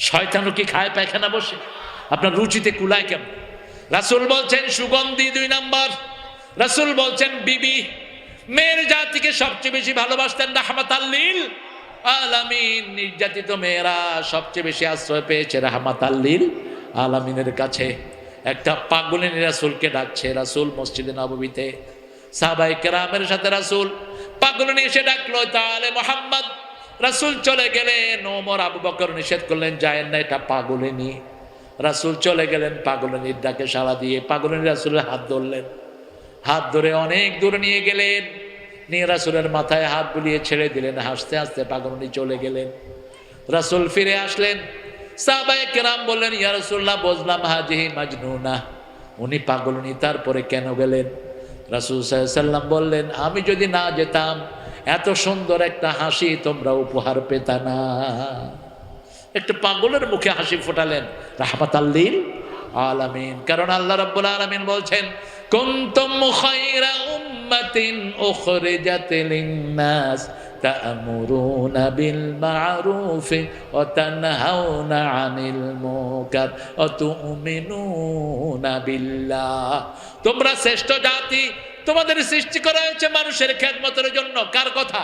[SPEAKER 2] শয়তানও কি খায় পায়খানা বসে? আপনার রুচিতে কুলায় কেমন? রাসূল বলছেন সুগন্ধি 2 নাম্বার। রাসূল বলছেন বিবি, মেয়ের জাতিকে সবচেয়ে বেশি ভালোবাসতেন রাহমাতাল লিল আলামিন। নির্যাতিত মেয়েরা সবচেয়ে বেশি আশ্রয় পেয়েছে রাহমাতাল লিল আলামিনের কাছে। একটা পাগলিনী রাসূলকে ডাকছে। রাসূল মসজিদে নববীতে সাহাবায়ে কেরামের সাথে রাসূল পাগলিনী এসে ডাকলো, তাহলে মুহাম্মদ। রাসূল চলে গেলেন। ওমর আবু বকর নিষেধ করলেন, যায়েন না, এটা পাগলিনী। রাসূল চলে গেলেন পাগলিনীর ডাকে সাড়া দিয়ে। পাগলিনী রাসূলের হাত ধরলেন, হাত ধরে অনেক দূরে নিয়ে গেলেন, নিয়ে রাসূলের মাথায় হাত বুলিয়ে ছেড়ে দিলেন। হাসতে হাসতে পাগলিনী চলে গেলেন। রাসূল ফিরে আসলেন। সাহাবায়ে কেরাম বললেন, ইয়া রাসূলুল্লাহ, বুঝলাম হাজিহি মাজনুনা, উনি পাগলিনী, তারপরে কেন গেলেন? রাসূল সাল্লাল্লাহু আলাইহি ওয়াসাল্লাম বললেন, আমি যদি না যেতাম এত সুন্দর একটা হাসি তোমরা উপহার পেতা না। একটা পাগলের মুখে হাসি ফোটালেন রাহমাতাল লিল আলামিন। কারণ আল্লাহ রাব্বুল আলামিন বলছেন, কুনতুম খায়রা উম্মাতিন উখরিজাত লিন-নাস তা'মুরুনা বিল মা'রুফি ওয়া তানহাউনা আনিল মুনকার ওয়া তু'মিনুনা বিল্লাহ। তোমরা শ্রেষ্ঠ জাতি, তোমাদের সৃষ্টি করা হয়েছে মানুষের খেদমতের জন্য। কার কথা?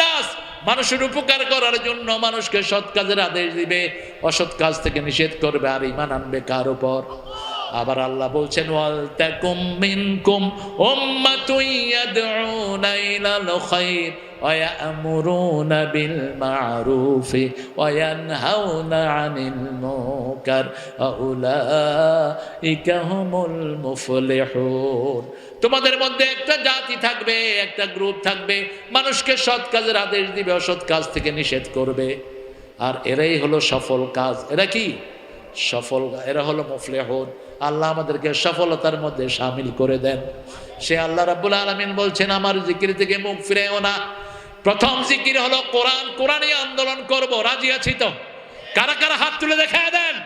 [SPEAKER 2] নাস, মানুষের উপকার করার জন্য। মানুষকে সৎ কাজের আদেশ দিবে, অসৎ কাজ থেকে নিষেধ করবে, আর ঈমান আনবে কার উপর? আবার আল্লাহ বলছেন, ওয়াল তাকুম মিনকুম উম্মাতুন ইয়াদউনা ইলাল খায়র ওয়া ইয়া'মুরুনা বিল মা'রুফি ওয়া ইয়ানহাউনা আনিল মুনকার ওয়া উলাইকা হুমুল মুফলিহুন। তোমাদের মধ্যে একটা জাতি থাকবে, একটা গ্রুপ থাকবে, মানুষকে সৎ কাজের আদেশ দিবে, অসৎ কাজ থেকে নিষেধ করবে, আর এরাই হলো সফল কাজ। এরা কি সফল? এরা হলো মুফলিহুন। আল্লাহ আমাদেরকে সফলতার মধ্যে শামিল করে দেন। সে আল্লাহ রাব্বুল আলামিন বলছেন, আমার জিকির থেকে মুখ ফিরাইও না। প্রথম জিকির হলো কোরআন। কোরআনই আন্দোলন করব, রাজি আছি তো? কারা কারা হাত তুলে দেখায় দেন?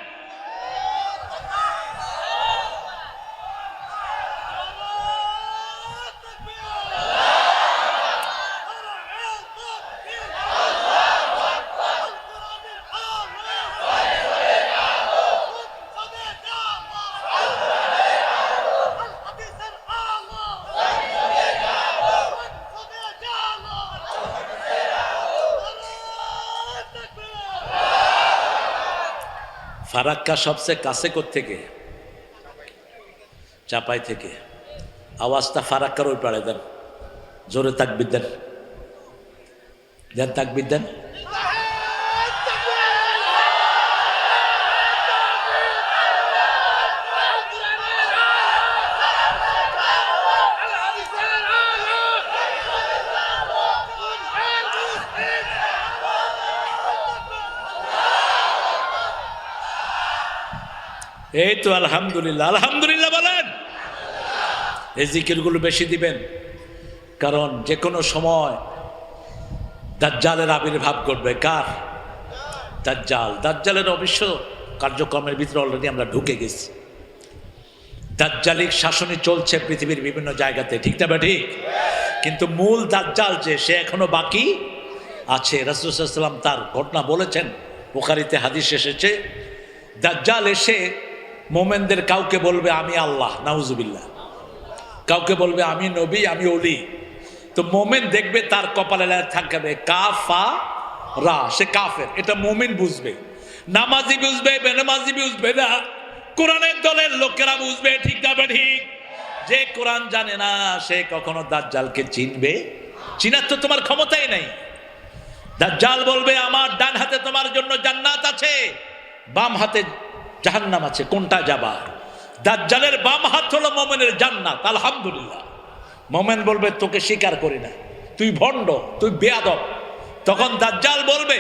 [SPEAKER 2] ফারাক্কা সবচেয়ে কাছে কোত্থেকে? চাপাই থেকে। আওয়াজটা ফারাক্কার ওই পাড়ে দেন, জোরে তাকবীর দেন, দেন তাকবীর দেন। এই তো আলহামদুলিল্লাহ, আলহামদুলিল্লাহ বলেন। এই জিকিরগুলো বেশি দিবেন, কারণ যে কোনো সময় দাজ্জালের আবির্ভাব ঘটবে। কার? দাজ্জাল। দাজ্জালের অবশ্য কার্যক্রমের ভিতরে অলরেডি আমরা ঢুকে গেছি। দাজ্জালিক শাসনই চলছে পৃথিবীর বিভিন্ন জায়গাতে, ঠিক না ঠিক? কিন্তু মূল দাজ্জাল যে, সে এখনো বাকি আছে। রাসূল সাল্লাল্লাহু আলাইহি ওয়াসাল্লাম তার ঘটনা বলেছেন, বুখারীতে হাদিস এসেছে, দাজ্জাল এসে মোমেনদের কাউকে বলবে আমি আল্লাহ, নাউজুবিল্লাহ, কাউকে বলবে আমি নবী, আমি ওলি। তো মোমেন দেখবে তার কপালে থাকবে কাফা রা, সে কাফের। এটা মোমিন বুঝবে, নামাজি বুঝবে, বেনামাজি বুঝবে না, কোরআনের দলের লোকেরা বুঝবে, ঠিক না ঠিক? যে কোরআন জানে না সে কখনো দাজ্জালকে চিনবে? চিনার তো তোমার ক্ষমতাই নাই। দাজ্জাল বলবে আমার ডান হাতে তোমার জন্য জান্নাত আছে, বাম হাতে জাহান্নাম আছে, কোনটা যাবা? দাজ্জালের বাম হাত হলো মোমেনের জান্নাত, আলহামদুলিল্লাহ। মোমেন বলবে তোকে স্বীকার করি না, তুই ভণ্ড, তুই বেয়াদব। তখন দাজ্জাল বলবে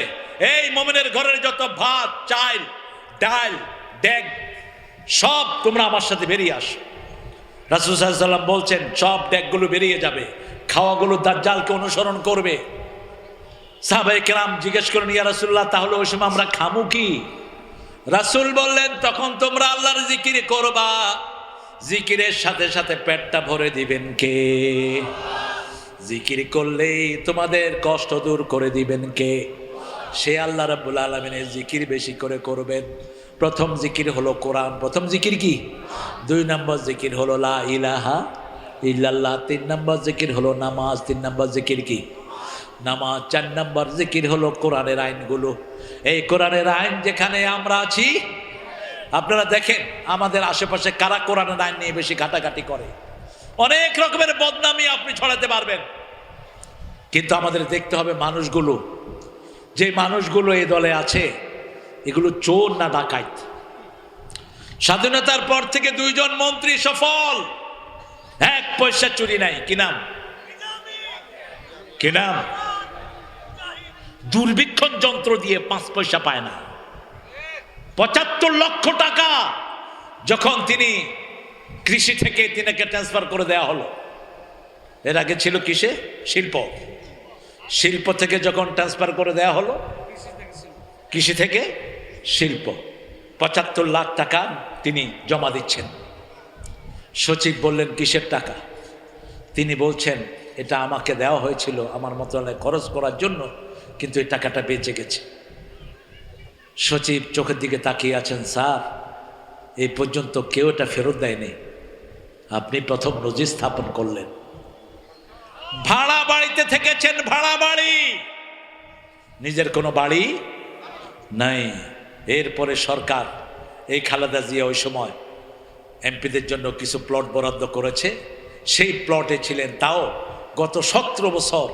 [SPEAKER 2] এই মোমেনের ঘরের যত ভাত, চাল, ডাল, ডেগ সব তোমরা আমার সাথে বেরিয়ে আসো। রাসূল সাল্লাল্লাহু আলাইহি ওয়াসাল্লাম বলছেন সব ডেগগুলো বেরিয়ে যাবে, খাওয়াগুলো দাজ্জালকে অনুসরণ করবে। সাহাবায়ে কেরাম জিজ্ঞেস করেন ইয়া রাসূলুল্লাহ, তাহলে ওই সময় আমরা খামু কি? রাসূল বললেন তখন তোমরা আল্লাহর জিকির করবা, জিকিরের সাথে সাথে পেটটা ভরে দিবেন কে? জিকির করলেই তোমাদের কষ্ট দূর করে দিবেন কে? সে আল্লাহ রাব্বুল আলামিনের জিকির বেশি করে করবেন। প্রথম জিকির হলো কোরআন, প্রথম জিকির কি? 2 নম্বর জিকির হলো লা ইলাহা ইল্লাল্লাহ, 3 নম্বর জিকির হলো নামাজ, 3 নম্বর জিকির কি? নামাজ। 4 নম্বর জিকির হলো কোরআনের আইনগুলো। এই কোরআনের আইন যেখানে আমরা আছি, আপনারা দেখেন আমাদের আশেপাশে কারা কোরআনের আইন নিয়ে বেশি ঘাটাঘাটি করে। অনেক রকমের বদনামি আপনি ছড়াতে পারবেন, কিন্তু আমাদের দেখতে হবে মানুষগুলো, যে মানুষগুলো এই দলে আছে এগুলো চোর না ডাকাত? স্বাধীনতার পর থেকে 2 জন মন্ত্রী সফল, 1 পয়সা চুরি নাই। কি নাম? কি নাম? দুর্ভিক্ষণ যন্ত্র দিয়ে 5 পয়সা পায় না। 75 লক্ষ টাকা যখন তিনি কৃষি থেকে তিনাকে ট্রান্সফার করে দেওয়া হলো, এর আগে ছিল কিসে? শিল্প। শিল্প থেকে যখন ট্রান্সফার করে দেওয়া হলো, কৃষি থেকে শিল্প, 75 লাখ টাকা তিনি জমা দিচ্ছেন। সচিব বললেন কিসের টাকা? তিনি বলছেন এটা আমাকে দেওয়া হয়েছিল আমার মন্ত্রণালয়ে খরচ করার জন্য, কিন্তু এই টাকাটা বেঁচে গেছে। সচিব চোখের দিকে তাকিয়ে আছেন, স্যার এই পর্যন্ত কেউ এটা ফেরত দেয়নি, আপনি প্রথম নজির স্থাপন করলেন। ভাড়া বাড়িতে থেকেছেন, ভাড়া বাড়ি, নিজের কোনো বাড়ি নাই। এরপরে সরকার, এই খালেদা জিয়া ওই সময় এমপিদের জন্য কিছু প্লট বরাদ্দ করেছে, সেই প্লটে ছিলেন, তাও গত 17 বছর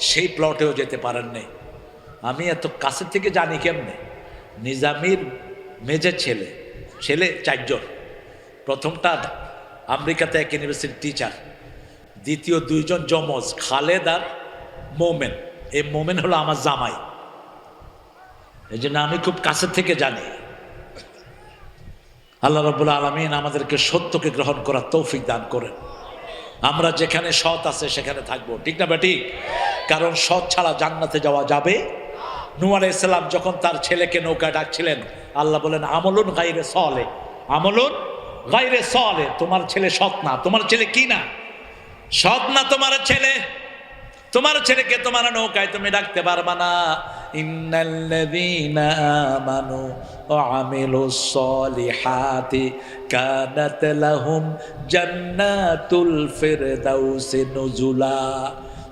[SPEAKER 2] সেই প্লটেও যেতে পারেননি। আমি এত কাছে থেকে জানি কেমনে? নিজামীর মেজর ছেলে 4 জন, প্রথমটা আমেরিকাতে এক ইউনিভার্সিটির টিচার, দ্বিতীয় 2 জন যমজ, খালেদ আর মোমেন। এই মোমেন হলো আমার জামাই, এই জন্য আমি খুব কাছে থেকে জানি। আল্লাহ রাব্বুল আলামিন আমাদেরকে সত্যকে গ্রহণ করার তৌফিক দান করেন। আমরা যেখানে সৎ আছে সেখানে থাকবো, ঠিক না বেটি? কারণ সৎ ছাড়া জান্নাতে যাওয়া যাবে। নূহ আলাইহিস সালাম যখন তার ছেলেকে নৌকায় ডাকছিলেন, আল্লাহ বলেন আমলুন গায়রে সালেহ, আমলুন গায়রে সালেহ, তোমার ছেলে সৎ না। তোমার ছেলে কি না? সৎ না তোমার ছেলে। তোমার ছেলেকে তোমার নৌকায় তুমি ডাকতে পারবা না। ইন্নাল্লাযীনা আমানু ওয়া আমিলুস সলিহাতি কানাত লাহুম জান্নাতুল ফিরদাউসি নুজুলা।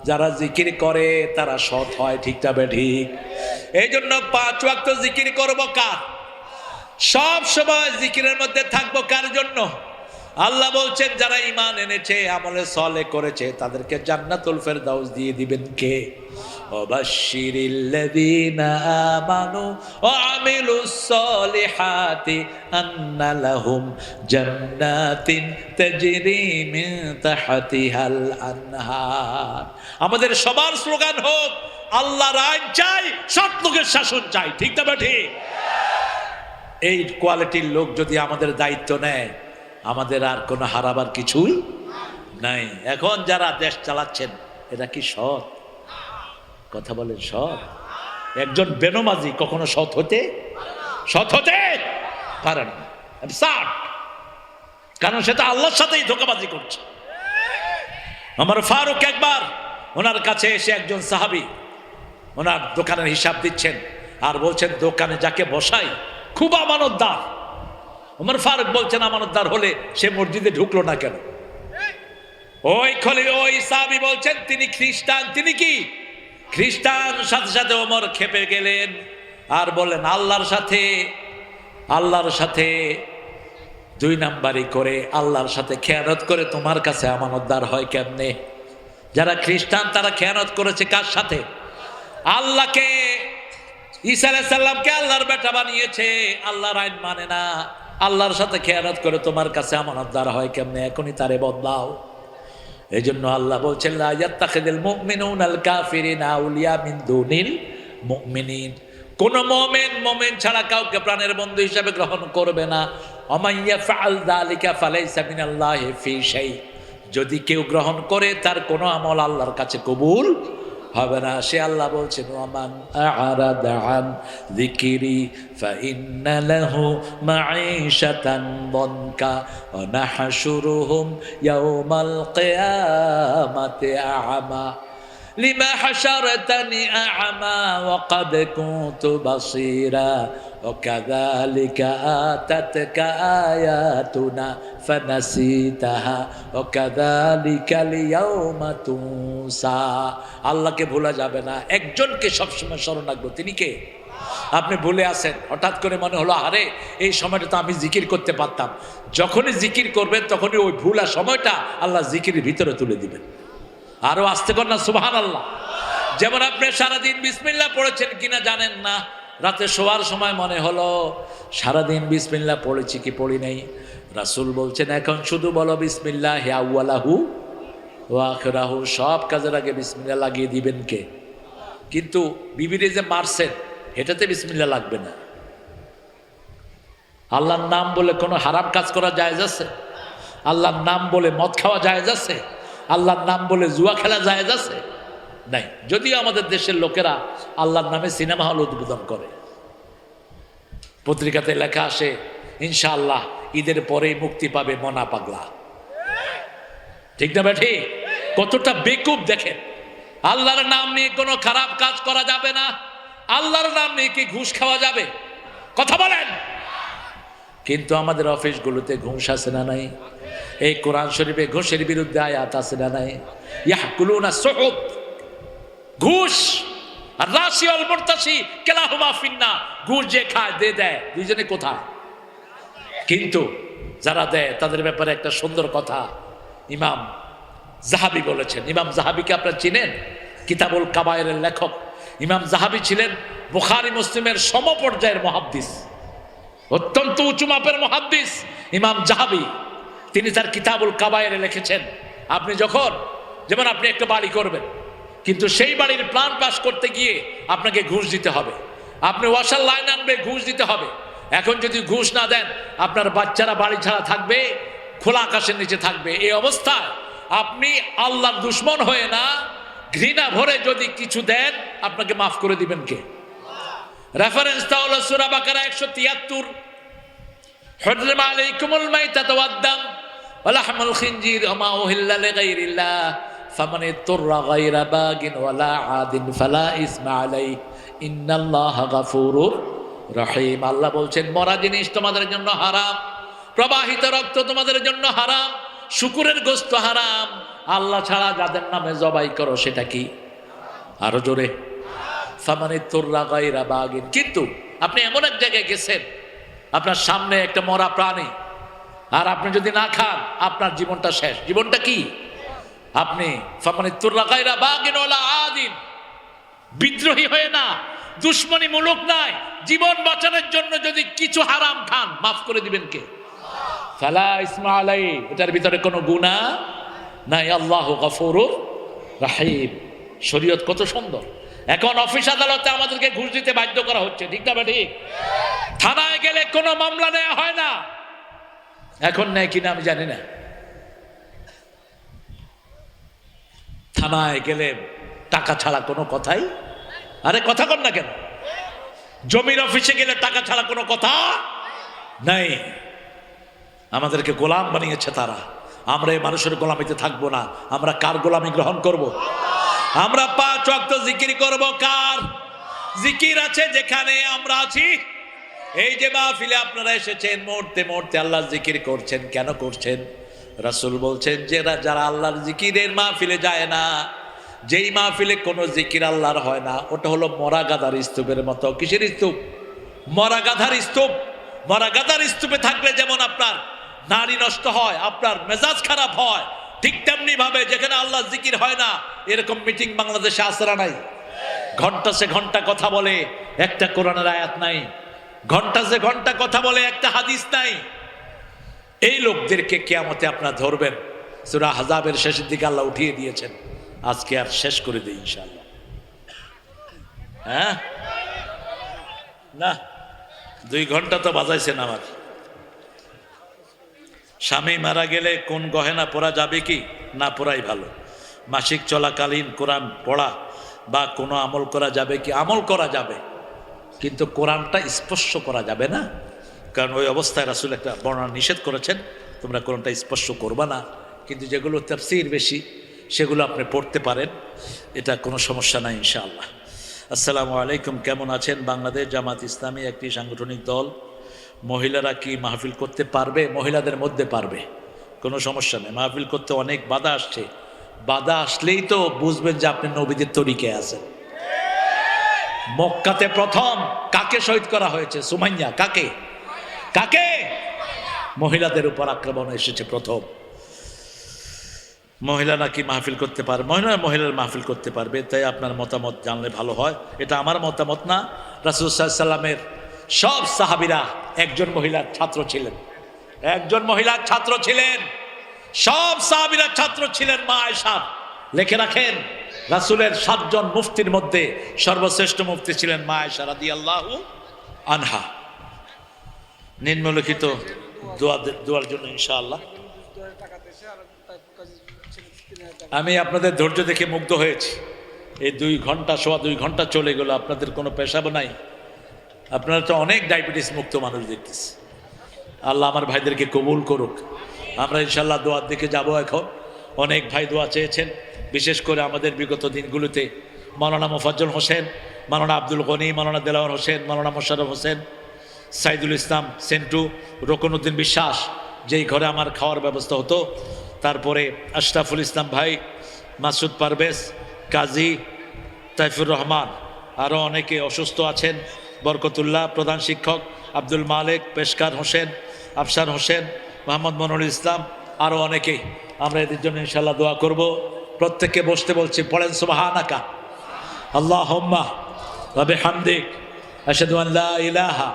[SPEAKER 2] যারা জিকির করে তারা সৎ হয়, ঠিক না ঠিক? এই জন্য 5 ওয়াক্ত জিকির করব কার? সব সময় জিকিরের মধ্যে থাকবো কার জন্য? আল্লাহ বলছেন যারা ঈমান এনেছে, আমলে সলে করেছে, তাদেরকে জান্নাতুল ফেরদাউস দিয়ে দিবেন কে? ওয়াবাশশিরিল্লাযীনা আমানু ওয়া আমিলুস সলিহাতি আন্না লাহুম জান্নাতিন তাজরি মিন তাহতিহাল আনহার। আমাদের সবার স্লোগান হোক আল্লাহর আইন চাই, সৎ লোকের শাসন চাই, ঠিক না ঠিক? এই কোয়ালিটির লোক যদি আমাদের দায়িত্ব নেয়, আমাদের আর কোনো হারাবার কিছুই নাই। এখন যারা দেশ চালাচ্ছেন এরা কি সৎ? কথা বলেন, সৎ? একজন বেনমাজি কখনো সৎ হতে পারে না, কারণ সেটা আল্লাহর সাথেই ধোঁকাবাজি করছে। আমার ফারুক একবার ওনার কাছে এসে একজন সাহাবী ওনার দোকানের হিসাব দিচ্ছেন আর বলছেন, দোকানে যাকে বসাই খুব আমানতদার। ওমর ফারুক বলছেন, আমানতদার হলে সে মসজিদে ঢুকলো না কেন? ওই সাহাবী বলছেন, তিনি খ্রিস্টান। তিনি কি খ্রিস্টান? সাথে সাথে ওমর খেপে গেলেন আর বললেন, আল্লাহর সাথে দুই নাম্বারি করে, আল্লাহর সাথে খেয়ানত করে তোমার কাছে আমানতদার হয় কেমনে? যারা খ্রিস্টান তারা খেয়ানত করেছে কার সাথে? আল্লাহকে। ঈসা আলাইহিস সালামকে আল্লাহর বেটা বানিয়েছে, আল্লাহর আইন মানে না, আল্লাহর সাথে খেয়ানত করে তোমার কাছে আমানতদার হয় কেমনে? এখনই তারে বদলাও। এই জন্য আল্লাহ বলছেন, লা ইয়াত্তাখিযুল মুমিনুনাল কাফিরিনা আউলিয়া মিন দুনিল মুমিনিন। কোন মুমিন ছাড়া কাউকে প্রাণের বন্ধু হিসেবে গ্রহণ করবে না। ওমাইয়া ফাআল যালিকা ফালাইসা মিনাল্লাহি ফি শাই। যদি কেউ গ্রহণ করে তার কোনো আমল আল্লাহর কাছে কবুল হবে না। সে আল্লাহ বলছেন, ওয়ামান আ'রাদা আন যিকরি ফাইন্না লাহু মাঈশাতান দনকা ওয়া নাহশুরুহুম ইয়াওমাল কিয়ামাতি আ'মা লিমা হাশারতানি আ'মা ওয়া কাদ কুনতু বাসীরা ওয়া কাযালিকা আতাতকা আয়াতুনা ফানাসিতাহা ওয়া কাযালিকা লিয়াউমা তুনসা। আল্লাহকে ভোলা যাবে না, একজনকে সবসময় স্মরণ রাখবো। তিনি কে? আপনি ভুলে আছেন, হঠাৎ করে মনে হলো, আরে এই সময়টা তো আমি জিকির করতে পারতাম। যখনই জিকির করবেন তখনই ওই ভুলা সময়টা আল্লাহ জিকিরের ভিতরে তুলে দিবেন। আরো আস্তে কর না সুবহানাল্লাহ। যেমন আপনি সারাদিন বিসমিল্লাহ পড়েছেন কিনা জানেন না, রাতে শোয়ার সময় মনে হলো সারাদিন বিসমিল্লাহ পড়েছি কি পড়ি নাই। রাসূল বলছেন, এখন শুধু বলো বিসমিল্লাহ আউয়ালাহু ওয়া আখিরাহু। সব কাজের আগে বিসমিল্লাহ লাগিয়ে দিবেন কে? কিন্তু বিবিরে যে মারছেন এটাতে বিসমিল্লাহ লাগবে না। আল্লাহর নাম বলে কোনো হারাম কাজ করা জায়েজ আছে? আল্লাহর নাম বলে মদ খাওয়া জায়েজ আছে? আল্লাহর নাম বলে জুয়া খেলা জায়েজ আছে? নাই। যদিও আমাদের দেশের লোকেরা আল্লাহর নামে সিনেমা হল উদ্বোধন করে, পত্রিকাতে লেখা আসে, ইনশাআল্লাহ ঈদের পরেই মুক্তি পাবে মনা পাগলা। ঠিক না বেঠি? কতটা বেকুব দেখেন। আল্লাহর নাম নিয়ে কোনো খারাপ কাজ করা যাবে না। আল্লাহর নাম নিয়ে কি ঘুষ খাওয়া যাবে? কথা বলেন। কিন্তু আমাদের অফিসগুলোতে ঘুষ আছে না নাই? এই কোরআন শরীফে ঘুষের বিরুদ্ধে আয়াত আছে না নাই? ইয়াকুলুনা সুহুব, ঘুষ। আর রাশি আল মুরতাশি কিলাহুমা ফিন্নার। ঘুষ যে খায় দিয়ে দেয়, দুইজনে কোথায়? কিন্তু যারা দেয় তাদের ব্যাপারে একটা সুন্দর কথা ইমাম যাহাবি বলেছেন। ইমাম যাহাবিকে আপনারা চিনেন? কিতাবুল কাবায়েরের লেখক ইমাম যাহাবি ছিলেন বুখারী মুসলিমের সমপর্যায়ের মুহাদ্দিস, অত্যন্ত উঁচু মাপের মুহাদ্দিস ইমাম যাহাবি। তিনি তার কিতাবুল কাবায়েরে লিখেছেন, আপনি যখন, যেমন আপনি একটা বাড়ি করবেন, কিন্তু সেই বাড়ির প্ল্যান পাস করতে গিয়ে আপনাকে ঘুষ দিতে হবে। আপনি ওয়াসার লাইন আনবে, ঘুষ দিতে হবে। এখন যদি ঘুষ না দেন আপনার বাচ্চারা বাড়ি ছাড়া থাকবে, খোলা আকাশের নিচে থাকবে। এই অবস্থায় আপনি আল্লাহর দুশ্মন হয়ে না, ঘৃণা ভরে যদি কিছু দেন আপনাকে মাফ করে দিবেন কে? রেফারেন্সটা হলো সূরা বাকারা 173, হুররিমা আলাইকুমুল মাইতাতু ওয়াদ-দাম ওয়া লাহমুল খিনজির ওয়া মা উহিল্লা লিগাইরিল্লাহ ফামান ইত্তারা গায়রা বাগিন ওয়ালা আদিন ফালা ইসমা আলাইহি ইন্নাল্লাহা গাফুরুর রহিম। আল্লাহ বলছেন, মরা জিনিস তোমাদের জন্য হারাম, প্রবাহিত রক্ত তোমাদের জন্য হারাম, শুকুরের গোশত হারাম। আল্লাহ ছাড়া যাদের নামে জবাই করো সেটা কি? আরো জোরে, ফামান ইত্তারা গায়রা বাগিন। কিন্তু আপনি এমন এক জায়গায় গেছেন, আপনার সামনে একটা মরা প্রাণী, আর আপনি যদি না খান আপনার জীবনটা শেষ। জীবনটা কি? আপনি ফামান ইত্তারা গায়রা বাগিন ওয়ালা আদিন, বিদ্রোহী হয়ে না, দুশ্মনী মূলক নাই, জীবন বাঁচানোর জন্য যদি কিছু হারাম খান মাফ করে দিবেন কে? ফালা ইসমা আলাইহি, এটার ভিতরে কোনো গুনাহ নাই। আল্লাহু গফুরুর রহিম। শরীয়ত কত সুন্দর। এখন অফিস আদালতে আমাদেরকে ঘুষ দিতে বাধ্য করা হচ্ছে, ঠিক না ঠিক? থানায় গেলে কোনো মামলা নেওয়া হয় না, এখন নেয় কিনা আমি জানি না। থানায় গেলে টাকা ছাড়া কোনো কথাই, আরে কথা কর না কেন? জমির অফিসে গেলে টাকা ছাড়া কোনো কথা নাই। আমাদেরকে গোলাম বানিয়েছে তারা। আমরা এই মানুষের গোলামিতে থাকবো না। আমরা কার গোলামি গ্রহণ করব? আমরা 5 ওয়াক্ত জিকির করব। কার জিকির আছে যেখানে আমরা আছি? এই যে মাহফিলে আপনারা এসেছেন, মুহূর্তে মুহূর্তে আল্লাহর জিকির করছেন। কেন করছেন? রাসূল বলছেন যে যারা আল্লাহর জিকিরের মাহফিলে যায় না, যেই মাহফিলে কোনো জিকির আল্লাহর হয় না, ওটা হলো মরা গাধার স্তূপের মতো। কিসের স্তূপ? মরা গাধার স্তূপ। মরা গাধার স্তূপে থাকলে যেমন আপনার নারী নষ্ট হয়, আপনার মেজাজ খারাপ হয়, ঠিক তেমনি ভাবে যেখানে আল্লাহ জিকির হয় না, এরকম মিটিং বাংলাদেশে আসরা নাই। ঘন্টা সে ঘন্টা কথা বলে, একটা কোরআনের আয়াত নাই। ঘন্টা সে ঘন্টা কথা বলে, একটা হাদিস নাই। এই লোকদেরকে কিয়ামতে আপনারা ধরবেন। সূরা আহজাবের শেষের দিকে আল্লাহ উঠিয়ে দিয়েছেন। আজকে আর শেষ করে দিই ইনশাআল্লাহ। হ্যাঁ না, 2 ঘন্টা তো বাজাইছেন আমার। স্বামী মারা গেলে কোন গহেনা পরা যাবে কি না পরাই ভালো? মাসিক চলাকালীন কোরআন পড়া বা কোনো আমল করা যাবে কি? আমল করা যাবে, কিন্তু কোরআনটা স্পর্শ করা যাবে না। কারণ ওই অবস্থায় রাসূল একটা বর্ণনা নিষেধ করেছেন, তোমরা কোরআনটা স্পর্শ করবা না। কিন্তু যেগুলো তাফসীর বেশি সেগুলো আপনি পড়তে পারেন, এটা কোনো সমস্যা নাই ইনশাআল্লাহ। আসসালামু আলাইকুম, কেমন আছেন? বাংলাদেশ জামাত ইসলামী একটি সাংগঠনিক দল। মহিলারা কি মাহফিল করতে পারবে? মহিলাদের মধ্যে পারবে, কোনো সমস্যা নেই। মাহফিল করতে অনেক বাধা আসছে, বাধা আসলেই তো বুঝবেন যে আপনি নবীদের তরিকে আছেন। মক্কাতে প্রথম কাকে শহীদ করা হয়েছে? সুমাইয়া। কাকে? কাকে? মহিলাদের উপর আক্রমণ এসেছে প্রথম। মহিলা নাকি মাহফিল করতে পারবে? মহিলার মাহফিল করতে পারবে। তাই আপনার মতামত জানলে ভালো হয়। এটা আমার মতামত না, রাসূল সাল্লাল্লাহু আলাইহি ওয়াসাল্লামের সব সাহাবীরা একজন মহিলার ছাত্র ছিলেন। একজন মহিলার ছাত্র ছিলেন, সব সাহাবীরা ছাত্র ছিলেন মা আয়েশা। লিখে রাখেন, রাসূলের 7 জন মুফতির মধ্যে সর্বশ্রেষ্ঠ মুফতি ছিলেন মা আয়েশা রাদিয়াল্লাহু আনহা। নিম্নলিখিত দোয়ার জন্য ইনশাআল্লাহ। আমি আপনাদের ধৈর্য দেখে মুগ্ধ হয়েছি। এই 2 ঘন্টা, সোয়া 2 ঘন্টা চলে গেল, আপনাদের কোনো পেশাব নাই। আপনারা তো অনেক ডায়াবেটিস মুক্ত মানুষ দেখতেছি। আল্লাহ আমার ভাইদেরকে কবুল করুক। আমরা ইনশাল্লাহ দোয়ার দিকে যাব এখন। অনেক ভাই দোয়া চেয়েছেন, বিশেষ করে আমাদের বিগত দিনগুলোতে মাওলানা মোফাজ্জল হোসেন, মাওলানা আব্দুল গনি, মাওলানা দেলাওয়ার হোসেন, মাওলানা মোশাররফ হোসেন, সাইদুল ইসলাম সেন্টু, রকনউদ্দিন বিশ্বাস, যেই ঘরে আমার খাওয়ার ব্যবস্থা হতো। তারপরে আশরাফুল ইসলাম ভাই, মাসুদ পারভেজ, কাজী তাইফুর রহমান, আরও অনেকে অসুস্থ আছেন। বরকতুল্লাহ প্রধান শিক্ষক, আব্দুল মালেক, পেশকার হোসেন, আফসার হোসেন, মোহাম্মদ মনিরুল ইসলাম, আরও অনেকেই। আমরা এদের জন্য ইনশাল্লাহ দোয়া করব। প্রত্যেককে বসতে বলছি, পড়েন সুবহানাকা আল্লাহুম্মা ওয়া বিহামদিক আশহাদু আন লা ইলাহা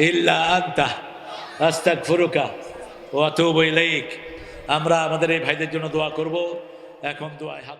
[SPEAKER 2] ইল্লা আনতা আস্তাগফিরুকা ওয়া আতুবু ইলাইক। আমরা আমাদের এই ভাইদের জন্য দোয়া করব। এখন দোয়ায় হাত